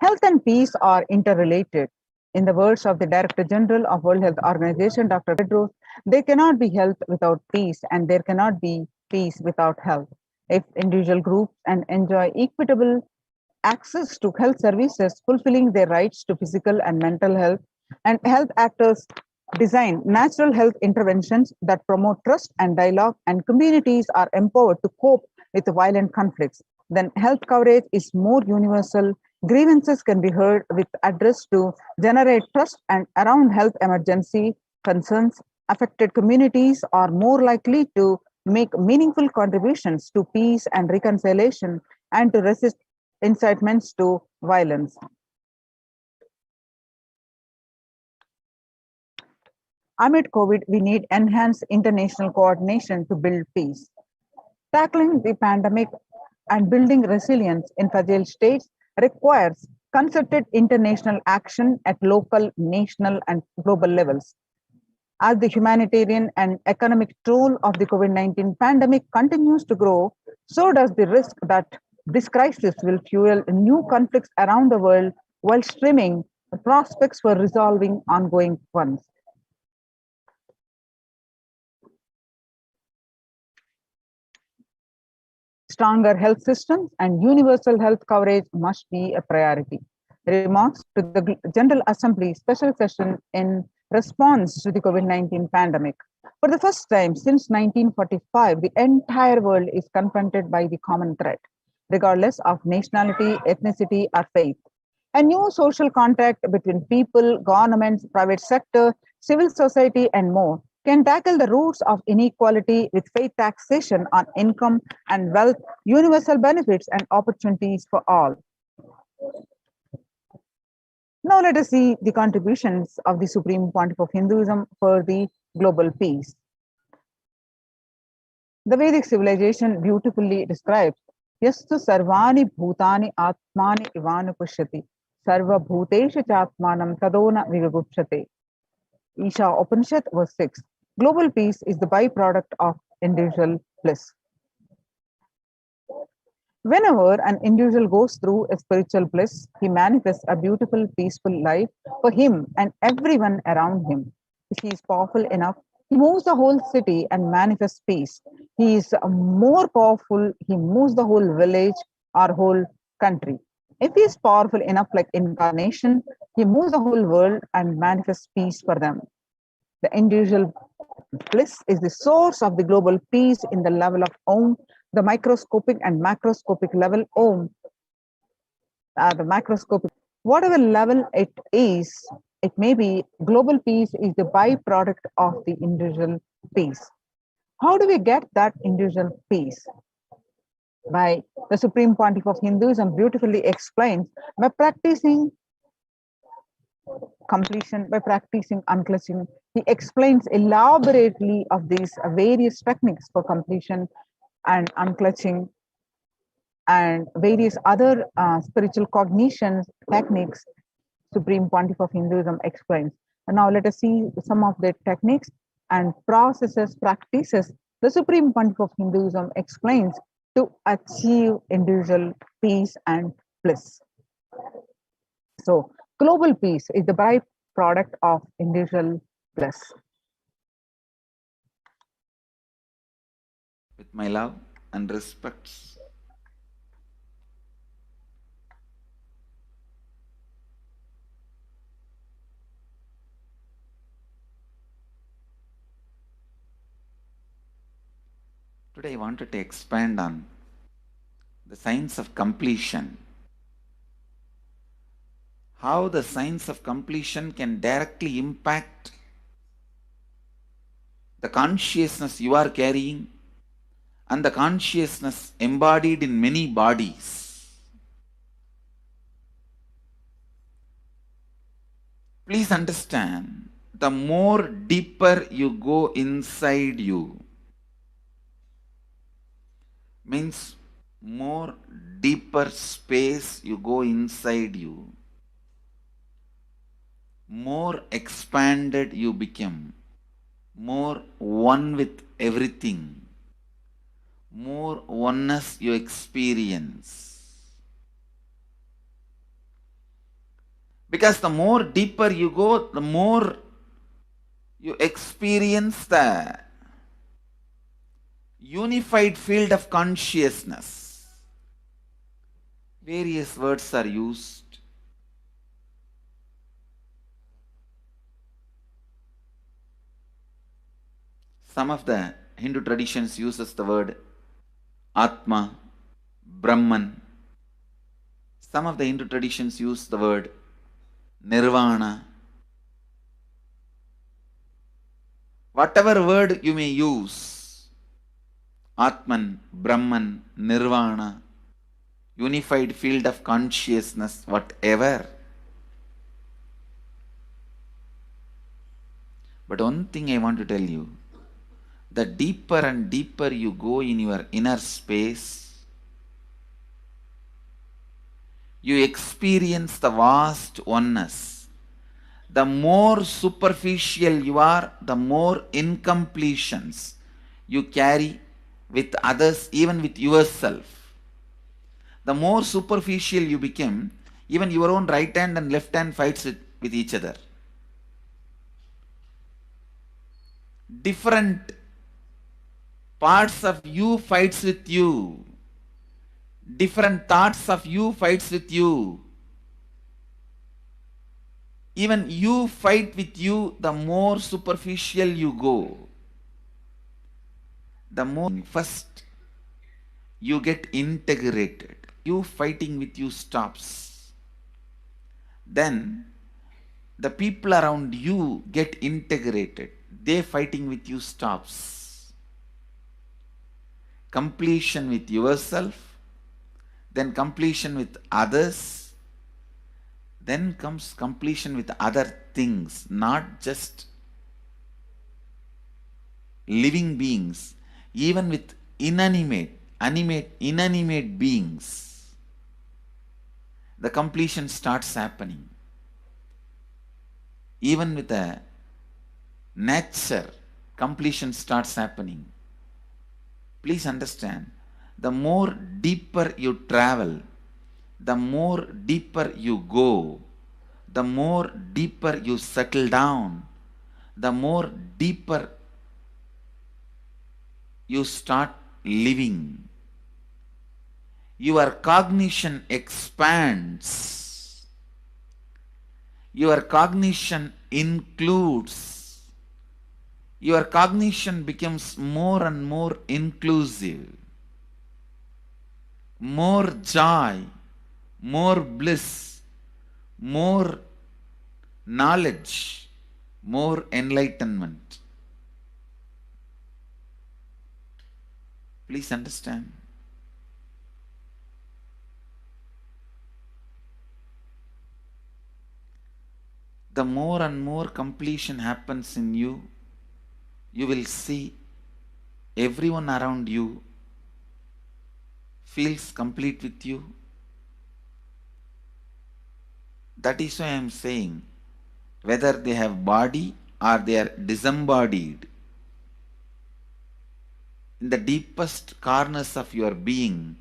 Health and peace are interrelated. In the words of the Director General of World Health Organization, Dr. Tedros, there cannot be health without peace, and there cannot be peace without health. If individual groups and enjoy equitable access to health services, fulfilling their rights to physical and mental health, and health actors design natural health interventions that promote trust and dialogue, and communities are empowered to cope with violent conflicts, then health coverage is more universal. Grievances can be heard with address to generate trust, and around health emergency concerns, affected communities are more likely to make meaningful contributions to peace and reconciliation and to resist incitements to violence. Amid COVID, we need enhanced international coordination to build peace. Tackling the pandemic and building resilience in fragile states requires concerted international action at local, national, and global levels. As the humanitarian and economic toll of the COVID-19 pandemic continues to grow, so does the risk that this crisis will fuel new conflicts around the world while streaming the prospects for resolving ongoing ones. Stronger health systems and universal health coverage must be a priority. Remarks to the General Assembly special session in response to the COVID-19 pandemic. For the first time since 1945, the entire world is confronted by the common threat, regardless of nationality, ethnicity, or faith. A new social contract between people, governments, private sector, civil society, and more can tackle the roots of inequality with fair taxation on income and wealth, universal benefits, and opportunities for all. Now let us see the contributions of the Supreme Pontiff of Hinduism for the global peace. The Vedic civilization beautifully describes Yastu sarvani bhutani atmani ivana pushyati sarva bhutesha chatmanam tadona vivagupshate. Isha Upanishad verse 6. Global peace is the byproduct of individual bliss. Whenever an individual goes through a spiritual bliss, he manifests a beautiful, peaceful life for him and everyone around him. If he is powerful enough, he moves the whole city and manifests peace. He is more powerful, he moves the whole village or whole country. If he is powerful enough, like incarnation, he moves the whole world and manifests peace for them. The individual bliss is the source of the global peace in the level of Om, the microscopic and macroscopic level Om, the macroscopic, whatever level it is, it may be, global peace is the byproduct of the individual peace. How do we get that individual peace? By the Supreme Pontiff of Hinduism beautifully explains, by practicing completion, by practicing unclutching. He explains elaborately of these various techniques for completion and unclutching and various other spiritual cognition techniques. Supreme Pontiff of Hinduism explains. And now let us see some of the techniques and processes, practices the Supreme Pontiff of Hinduism explains to achieve individual peace and bliss. So, global peace is the byproduct of individual bliss. With my love and respects, today I wanted to expand on the science of completion. How the science of completion can directly impact the consciousness you are carrying and the consciousness embodied in many bodies. Please understand, the more deeper you go inside you, means more deeper space you go inside you, more expanded you become, more one with everything, more oneness you experience. Because the more deeper you go, the more you experience the unified field of consciousness. Various words are used. Some of the Hindu traditions uses the word Atma, Brahman. Some of the Hindu traditions use the word Nirvana. Whatever word you may use, Atman, Brahman, Nirvana, unified field of consciousness, whatever. But one thing I want to tell you, the deeper and deeper you go in your inner space, you experience the vast oneness. The more superficial you are, the more incompletions you carry with others, even with yourself. The more superficial you become, even your own right hand and left hand fights with each other. Different parts of you fights with you. Different thoughts of you fights with you. Even you fight with you, the more superficial you go. The more first you get integrated. You fighting with you stops. Then the people around you get integrated. They fighting with you stops. Completion with yourself, then completion with others, then comes completion with other things, not just living beings, even with inanimate beings. The completion starts happening. Even with the nature, completion starts happening. Please understand, the more deeper you travel, the more deeper you go, the more deeper you settle down, the more deeper you start living. Your cognition expands. Your cognition includes. Your cognition becomes more and more inclusive. More joy, more bliss, more knowledge, more enlightenment. Please understand. The more and more completion happens in you, you will see everyone around you feels complete with you. That is why I am saying, whether they have body or they are disembodied, in the deepest corners of your being,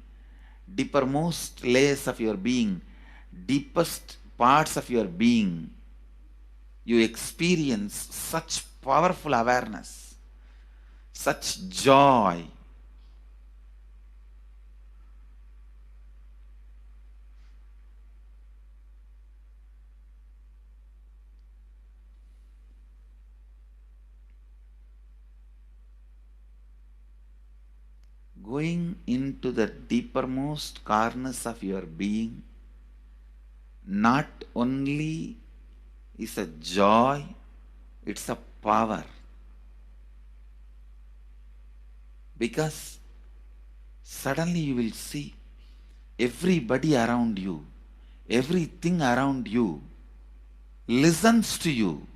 deepermost layers of your being, deepest parts of your being, you experience such powerful awareness, such joy. Going into the deepermost corners of your being not only is a joy, it's a power. Because suddenly you will see everybody around you, everything around you listens to you.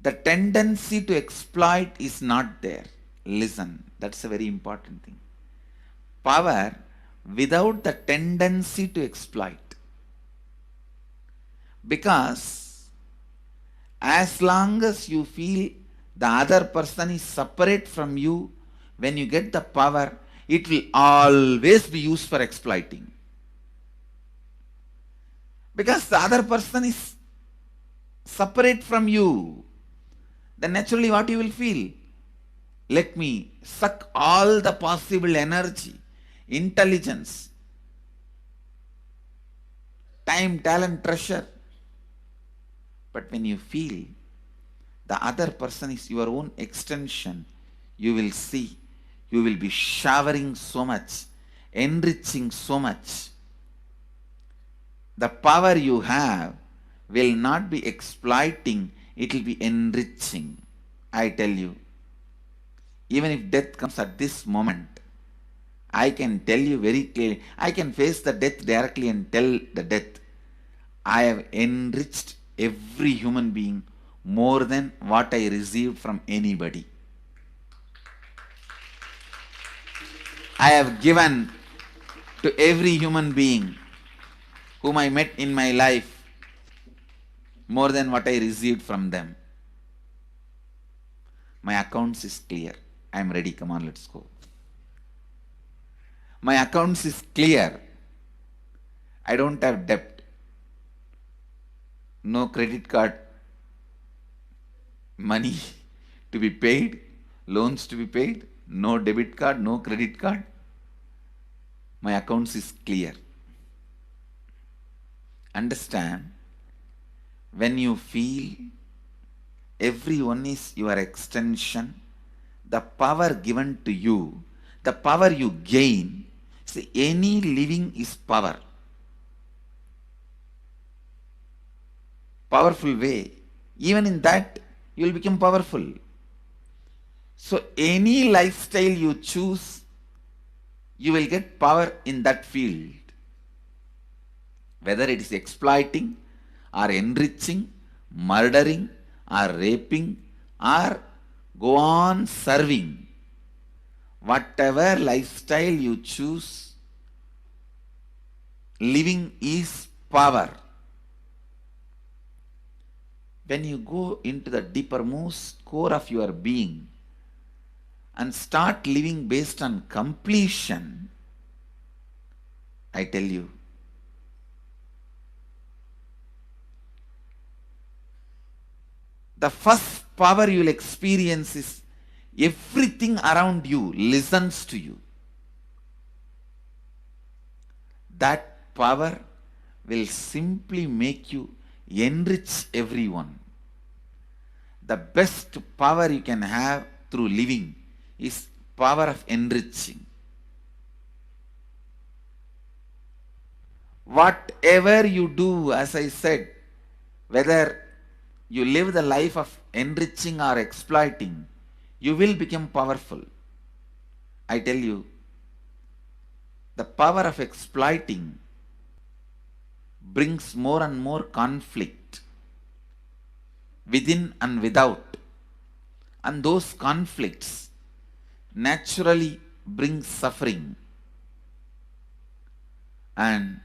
The tendency to exploit is not there. Listen, that's a very important thing. Power without the tendency to exploit. Because as long as you feel the other person is separate from you, when you get the power, it will always be used for exploiting. Because the other person is separate from you, then naturally what you will feel? Let me suck all the possible energy, intelligence, time, talent, treasure. But when you feel the other person is your own extension, you will see, you will be showering so much, enriching so much. The power you have will not be exploiting, it will be enriching. I tell you, even if death comes at this moment, I can tell you very clearly, I can face the death directly and tell the death, I have enriched every human being more than what I received from anybody. I have given to every human being whom I met in my life more than what I received from them. My accounts is clear. I am ready. Come on, let's go. My accounts is clear. I don't have debt. No credit card money to be paid, loans to be paid, no debit card, no credit card. My accounts is clear. Understand, when you feel everyone is your extension, the power given to you, the power you gain, see, any living is power. Powerful way. Even in that, you will become powerful. So any lifestyle you choose, you will get power in that field. Whether it is exploiting or enriching, murdering or raping or go on serving. Whatever lifestyle you choose, living is power. when you go into the deepermost core of your being and start living based on completion, I tell you, the first power you will experience is everything around you listens to you. That power will simply make you enrich everyone. The best power you can have through living is power of enriching. Whatever you do, as I said, whether you live the life of enriching or exploiting, you will become powerful. I tell you, the power of exploiting brings more and more conflict within and without. And those conflicts naturally bring suffering. And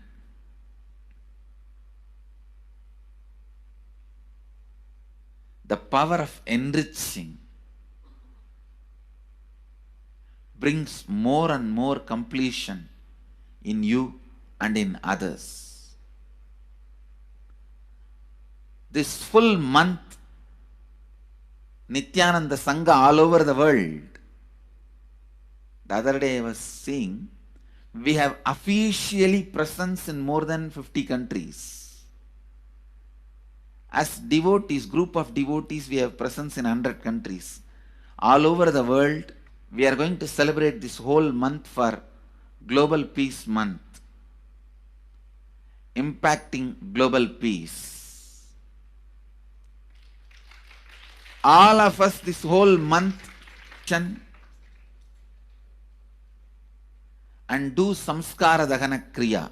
the power of enriching brings more and more completion in you and in others. This full month, Nithyananda Sangha all over the world. The other day I was seeing, we have officially presence in more than 50 countries. As devotees, group of devotees, we have presence in 100 countries. All over the world, we are going to celebrate this whole month for Global Peace Month, impacting global peace. All of us this whole month and do samskara dahana kriya,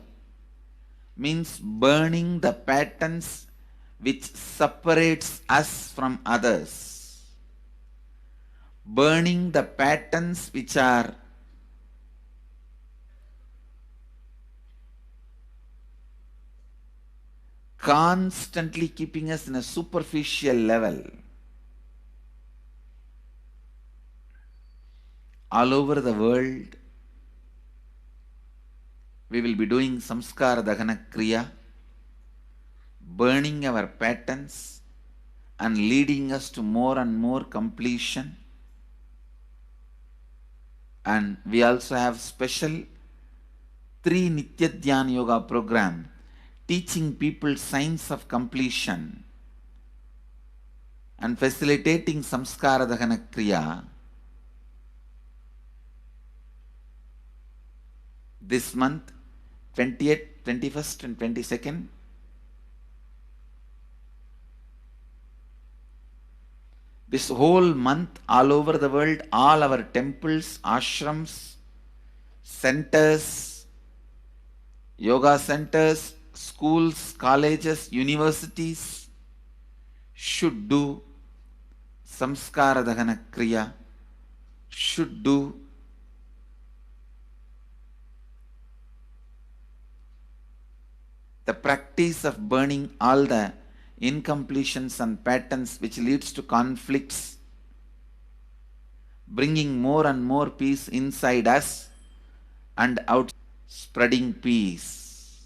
means burning the patterns which separates us from others, burning the patterns which are constantly keeping us in a superficial level. All over the world, we will be doing samskara dahana kriya, burning our patterns and leading us to more and more completion. And we also have special 3 Nitya Dhyana Yoga program teaching people science of completion and facilitating samskara dahana kriya. This month, 20th, 21st and 22nd, this whole month, all over the world, all our temples, ashrams, centers, yoga centers, schools, colleges, universities should do samskara dahana kriya, should do the practice of burning all the incompletions and patterns which leads to conflicts, bringing more and more peace inside us and out, spreading peace.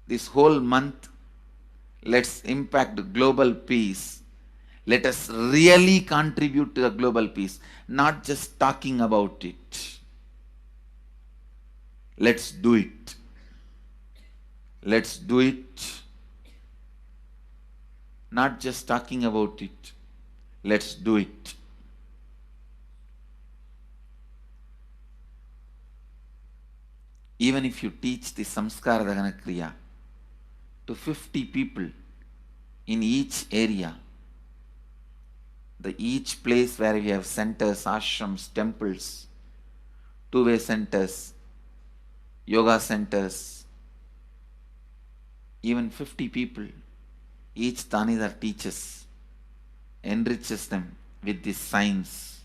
This whole month, let's impact global peace. Let us really contribute to the global peace, not just talking about it. Let's do it. Let's do it. Not just talking about it. Let's do it. Even if you teach the samskara dahana kriya to 50 people in each area, each place where we have centers, ashrams, temples, two-way centers, yoga centers, even 50 people, each Tanidar teaches, enriches them with this science.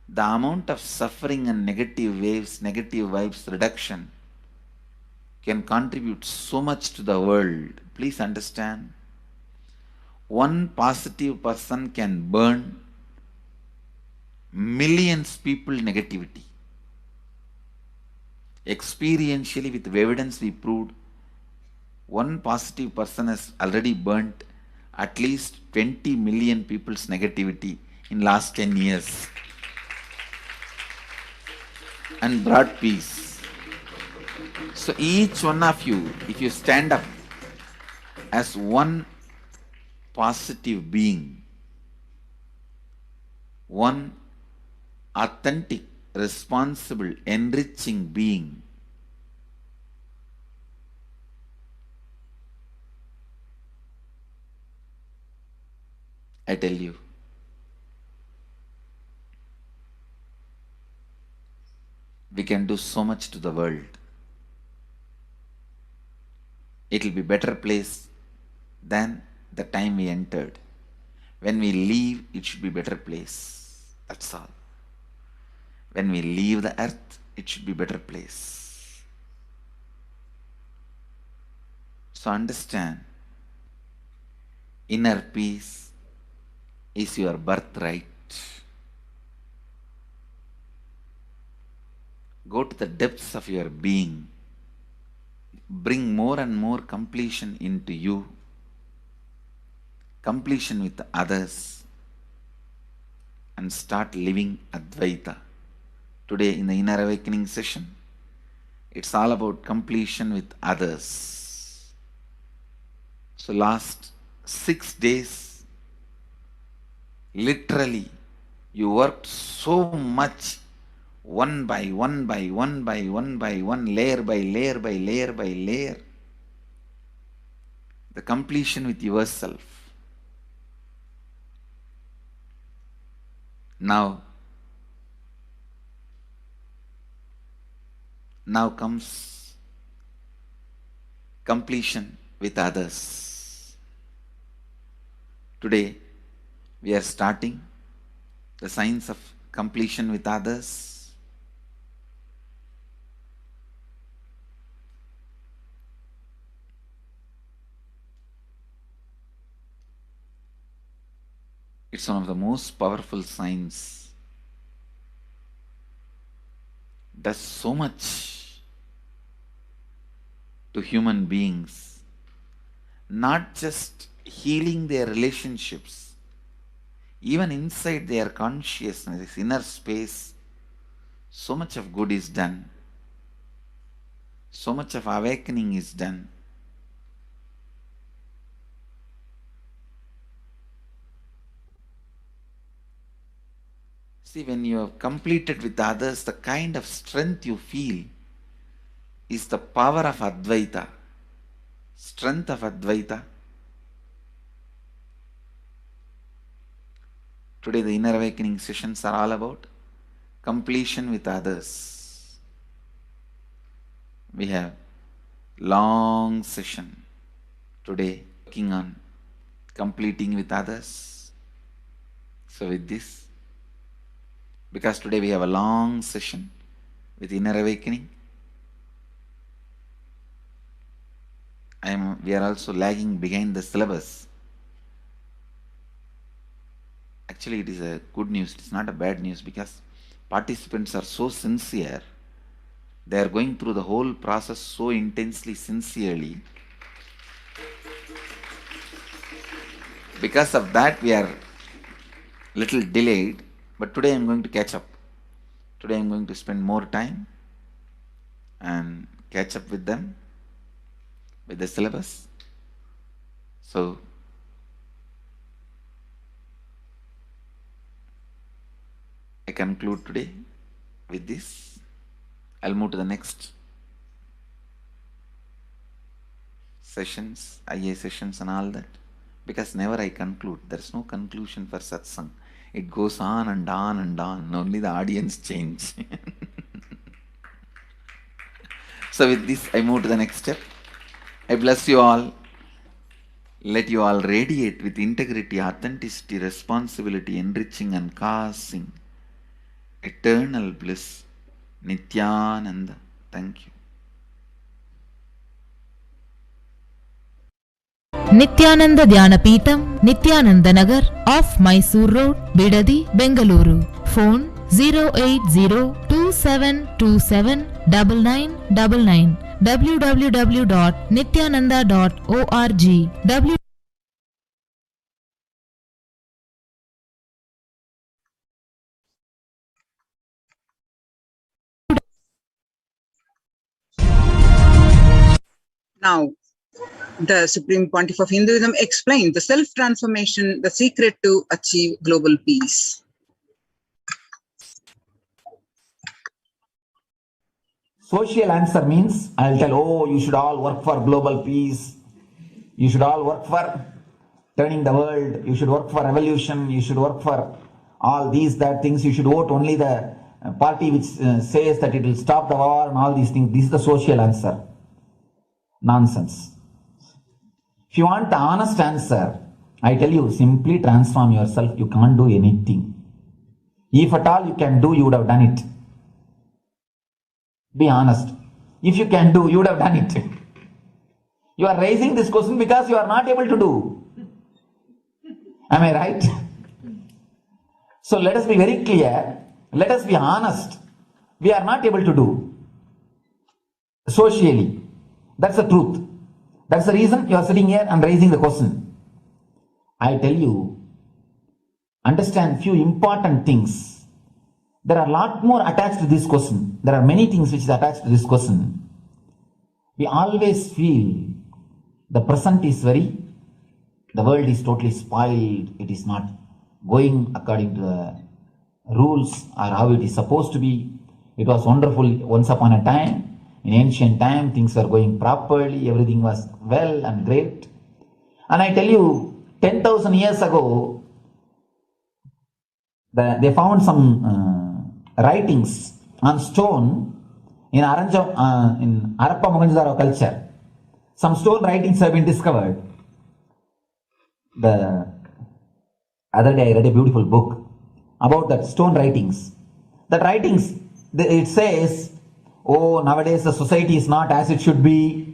The amount of suffering and negative waves, negative vibes reduction can contribute so much to the world. Please understand, one positive person can burn millions people negativity. Experientially, with evidence, we proved one positive person has already burnt at least 20 million people's negativity in last 10 years and brought peace. So each one of you, if you stand up as one positive being, one authentic, responsible, enriching being, I tell you, we can do so much to the world. It will be better place than the time we entered. When we leave, it should be better place. That's all. When we leave the earth, it should be better place. So understand, inner peace is your birthright. Go to the depths of your being. Bring more and more completion into you. Completion with others. And start living Advaita. Today in the Inner Awakening session, it's all about completion with others. So last 6 days, literally, you worked so much, one by one by one by one by one, layer by layer by layer by layer. The completion with yourself. Now comes completion with others. Today, we are starting the science of completion with others. It's one of the most powerful science. Does so much to human beings, not just healing their relationships, even inside their consciousness, this inner space, so much of good is done. So much of awakening is done. See, when you have completed with others, the kind of strength you feel is the power of Advaita, strength of Advaita. Today the Inner Awakening sessions are all about completion with others. We have long session today working on completing with others. So with this, because today we have a long session with Inner Awakening, we are also lagging behind the syllabus. Actually, it is a good news, it's not a bad news, because participants are so sincere. They are going through the whole process so intensely, sincerely. Because of that, we are little delayed, but today I am going to catch up. Today I am going to spend more time and catch up with them, with the syllabus. So, I conclude today with this. I'll move to the next sessions, IA sessions and all that. Because never I conclude. There's no conclusion for satsang. It goes on and on and on. Only the audience change. So with this, I move to the next step. I bless you all. Let you all radiate with integrity, authenticity, responsibility, enriching and causing eternal bliss. Nithyananda. Thank you. Nithyananda Dhyanapitham, Nithyananda Nagar, off Mysore Road, Bidadi, Bengaluru. Phone 08027279999. www.nithyananda.org. Now, the Supreme Pontiff of Hinduism explains the self-transformation, the secret to achieve global peace. Social answer means I'll tell, oh, you should all work for global peace. You should all work for turning the world. You should work for revolution. You should work for all these, that things. You should vote only the party which says that it will stop the war and all these things. This is the social answer. Nonsense. If you want the honest answer, I tell you, simply transform yourself. You can't do anything. If at all you can do, you would have done it. Be honest. If you can do, you would have done it. You are raising this question because you are not able to do. Am I right? So let us be very clear. Let us be honest. We are not able to do. Socially. That's the truth. That's the reason you are sitting here and raising the question. I tell you, understand few important things. There are a lot more attached to this question. There are many things which is attached to this question. We always feel the present is the world is totally spoiled. It is not going according to the rules or how it is supposed to be. It was wonderful once upon a time. In ancient time, things were going properly. Everything was well and great. And I tell you, 10,000 years ago, they found some writings on stone in Harappa Mohenjo-daro culture. Some stone writings have been discovered. The other day I read a beautiful book about that stone writings. That writings, it says, oh, nowadays the society is not as it should be.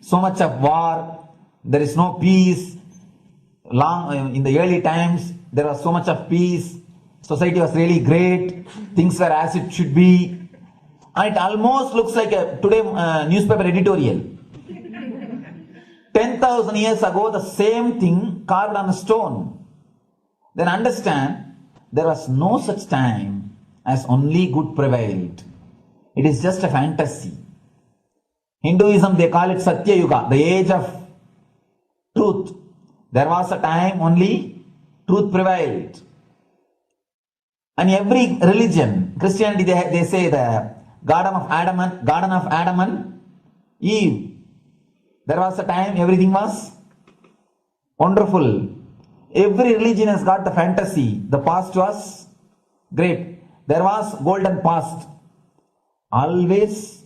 So much of war. There is no peace. In the early times, there was so much of peace. Society was really great. Things were as it should be. And it almost looks like a today newspaper editorial. 10,000 years ago, the same thing carved on a stone. Then understand, there was no such time as only good prevailed. It is just a fantasy. Hinduism, they call it Satya Yuga, the age of truth. There was a time only truth prevailed. And every religion, Christianity, they say the Garden of Adam and Eve. There was a time everything was wonderful. Every religion has got the fantasy. The past was great. There was golden past. Always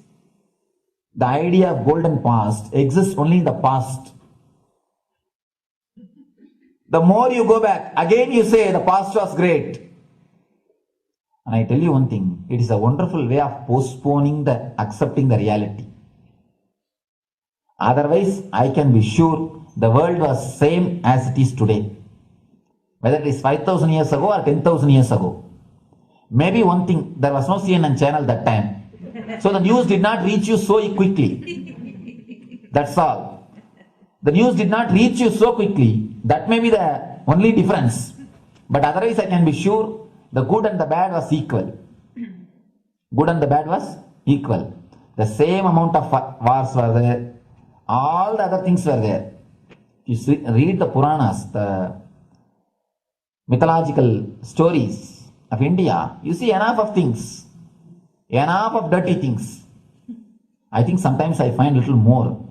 the idea of golden past exists only in the past. The more you go back, again you say the past was great. And I tell you one thing, it is a wonderful way of postponing accepting the reality. Otherwise, I can be sure the world was same as it is today. Whether it is 5,000 years ago or 10,000 years ago. Maybe one thing, there was no CNN channel that time. So the news did not reach you so quickly. That's all. The news did not reach you so quickly. That may be the only difference. But otherwise I can be sure the good and the bad was equal. Good and the bad was equal. The same amount of wars were there. All the other things were there. You read the Puranas, the mythological stories of India, you see enough of things. Enough of dirty things. I think sometimes I find a little more.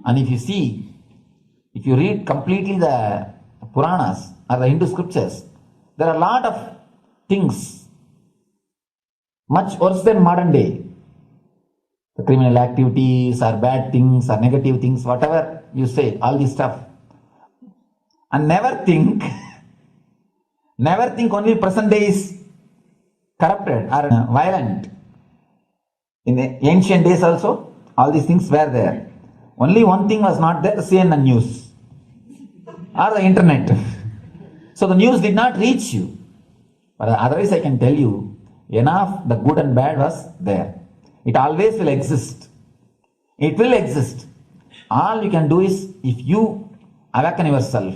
And if you read completely the Puranas or the Hindu scriptures, there are a lot of things much worse than modern day. The criminal activities or bad things or negative things, whatever you say, all this stuff. And never think only present day is corrupted or violent. In the ancient days also, all these things were there. Only one thing was not there, CNN news. or the internet. So the news did not reach you. But otherwise I can tell you, enough the good and bad was there. It always will exist. It will exist. All you can do is, if you awaken yourself,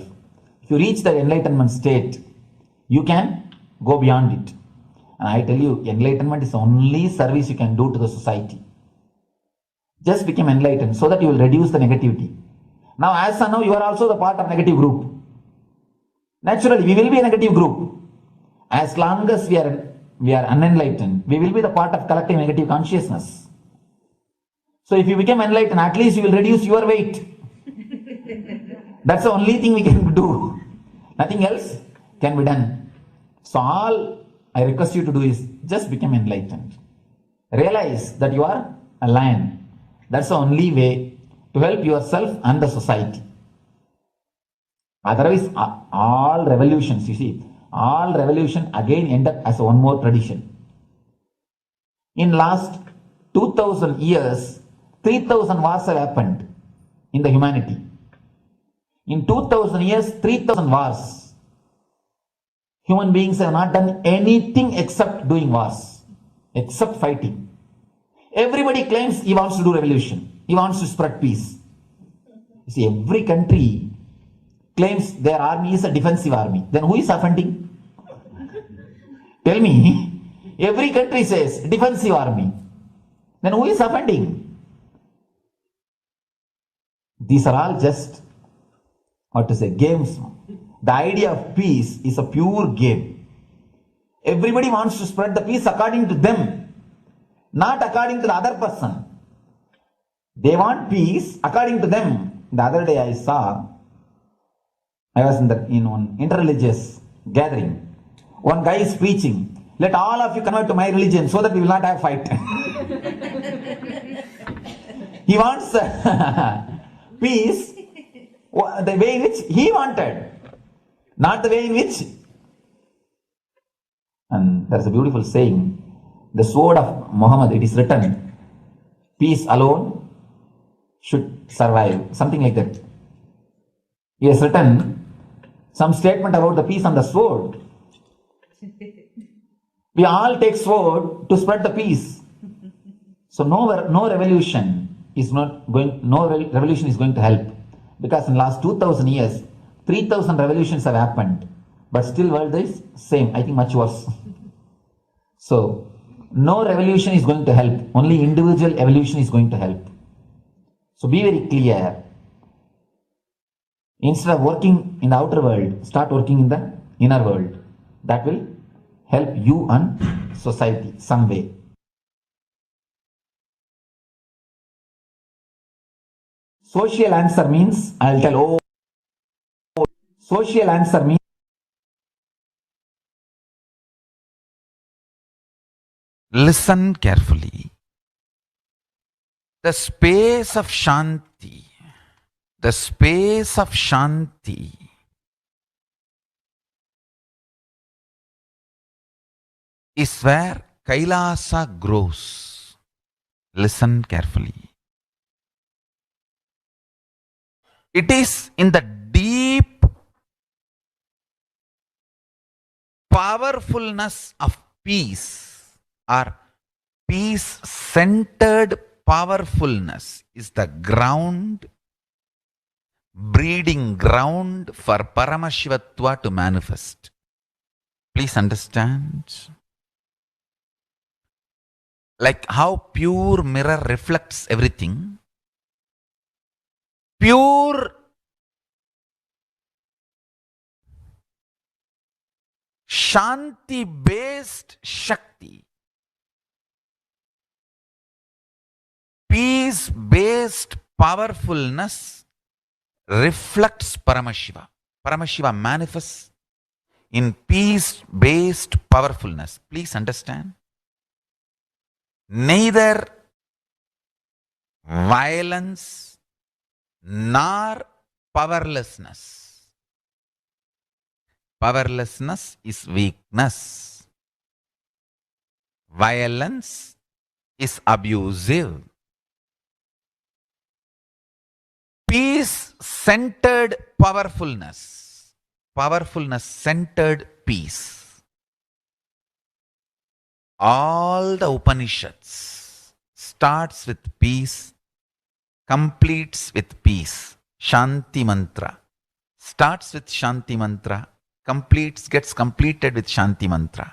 if you reach the enlightenment state, you can go beyond it. And I tell you, enlightenment is the only service you can do to the society. Just become enlightened so that you will reduce the negativity. Now, as of now, you are also the part of negative group. Naturally, we will be a negative group. As long as we are unenlightened, we will be the part of collective negative consciousness. So if you become enlightened, at least you will reduce your weight. That's the only thing we can do. Nothing else can be done. So all I request you to do is just become enlightened. Realize that you are a lion. That's the only way to help yourself and the society. Otherwise, all revolutions, you see, all revolution again end up as one more tradition. In last 2000 years, 3000 wars have happened in the humanity. In 2000 years, 3000 wars. Human beings have not done anything except doing wars, except fighting. Everybody claims he wants to do revolution. He wants to spread peace. You see, every country claims their army is a defensive army. Then who is offending? Tell me. Every country says defensive army. Then who is offending? These are all just, games. The idea of peace is a pure game. Everybody wants to spread the peace according to them, not according to the other person. They want peace according to them. The other day I was in one interreligious gathering. One guy is preaching, let all of you convert to my religion so that we will not have fight. He wants peace the way in which he wanted, not the way in which. And there's a beautiful saying, the sword of Muhammad, it is written, peace alone should survive, something like that. He has written some statement about the peace on the sword. We all take sword to spread the peace. So no revolution is going to help, because in last 2000 years 3000 revolutions have happened, but still world is same, I think much worse. So no revolution is going to help, only individual evolution is going to help. So be very clear. Instead of working in the outer world, start working in the inner world. That will help you and society some way. Social answer means, I'll tell, social answer means, listen carefully. The space of Shanti, is where Kailasa grows. Listen carefully. It is in the deep powerfulness of peace, or peace-centered powerfulness is the ground, breeding ground for Paramashivatva to manifest. Please understand. Like how pure mirror reflects everything, pure Shanti-based Shakti, peace-based powerfulness reflects Paramashiva. Paramashiva manifests in peace-based powerfulness. Please understand. Neither violence nor powerlessness. Powerlessness is weakness. Violence is abusive. peace centered powerfulness. Powerfulness centered peace. All the Upanishads starts with peace, completes with peace. Shanti mantra starts with Shanti mantra, gets completed with Shanti mantra.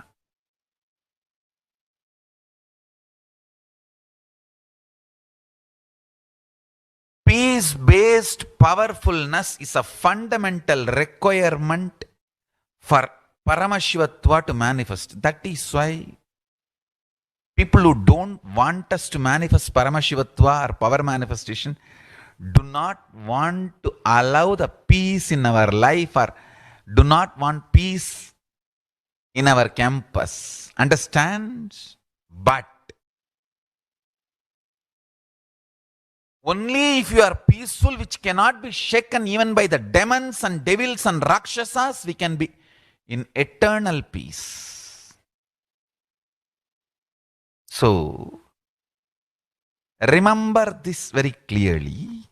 Peace-based powerfulness is a fundamental requirement for Paramashivatva to manifest. That is why people who don't want us to manifest Paramashivatva or power manifestation do not want to allow the peace in our life or do not want peace in our campus. Understand? But only if you are peaceful, which cannot be shaken even by the demons and devils and rakshasas, we can be in eternal peace. So, remember this very clearly.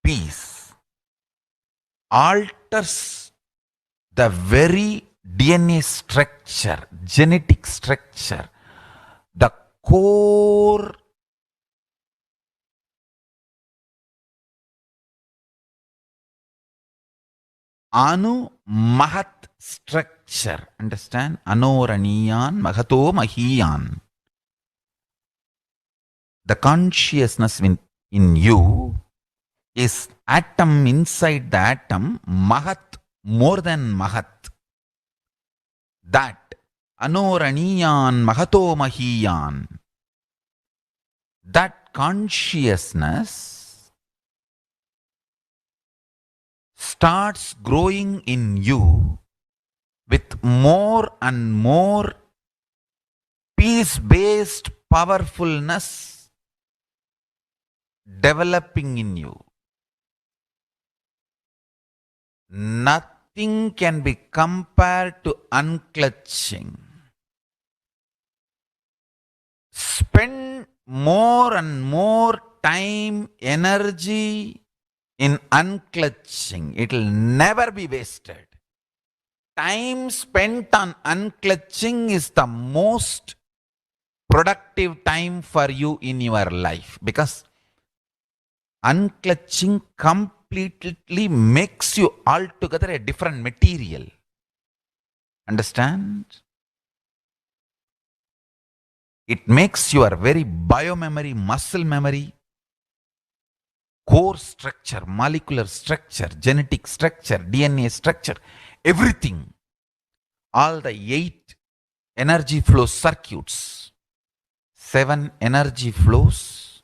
Peace alters the very DNA structure, genetic structure, the core Anu Mahat structure. Understand? Anoraniyan Mahato Mahiyan. The consciousness in you is atom inside the atom, Mahat, more than Mahat. That Anoraniyan Mahato Mahiyan. That consciousness starts growing in you with more and more peace-based powerfulness developing in you. Nothing can be compared to unclutching. Spend more and more time, energy in unclutching. It will never be wasted. Time spent on unclutching is the most productive time for you in your life, because unclutching completely makes you altogether a different material. Understand? It makes your very biomemory, muscle memory, core structure, molecular structure, genetic structure, DNA structure, everything. All the 8 energy flow circuits, 7 energy flows,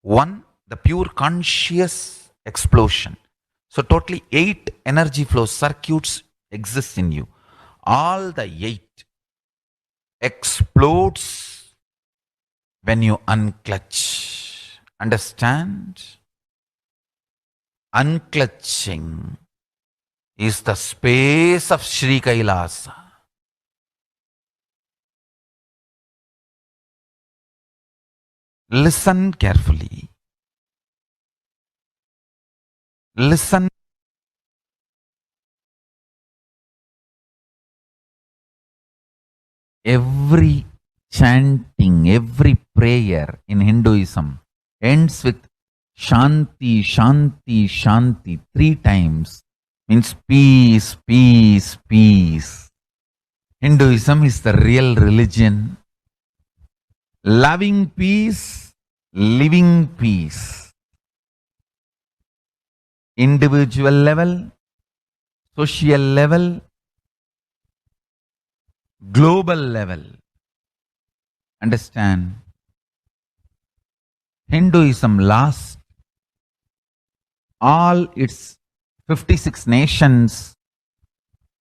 1 the pure conscious explosion. So totally 8 energy flow circuits exist in you. All the 8 explodes when you unclutch. Understand? Unclutching is the space of Sri Kailasa. Listen carefully. Listen. Every chanting, every prayer in Hinduism ends with Shanti, Shanti, Shanti 3 times. Means peace, peace, peace. Hinduism is the real religion. Loving peace, living peace. Individual level, social level, global level. Understand? Hinduism lasts all its 56 nations,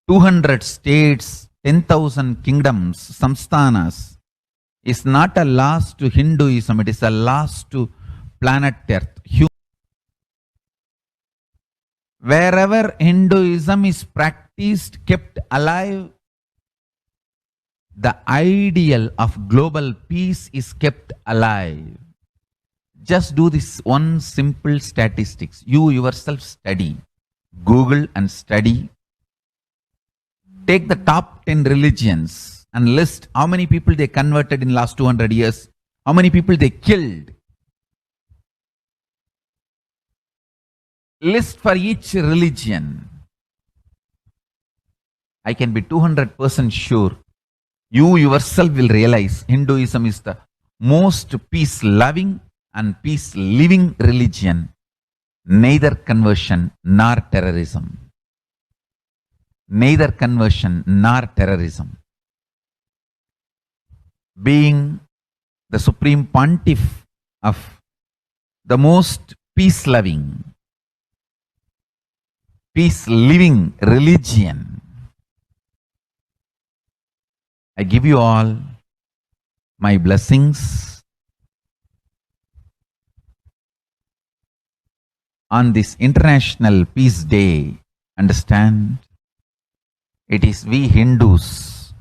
200 states, 10,000 kingdoms, samsthanas, is not a loss to Hinduism, it is a loss to planet Earth. Wherever Hinduism is practiced, kept alive, the ideal of global peace is kept alive. Just do this one simple statistics. You yourself study. Google and study. Take the top 10 religions and list how many people they converted in last 200 years, how many people they killed. List for each religion. I can be 200% sure you yourself will realize Hinduism is the most peace-loving and peace-living religion, neither conversion nor terrorism. Neither conversion nor terrorism. Being the supreme pontiff of the most peace-loving, peace-living religion, I give you all my blessings on this International Peace Day. Understand, it is we Hindus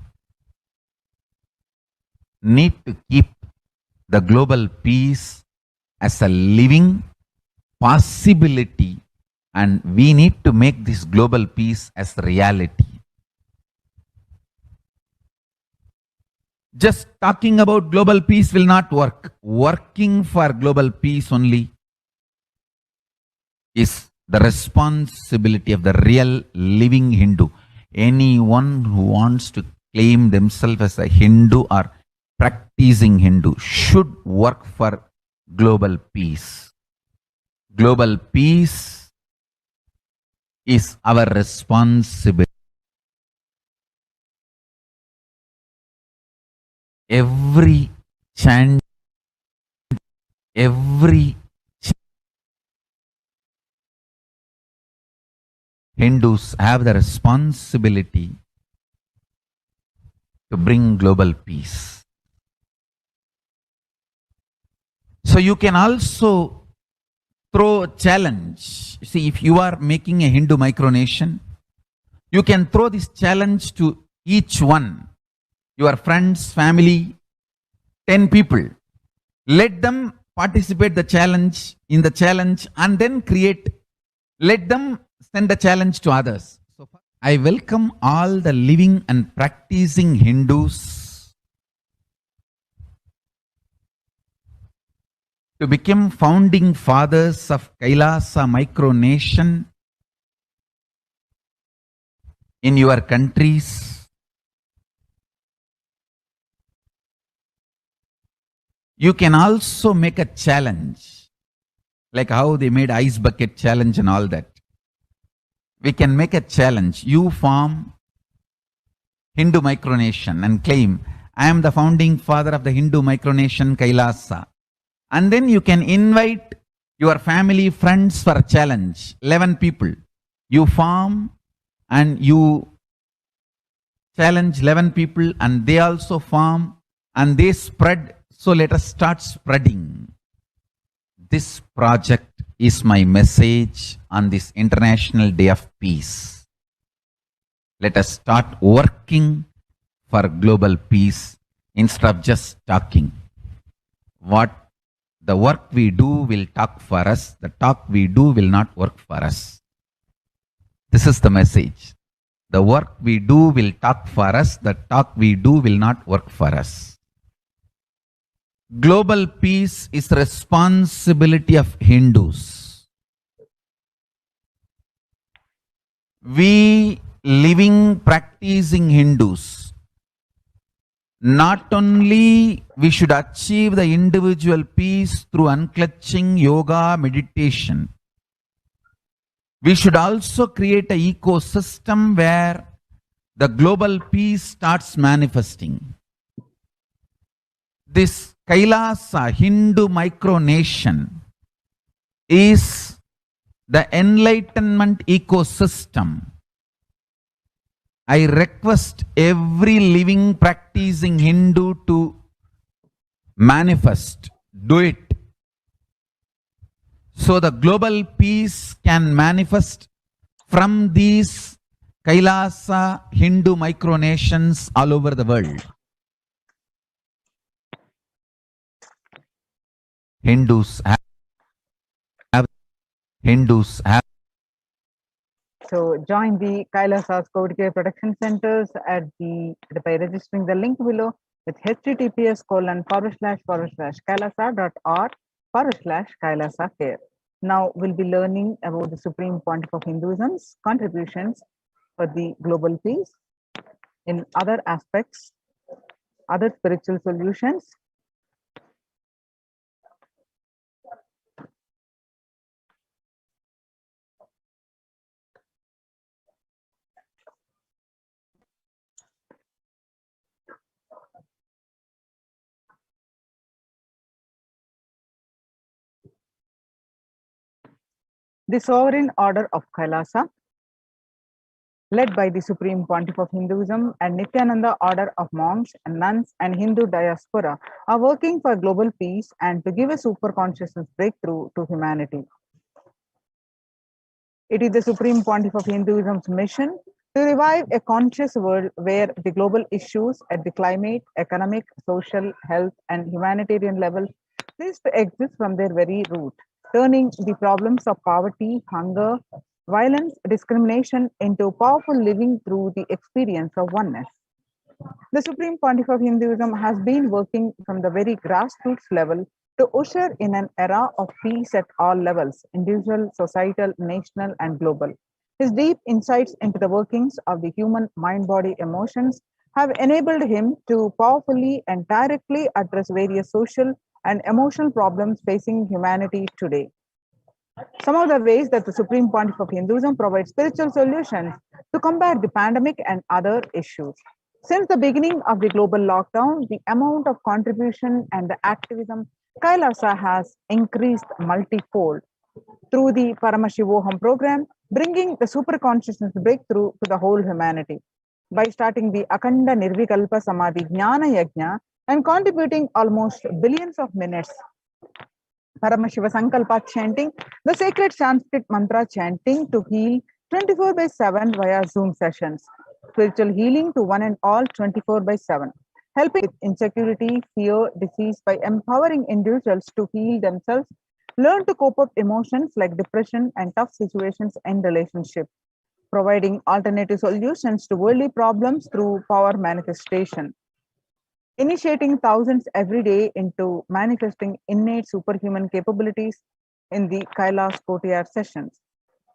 need to keep the global peace as a living possibility, and we need to make this global peace as reality. Just talking about global peace will not work. Working for global peace only is the responsibility of the real living Hindu. Anyone who wants to claim themselves as a Hindu or practicing Hindu should work for global peace. Global peace is our responsibility. Every chant, Hindus have the responsibility to bring global peace. So you can also throw a challenge. See, if you are making a Hindu micronation, you can throw this challenge to each one. Your friends, family, 10 people. Let them participate in the challenge and then create. Let them send a challenge to others. So I welcome all the living and practicing Hindus to become founding fathers of Kailasa micronation in your countries. You can also make a challenge, like how they made ice bucket challenge and all that. We can make a challenge. You form Hindu micronation and claim, I am the founding father of the Hindu micronation Kailasa. And then you can invite your family, friends for a challenge. 11 people. You form and you challenge 11 people and they also form and they spread. So let us start spreading. This project is my message on this International Day of Peace. Let us start working for global peace instead of just talking. The work we do will talk for us. The talk we do will not work for us. This is the message. The work we do will talk for us. The talk we do will not work for us. Global peace is responsibility of Hindus. We living, practicing Hindus, not only we should achieve the individual peace through unclutching, yoga, meditation, we should also create an ecosystem where the global peace starts manifesting. This Kailasa Hindu micronation is the enlightenment ecosystem. I request every living practicing Hindu to manifest, do it. So the global peace can manifest from these Kailasa Hindu micronations all over the world. Hindus have So join the Kailasa's COVID care protection centers by registering the link below with https://kailasa.org/kailasa care. Now we'll be learning about the Supreme Pontiff of Hinduism's contributions for the global peace in other aspects, other spiritual solutions. The Sovereign Order of Kailasa, led by the Supreme Pontiff of Hinduism and Nithyananda Order of Monks and Nuns and Hindu diaspora, are working for global peace and to give a super consciousness breakthrough to humanity. It is the Supreme Pontiff of Hinduism's mission to revive a conscious world where the global issues at the climate, economic, social, health, and humanitarian level cease to exist from their very root, turning the problems of poverty, hunger, violence, discrimination into powerful living through the experience of oneness. The Supreme Pontiff of Hinduism has been working from the very grassroots level to usher in an era of peace at all levels, individual, societal, national, and global. His deep insights into the workings of the human mind, body, emotions have enabled him to powerfully and directly address various social and emotional problems facing humanity today. Some of the ways that the Supreme Pontiff of Hinduism provides spiritual solutions to combat the pandemic and other issues. Since the beginning of the global lockdown, the amount of contribution and the activism Kailasa has increased multifold through the Paramashivoham program, bringing the super consciousness breakthrough to the whole humanity. By starting the Akanda Nirvikalpa Samadhi Jnana Yajna and contributing almost billions of minutes Paramashiva Sankalpa chanting, the sacred Sanskrit mantra chanting to heal 24/7 via Zoom sessions, spiritual healing to one and all 24/7, helping with insecurity, fear, disease by empowering individuals to heal themselves, learn to cope up emotions like depression and tough situations in relationships, providing alternative solutions to worldly problems through power manifestation, initiating thousands every day into manifesting innate superhuman capabilities in the Kailas Kotiyar sessions,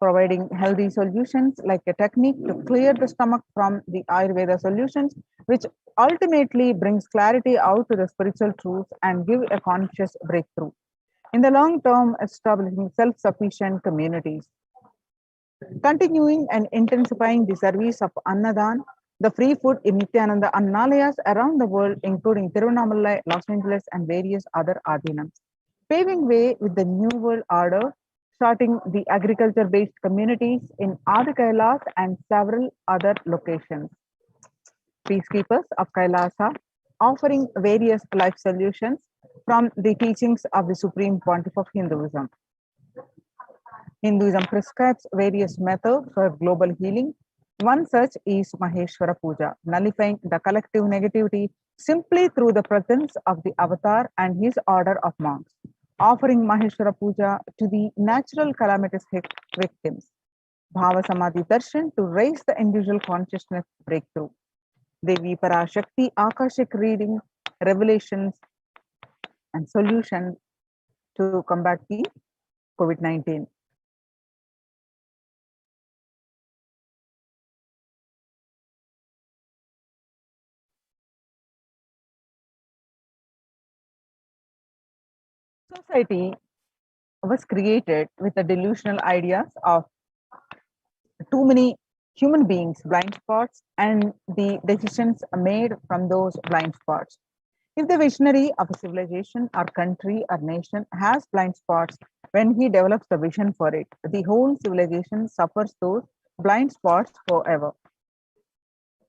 providing healthy solutions like a technique to clear the stomach from the Ayurveda solutions, which ultimately brings clarity out to the spiritual truths and give a conscious breakthrough. In the long term, establishing self-sufficient communities, continuing and intensifying the service of Annadan, the free food in Nithyananda Annalayas around the world, including Tiruvannamalai, Los Angeles, and various other Adinams, paving way with the New World Order, starting the agriculture-based communities in Adi Kailas and several other locations. Peacekeepers of Kailasa, offering various life solutions from the teachings of the Supreme Pontiff of Hinduism. Hinduism prescribes various methods for global healing. One such is Maheshwara Puja, nullifying the collective negativity simply through the presence of the avatar and his order of monks, offering Maheshwara Puja to the natural calamitous victims. Bhava Samadhi Darshan to raise the individual consciousness breakthrough. Devi Parashakti Akashic reading, revelations, and solutions to combat the COVID-19. Society was created with the delusional ideas of too many human beings, blind spots, and the decisions made from those blind spots. If the visionary of a civilization or country or nation has blind spots, when he develops the vision for it, the whole civilization suffers those blind spots forever.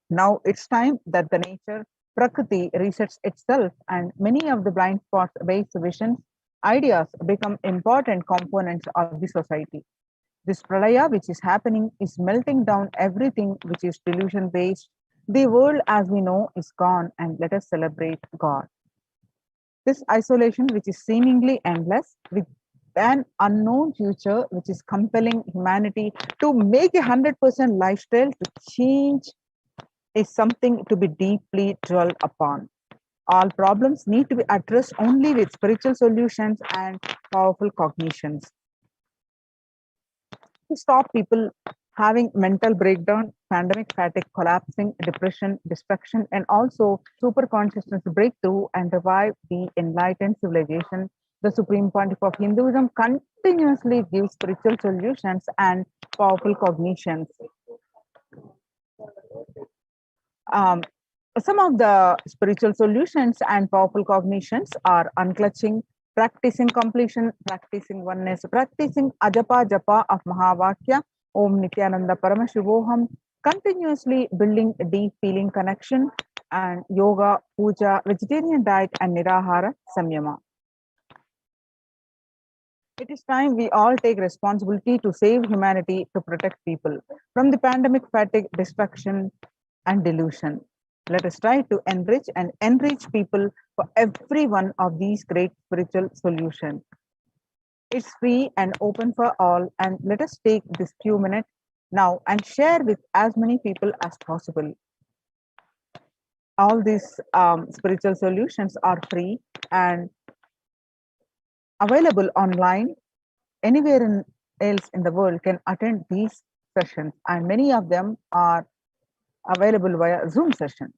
Now it's time that the nature, Prakriti, resets itself, and many of the blind spots based visions, ideas become important components of the society. This pralaya, which is happening, is melting down everything which is delusion based. The world as we know is gone, and let us celebrate God. This isolation, which is seemingly endless, with an unknown future, which is compelling humanity to make 100% lifestyle to change, is something to be deeply dwelled upon. All problems need to be addressed only with spiritual solutions and powerful cognitions. To stop people having mental breakdown, pandemic fatigue, collapsing, depression, destruction, and also super consciousness breakthrough and revive the enlightened civilization, the Supreme Pontiff of Hinduism continuously gives spiritual solutions and powerful cognitions. Some of the spiritual solutions and powerful cognitions are unclutching, practicing completion, practicing oneness, practicing ajapa japa of Mahavakya, Om Nithyananda Paramashivoham, continuously building a deep feeling connection, and yoga, puja, vegetarian diet, and nirahara samyama. It is time we all take responsibility to save humanity, to protect people from the pandemic fatigue, destruction, and delusion. Let us try to enrich people for every one of these great spiritual solutions. It's free and open for all, and let us take this few minutes now and share with as many people as possible. All these spiritual solutions are free and available online. Anywhere else in the world can attend these sessions, and many of them are available via Zoom sessions.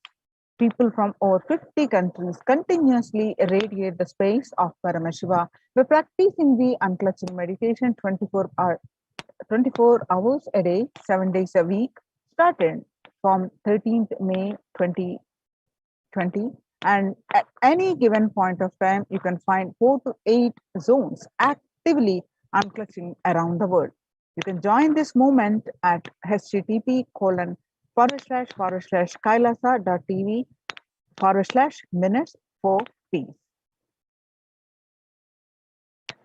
People from over 50 countries continuously irradiate the space of Paramashiva by practicing the unclutching meditation 24 hours a day, 7 days a week, started from 13th May 2020. And at any given point of time, you can find 4 to 8 zones actively unclutching around the world. You can join this movement at http://kailasa.tv/minutes for peace.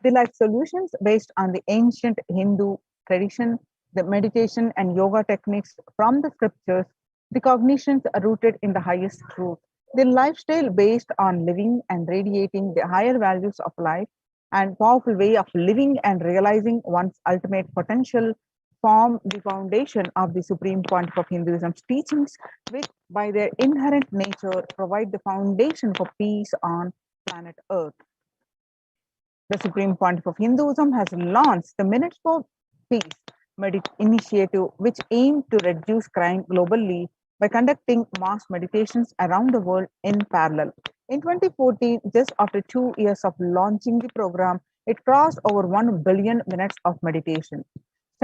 The life solutions based on the ancient Hindu tradition, the meditation and yoga techniques from the scriptures, the cognitions are rooted in the highest truth, the lifestyle based on living and radiating the higher values of life, and powerful way of living and realizing one's ultimate potential form the foundation of the Supreme Pontiff of Hinduism's teachings, which by their inherent nature provide the foundation for peace on planet Earth. The Supreme Pontiff of Hinduism has launched the Minutes for Peace initiative, which aimed to reduce crime globally by conducting mass meditations around the world in parallel. In 2014, just after 2 years of launching the program, it crossed over 1 billion minutes of meditation.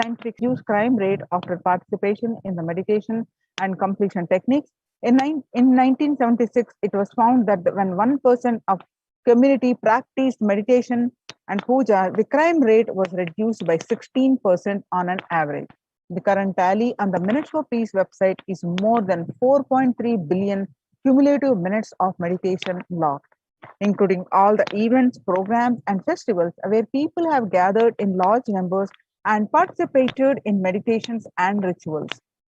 Scientific reduced crime rate after participation in the meditation and completion techniques. In 1976, it was found that when 1% of community practiced meditation and puja, the crime rate was reduced by 16% on an average. The current tally on the Minutes for Peace website is more than 4.3 billion cumulative minutes of meditation logged, including all the events, programs, and festivals where people have gathered in large numbers and participated in meditations and rituals.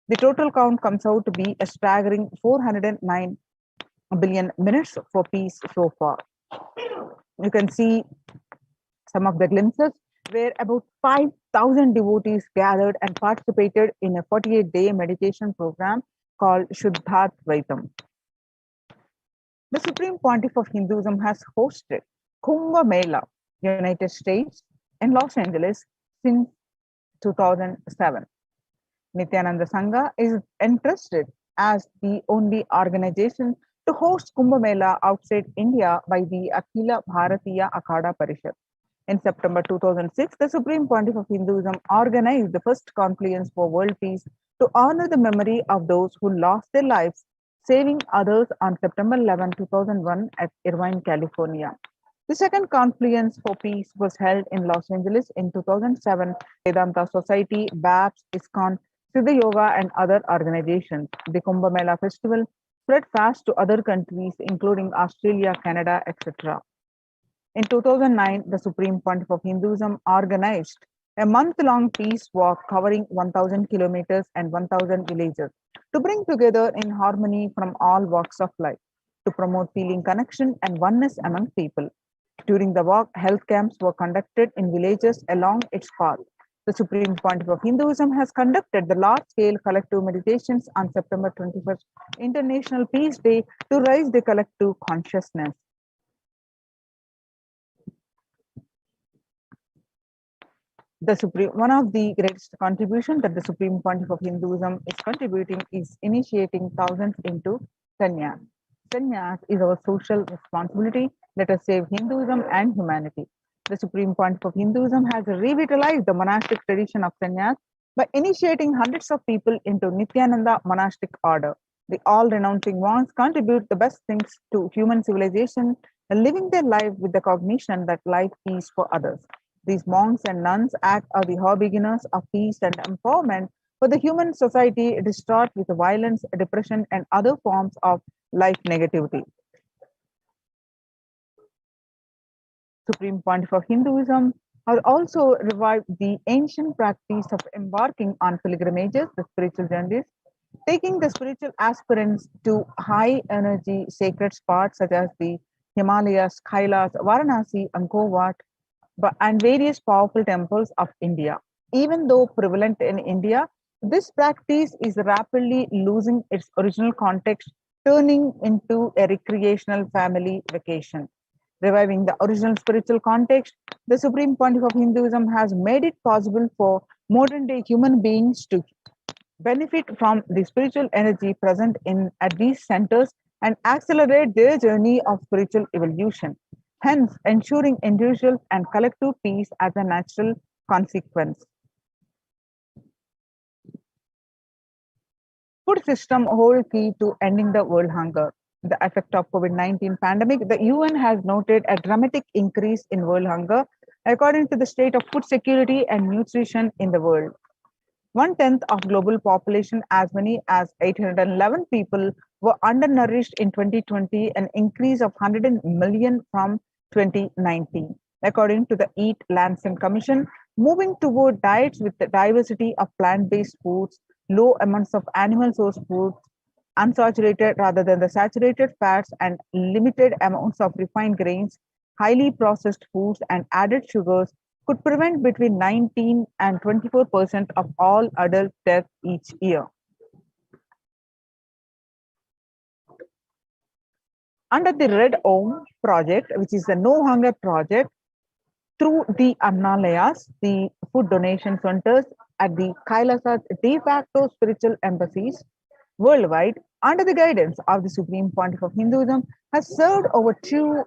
The total count comes out to be a staggering 409 billion minutes for peace so far. You can see some of the glimpses where about 5,000 devotees gathered and participated in a 48-day meditation program called Shuddhadvaitam. The Supreme Pontiff of Hinduism has hosted Kumbh Mela, United States, in Los Angeles since 2007. Nithyananda Sangha is entrusted as the only organization to host Kumbh Mela outside India by the Akhila Bharatiya Akhada Parishad. In September 2006, the Supreme Pontiff of Hinduism organized the first confluence for world peace to honor the memory of those who lost their lives saving others on September 11, 2001 at Irvine, California. The second confluence for peace was held in Los Angeles in 2007. Vedanta Society, BAPS, ISKCON, Siddha Yoga, and other organizations. The Kumbh Mela festival spread fast to other countries, including Australia, Canada, etc. In 2009, the Supreme Pontiff of Hinduism organized a month-long peace walk covering 1,000 kilometers and 1,000 villages to bring together in harmony from all walks of life. to promote feeling connection and oneness among people. During the walk, health camps were conducted in villages along its path. The Supreme Pontiff of Hinduism has conducted the large-scale collective meditations on September 21st, International Peace Day, to raise the collective consciousness. One of the greatest contributions that the Supreme Pontiff of Hinduism is contributing is initiating thousands into sannyas. Sannyas is our social responsibility. Let us save Hinduism and humanity. The Supreme Pontiff of Hinduism has revitalized the monastic tradition of sannyas by initiating hundreds of people into Nithyananda monastic order. The all-renouncing monks contribute the best things to human civilization, living their life with the cognition that life is for others. These monks and nuns act as the beginners of peace and empowerment for the human society distraught with violence, depression, and other forms of life negativity. Supreme Pontiff of Hinduism has also revived the ancient practice of embarking on pilgrimages, the spiritual journeys, taking the spiritual aspirants to high energy sacred spots such as the Himalayas, Kailas, Varanasi, Angkor Wat, and various powerful temples of India. Even though prevalent in India, this practice is rapidly losing its original context, turning into a recreational family vacation. Reviving the original spiritual context, the Supreme Pontiff of Hinduism has made it possible for modern day human beings to benefit from the spiritual energy present at these centers and accelerate their journey of spiritual evolution, hence ensuring individual and collective peace as a natural consequence. Food system whole key to ending the world hunger. The effect of COVID-19 pandemic, the UN has noted a dramatic increase in world hunger according to the state of food security and nutrition in the world. 1/10 of global population, as many as 811 people, were undernourished in 2020, an increase of 100 million from 2019. According to the Eat Lancet Commission, moving toward diets with the diversity of plant-based foods, low amounts of animal source foods, unsaturated rather than the saturated fats, and limited amounts of refined grains, highly processed foods, and added sugars could prevent between 19 and 24% of all adult deaths each year. Under the Red Om project, which is the No Hunger project, through the Annalayas, the food donation centers at the Kailasas de facto spiritual embassies worldwide, under the guidance of the Supreme Pontiff of Hinduism, has served over 2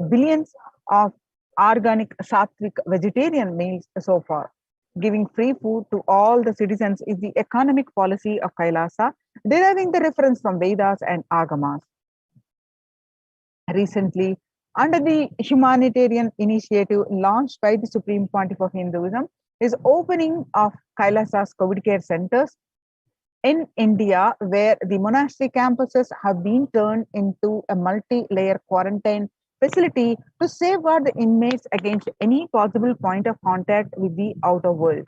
billions of organic sattvic vegetarian meals so far. Giving free food to all the citizens is the economic policy of Kailasa, deriving the reference from Vedas and Agamas. Recently, under the humanitarian initiative launched by the Supreme Pontiff of Hinduism, is opening of Kailasa's COVID care centers in India, where the monastery campuses have been turned into a multi-layer quarantine facility to safeguard the inmates against any possible point of contact with the outer world.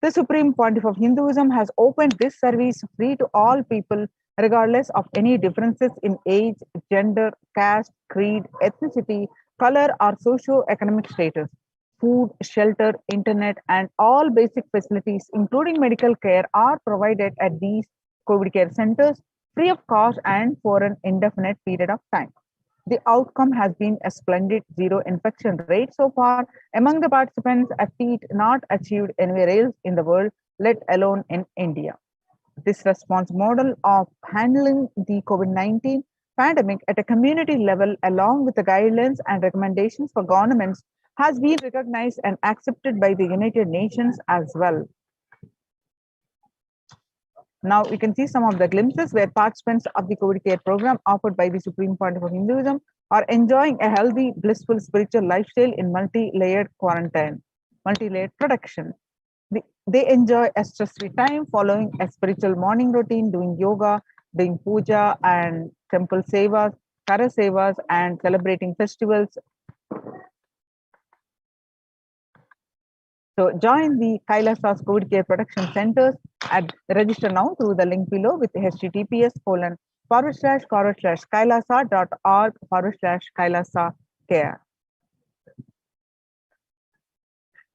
The Supreme Pontiff of Hinduism has opened this service free to all people, regardless of any differences in age, gender, caste, creed, ethnicity, color, or socio-economic status. Food, shelter, internet, and all basic facilities, including medical care, are provided at these COVID care centers free of cost and for an indefinite period of time. The outcome has been a splendid zero infection rate so far among the participants, a feat not achieved anywhere else in the world, let alone in India. This response model of handling the COVID-19 pandemic at a community level, along with the guidelines and recommendations for governments, has been recognized and accepted by the United Nations as well. Now we can see some of the glimpses where participants of the COVID care program offered by the Supreme Pontiff of Hinduism are enjoying a healthy, blissful spiritual lifestyle in multi-layered quarantine, multi-layered protection. They enjoy a stress-free time following a spiritual morning routine, doing yoga, doing puja and temple sevas, kara sevas, and celebrating festivals. So join the Kailasas COVID Care Protection Centers and register now through the link below with https:// //kailasa.org/kailasa care.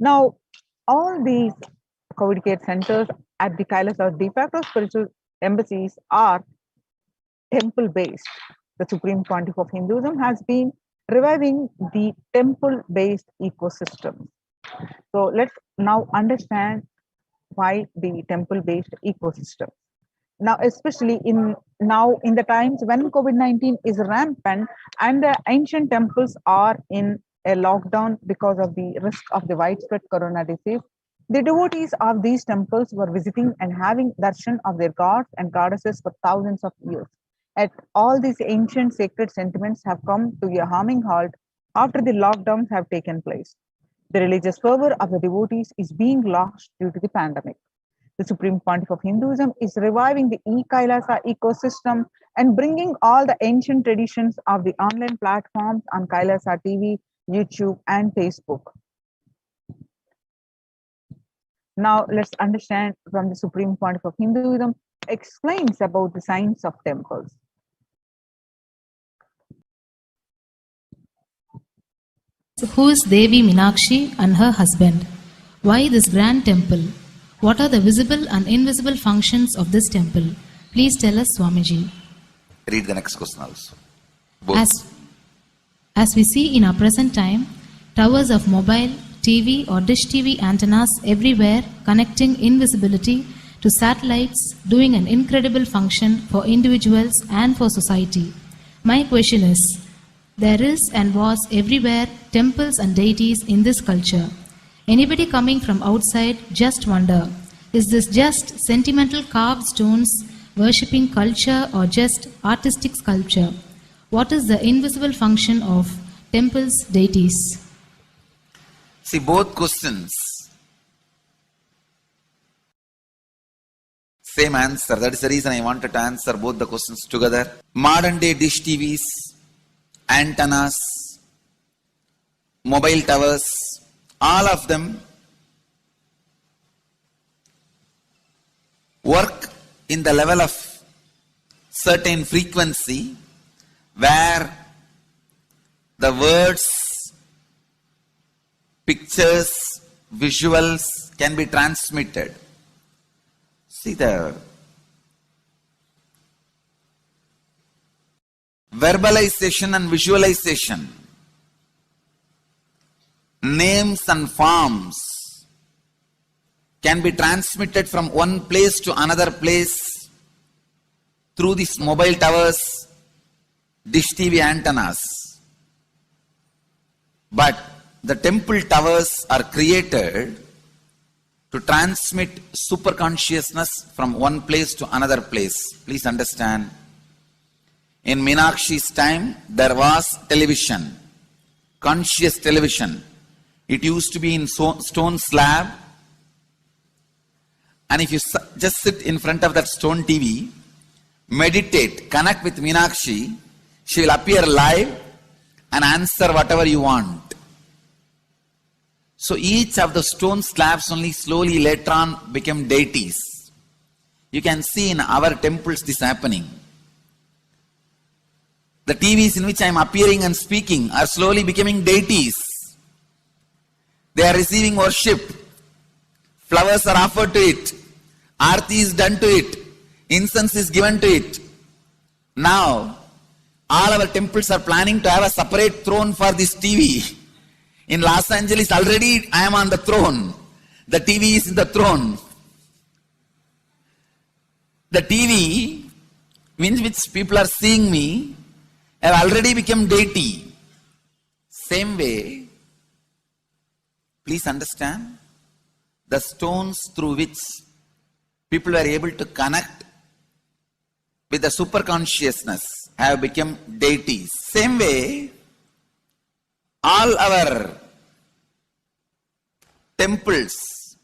Now, all these COVID care centers at the Kailasa de facto spiritual embassies are temple based. The Supreme Pontiff of Hinduism has been reviving the temple based ecosystem. So let's now understand why the temple based ecosystem. Now, especially in the times when COVID-19 is rampant and the ancient temples are in a lockdown because of the risk of the widespread corona disease, the devotees of these temples were visiting and having darshan of their gods and goddesses for thousands of years. Yet all these ancient sacred sentiments have come to a harming halt after the lockdowns have taken place. The religious fervor of the devotees is being lost due to the pandemic. The Supreme Pontiff of Hinduism is reviving the e-Kailasa ecosystem and bringing all the ancient traditions of the online platforms on Kailasa TV, YouTube, and Facebook. Now, let's understand from the Supreme Pontiff of Hinduism explains about the science of temples. Who is Devi Meenakshi and her husband? Why this grand temple? What are the visible and invisible functions of this temple? Please tell us, Swamiji. Read the next question also. Both. As we see in our present time, towers of mobile, TV or dish TV antennas everywhere connecting invisibility to satellites, doing an incredible function for individuals and for society. My question is, there is and was everywhere temples and deities in this culture. Anybody coming from outside just wonder, is this just sentimental carved stones, worshipping culture or just artistic sculpture? What is the invisible function of temples, deities? See, both questions, same answer. That is the reason I wanted to answer both the questions together. Modern day dish TVs, antennas, mobile towers, all of them work in the level of certain frequency where the words, pictures, visuals can be transmitted. See, the verbalization and visualization, names and forms can be transmitted from one place to another place through these mobile towers, dish TV antennas. But the temple towers are created to transmit super consciousness from one place to another place. Please understand, in Meenakshi's time there was television, conscious television. It used to be in stone slab, and if you just sit in front of that stone TV, meditate, connect with Meenakshi, she will appear live and answer whatever you want. So each of the stone slabs only slowly later on became deities. You can see in our temples this happening. The TVs in which I am appearing and speaking are slowly becoming deities. They are receiving worship. Flowers are offered to it. Aarti is done to it. Incense is given to it. Now, all our temples are planning to have a separate throne for this TV. In Los Angeles, already I am on the throne. The TV is in the throne. The TV, in which people are seeing me, have already become deity. Same way, please understand, the stones through which people were able to connect with the super consciousness have become deities. Same way, all our temples,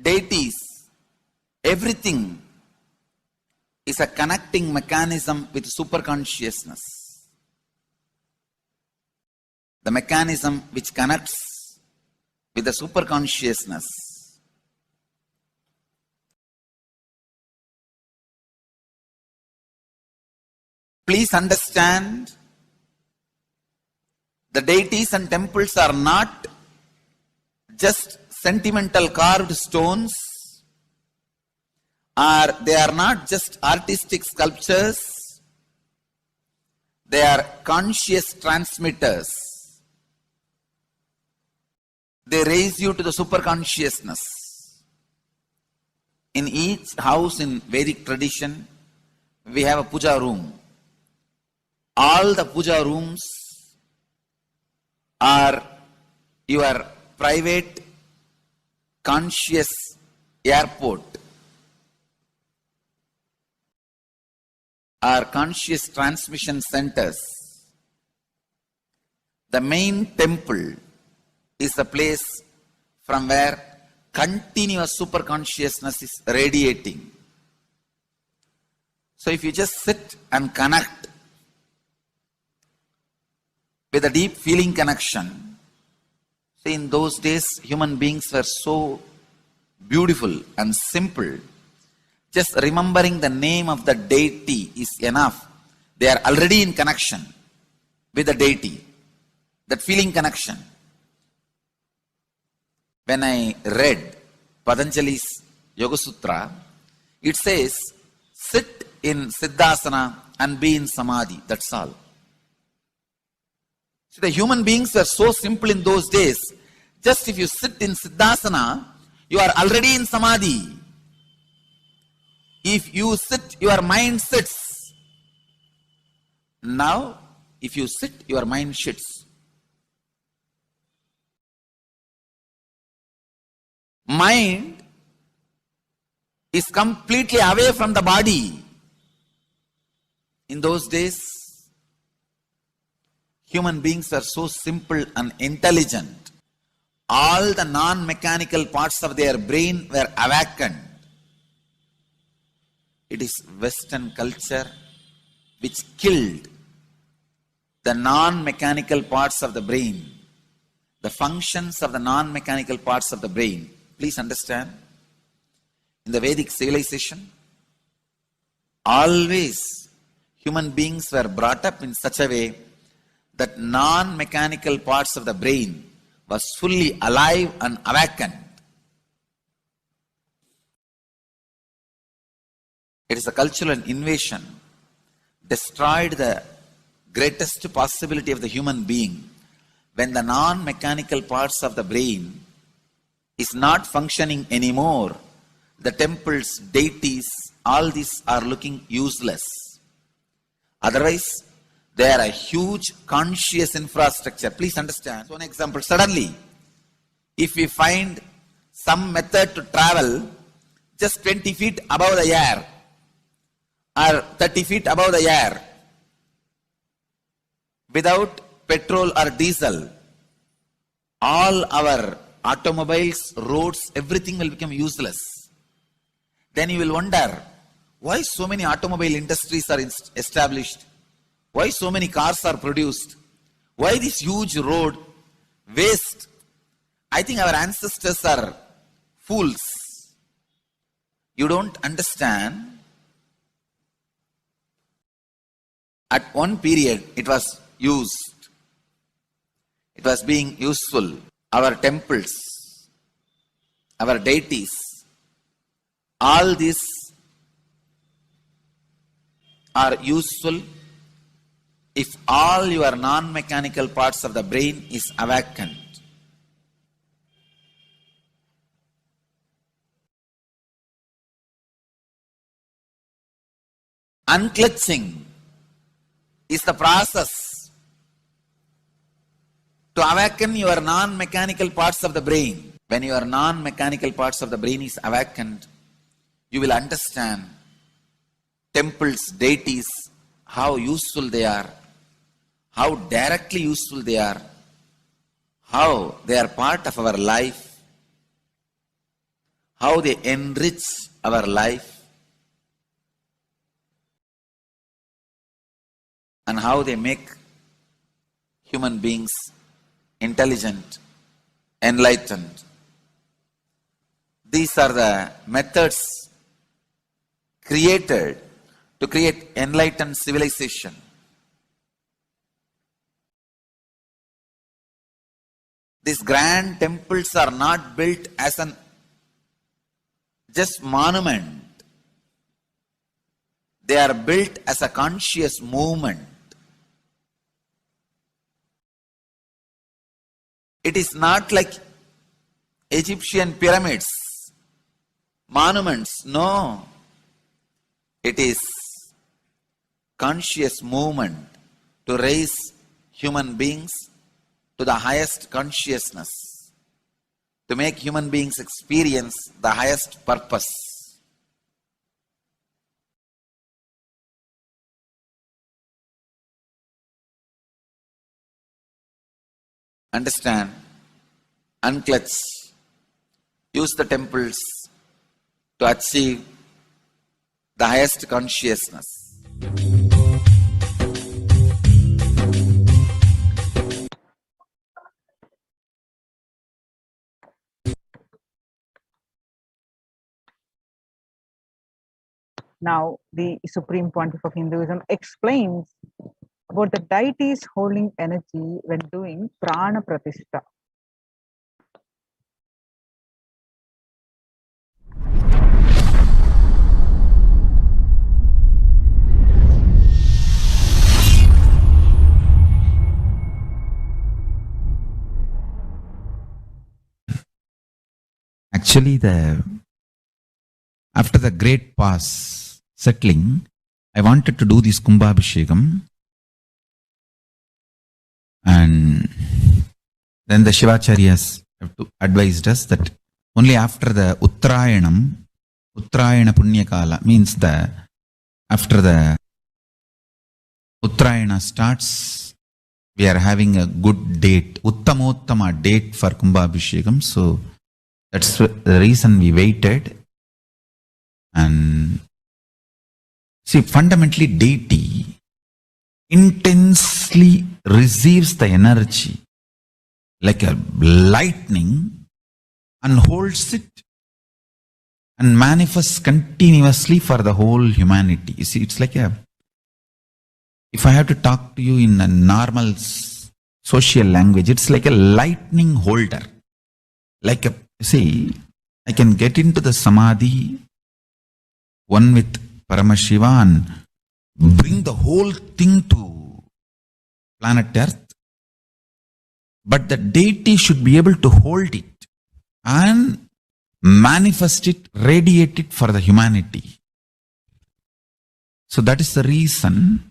deities, everything is a connecting mechanism with super consciousness. The mechanism which connects with the super consciousness Please understand, the deities and temples are not just sentimental carved stones, or they are not just artistic sculptures. They are conscious transmitters. They raise you to the superconsciousness. In each house in Vedic tradition, we have a puja room. All the puja rooms are your private conscious airport, are conscious transmission centers. The main temple is the place from where continuous superconsciousness is radiating. So if you just sit and connect with a deep feeling connection, see, in those days human beings were so beautiful and simple. Just remembering the name of the deity is enough. They are already in connection with the deity. That feeling connection. When I read Patanjali's Yoga Sutra, it says, sit in Siddhasana and be in Samadhi. That's all. So the human beings were so simple in those days. Just if you sit in Siddhasana, you are already in Samadhi. If you sit, your mind sits. Now, if you sit, your mind sits. Mind is completely away from the body. In those days, human beings were so simple and intelligent. All the non-mechanical parts of their brain were awakened. It is Western culture which killed the non-mechanical parts of the brain, the functions of the non-mechanical parts of the brain. Please understand, in the Vedic civilization, always human beings were brought up in such a way that non-mechanical parts of the brain was fully alive and awakened. It is a cultural invasion, destroyed the greatest possibility of the human being when the non-mechanical parts of the brain is not functioning anymore. The temples, deities, all these are looking useless. Otherwise, they are a huge conscious infrastructure. Please understand. So, an example, suddenly, if we find some method to travel just 20 feet above the air, or 30 feet above the air, without petrol or diesel, all our automobiles, roads, everything will become useless. Then you will wonder, why so many automobile industries are established? Why so many cars are produced? Why this huge road waste? I think our ancestors are fools. You don't understand. At one period, it was used. It was being useful. Our temples, our deities, all these are useful if all your non-mechanical parts of the brain is awakened. Unclutching is the process to awaken your non-mechanical parts of the brain. When your non-mechanical parts of the brain is awakened, you will understand temples, deities, how useful they are, how directly useful they are, how they are part of our life, how they enrich our life, and how they make human beings intelligent, enlightened. These are the methods created to create enlightened civilization. These grand temples are not built as an just monument. They are built as a conscious movement. It is not like Egyptian pyramids, monuments. No. It is conscious movement to raise human beings to the highest consciousness, to make human beings experience the highest purpose. Understand? Unclutch. Use the temples to achieve the highest consciousness. Now, the Supreme Pontiff of Hinduism explains about the deities holding energy when doing prana pratishtha. Actually, after the great pause settling, I wanted to do this Kumbhabhishekam, and then the Shivacharyas have advised us that only after the Uttrayanam, Uttrayana Punyakala, means after the Uttrayana starts, we are having a good date, Uttamottama date for Kumbhabhishekam. So that's the reason we waited. And see, fundamentally, deity intensely receives the energy like a lightning and holds it and manifests continuously for the whole humanity. You see, it's like if I have to talk to you in a normal social language, it's like a lightning holder. Like I can get into the samadhi, one with Paramashiva, and bring the whole thing to planet Earth. But the deity should be able to hold it and manifest it, radiate it for the humanity. So that is the reason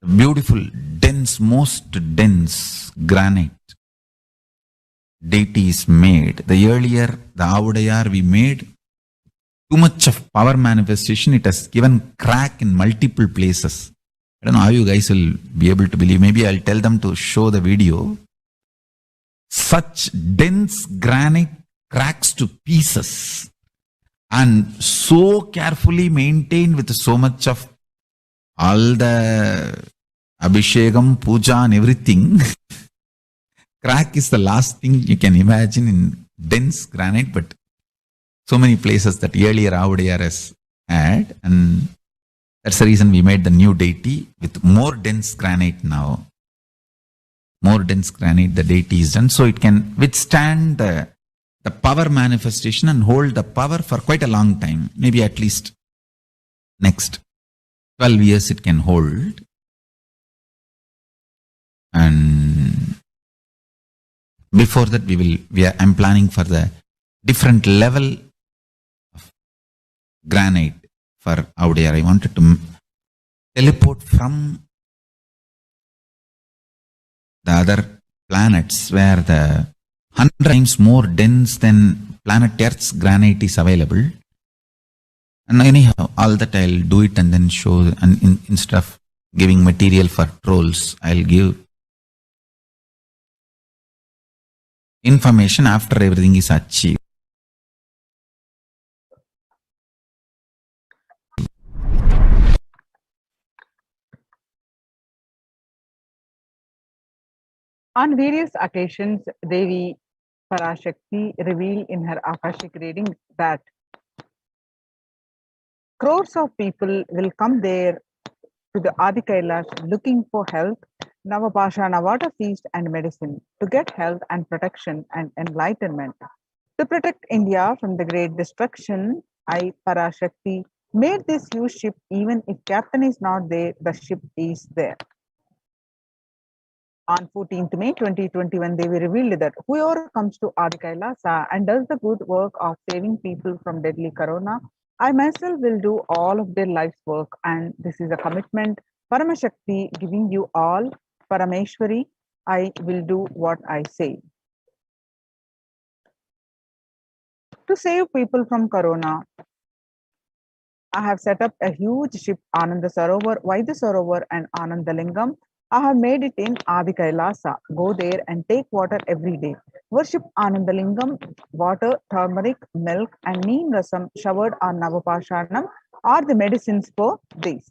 the beautiful, dense, most dense granite deity is made. The earlier, the Avudayar we made, too much of power manifestation, it has given crack in multiple places. I don't know how you guys will be able to believe. Maybe I'll tell them to show the video. Such dense granite cracks to pieces and so carefully maintained with so much of all the Abhishekam, Puja and everything. Crack is the last thing you can imagine in dense granite, but so many places that earlier Avudayar has had, and that's the reason we made the new deity with more dense granite now. More dense granite, the deity is done, so it can withstand the power manifestation and hold the power for quite a long time. Maybe at least next 12 years it can hold. And before that I'm planning for the different level of granite for Avudayar. I wanted to teleport from the other planets where the 100 times more dense than planet Earth's granite is available. And anyhow, all that I'll do it and then show, and instead of giving material for trolls, I'll give information after everything is achieved. On various occasions, Devi Parashakti revealed in her Akashic readings that Crores of people will come there to the Adi Kailash looking for health, Navapashana water feast and medicine to get health and protection and enlightenment. To protect India from the great destruction, I, Parashakti, made this huge ship. Even if captain is not there, the ship is there. On 14th May 2021, they revealed that whoever comes to Adi Kailasa and does the good work of saving people from deadly corona, I myself will do all of their life's work, and this is a commitment. Paramashakti giving you all, Parameshwari, I will do what I say. To save people from corona, I have set up a huge ship, Ananda Sarovar, Vaidya Sarovar and Anandalingam. I have made it in Adi Kailasa. Go there and take water every day. Worship Anandalingam, water, turmeric, milk and neem rasam showered on Navapashanam are the medicines for this.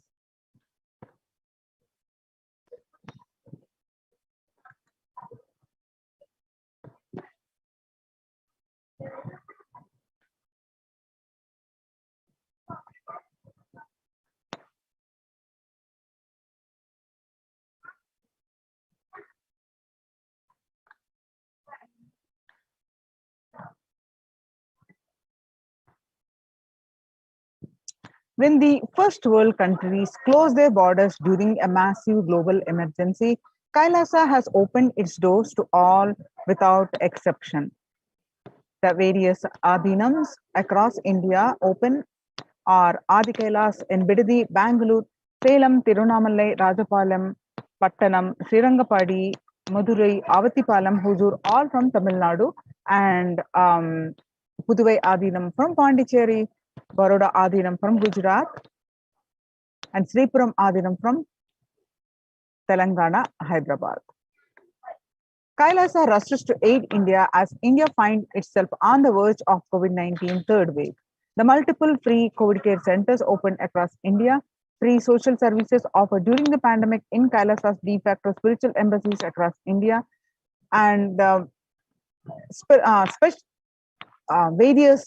When the first world countries closed their borders during a massive global emergency, Kailasa has opened its doors to all without exception. The various adhinams across India open are Adi Kailas in Bidadi, Bangalore, Salem, Tirunamalai, Rajapalam, Pattanam, Srirangapadi, Madurai, Avatipalam, Huzur, all from Tamil Nadu, and Puduvai Adhinam from Pondicherry, Baroda Adhinam from Gujarat, and Sripuram Adhinam from Telangana, Hyderabad. Kailasa rushes to aid India as India finds itself on the verge of COVID-19 third wave. The multiple free COVID care centers opened across India, free social services offered during the pandemic in Kailasa's de facto spiritual embassies across India, and various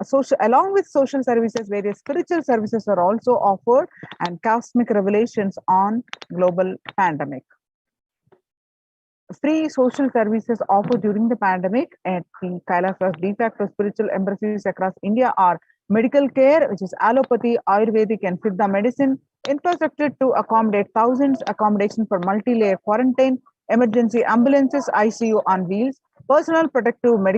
social, along with social services, various spiritual services are also offered, and cosmic revelations on global pandemic. Free social services offered during the pandemic at the Kailasa's de facto spiritual embassies across India are medical care, which is allopathy, Ayurvedic and Siddha medicine, infrastructure to accommodate thousands, accommodation for multi-layer quarantine, emergency ambulances, ICU on wheels, personal protective medical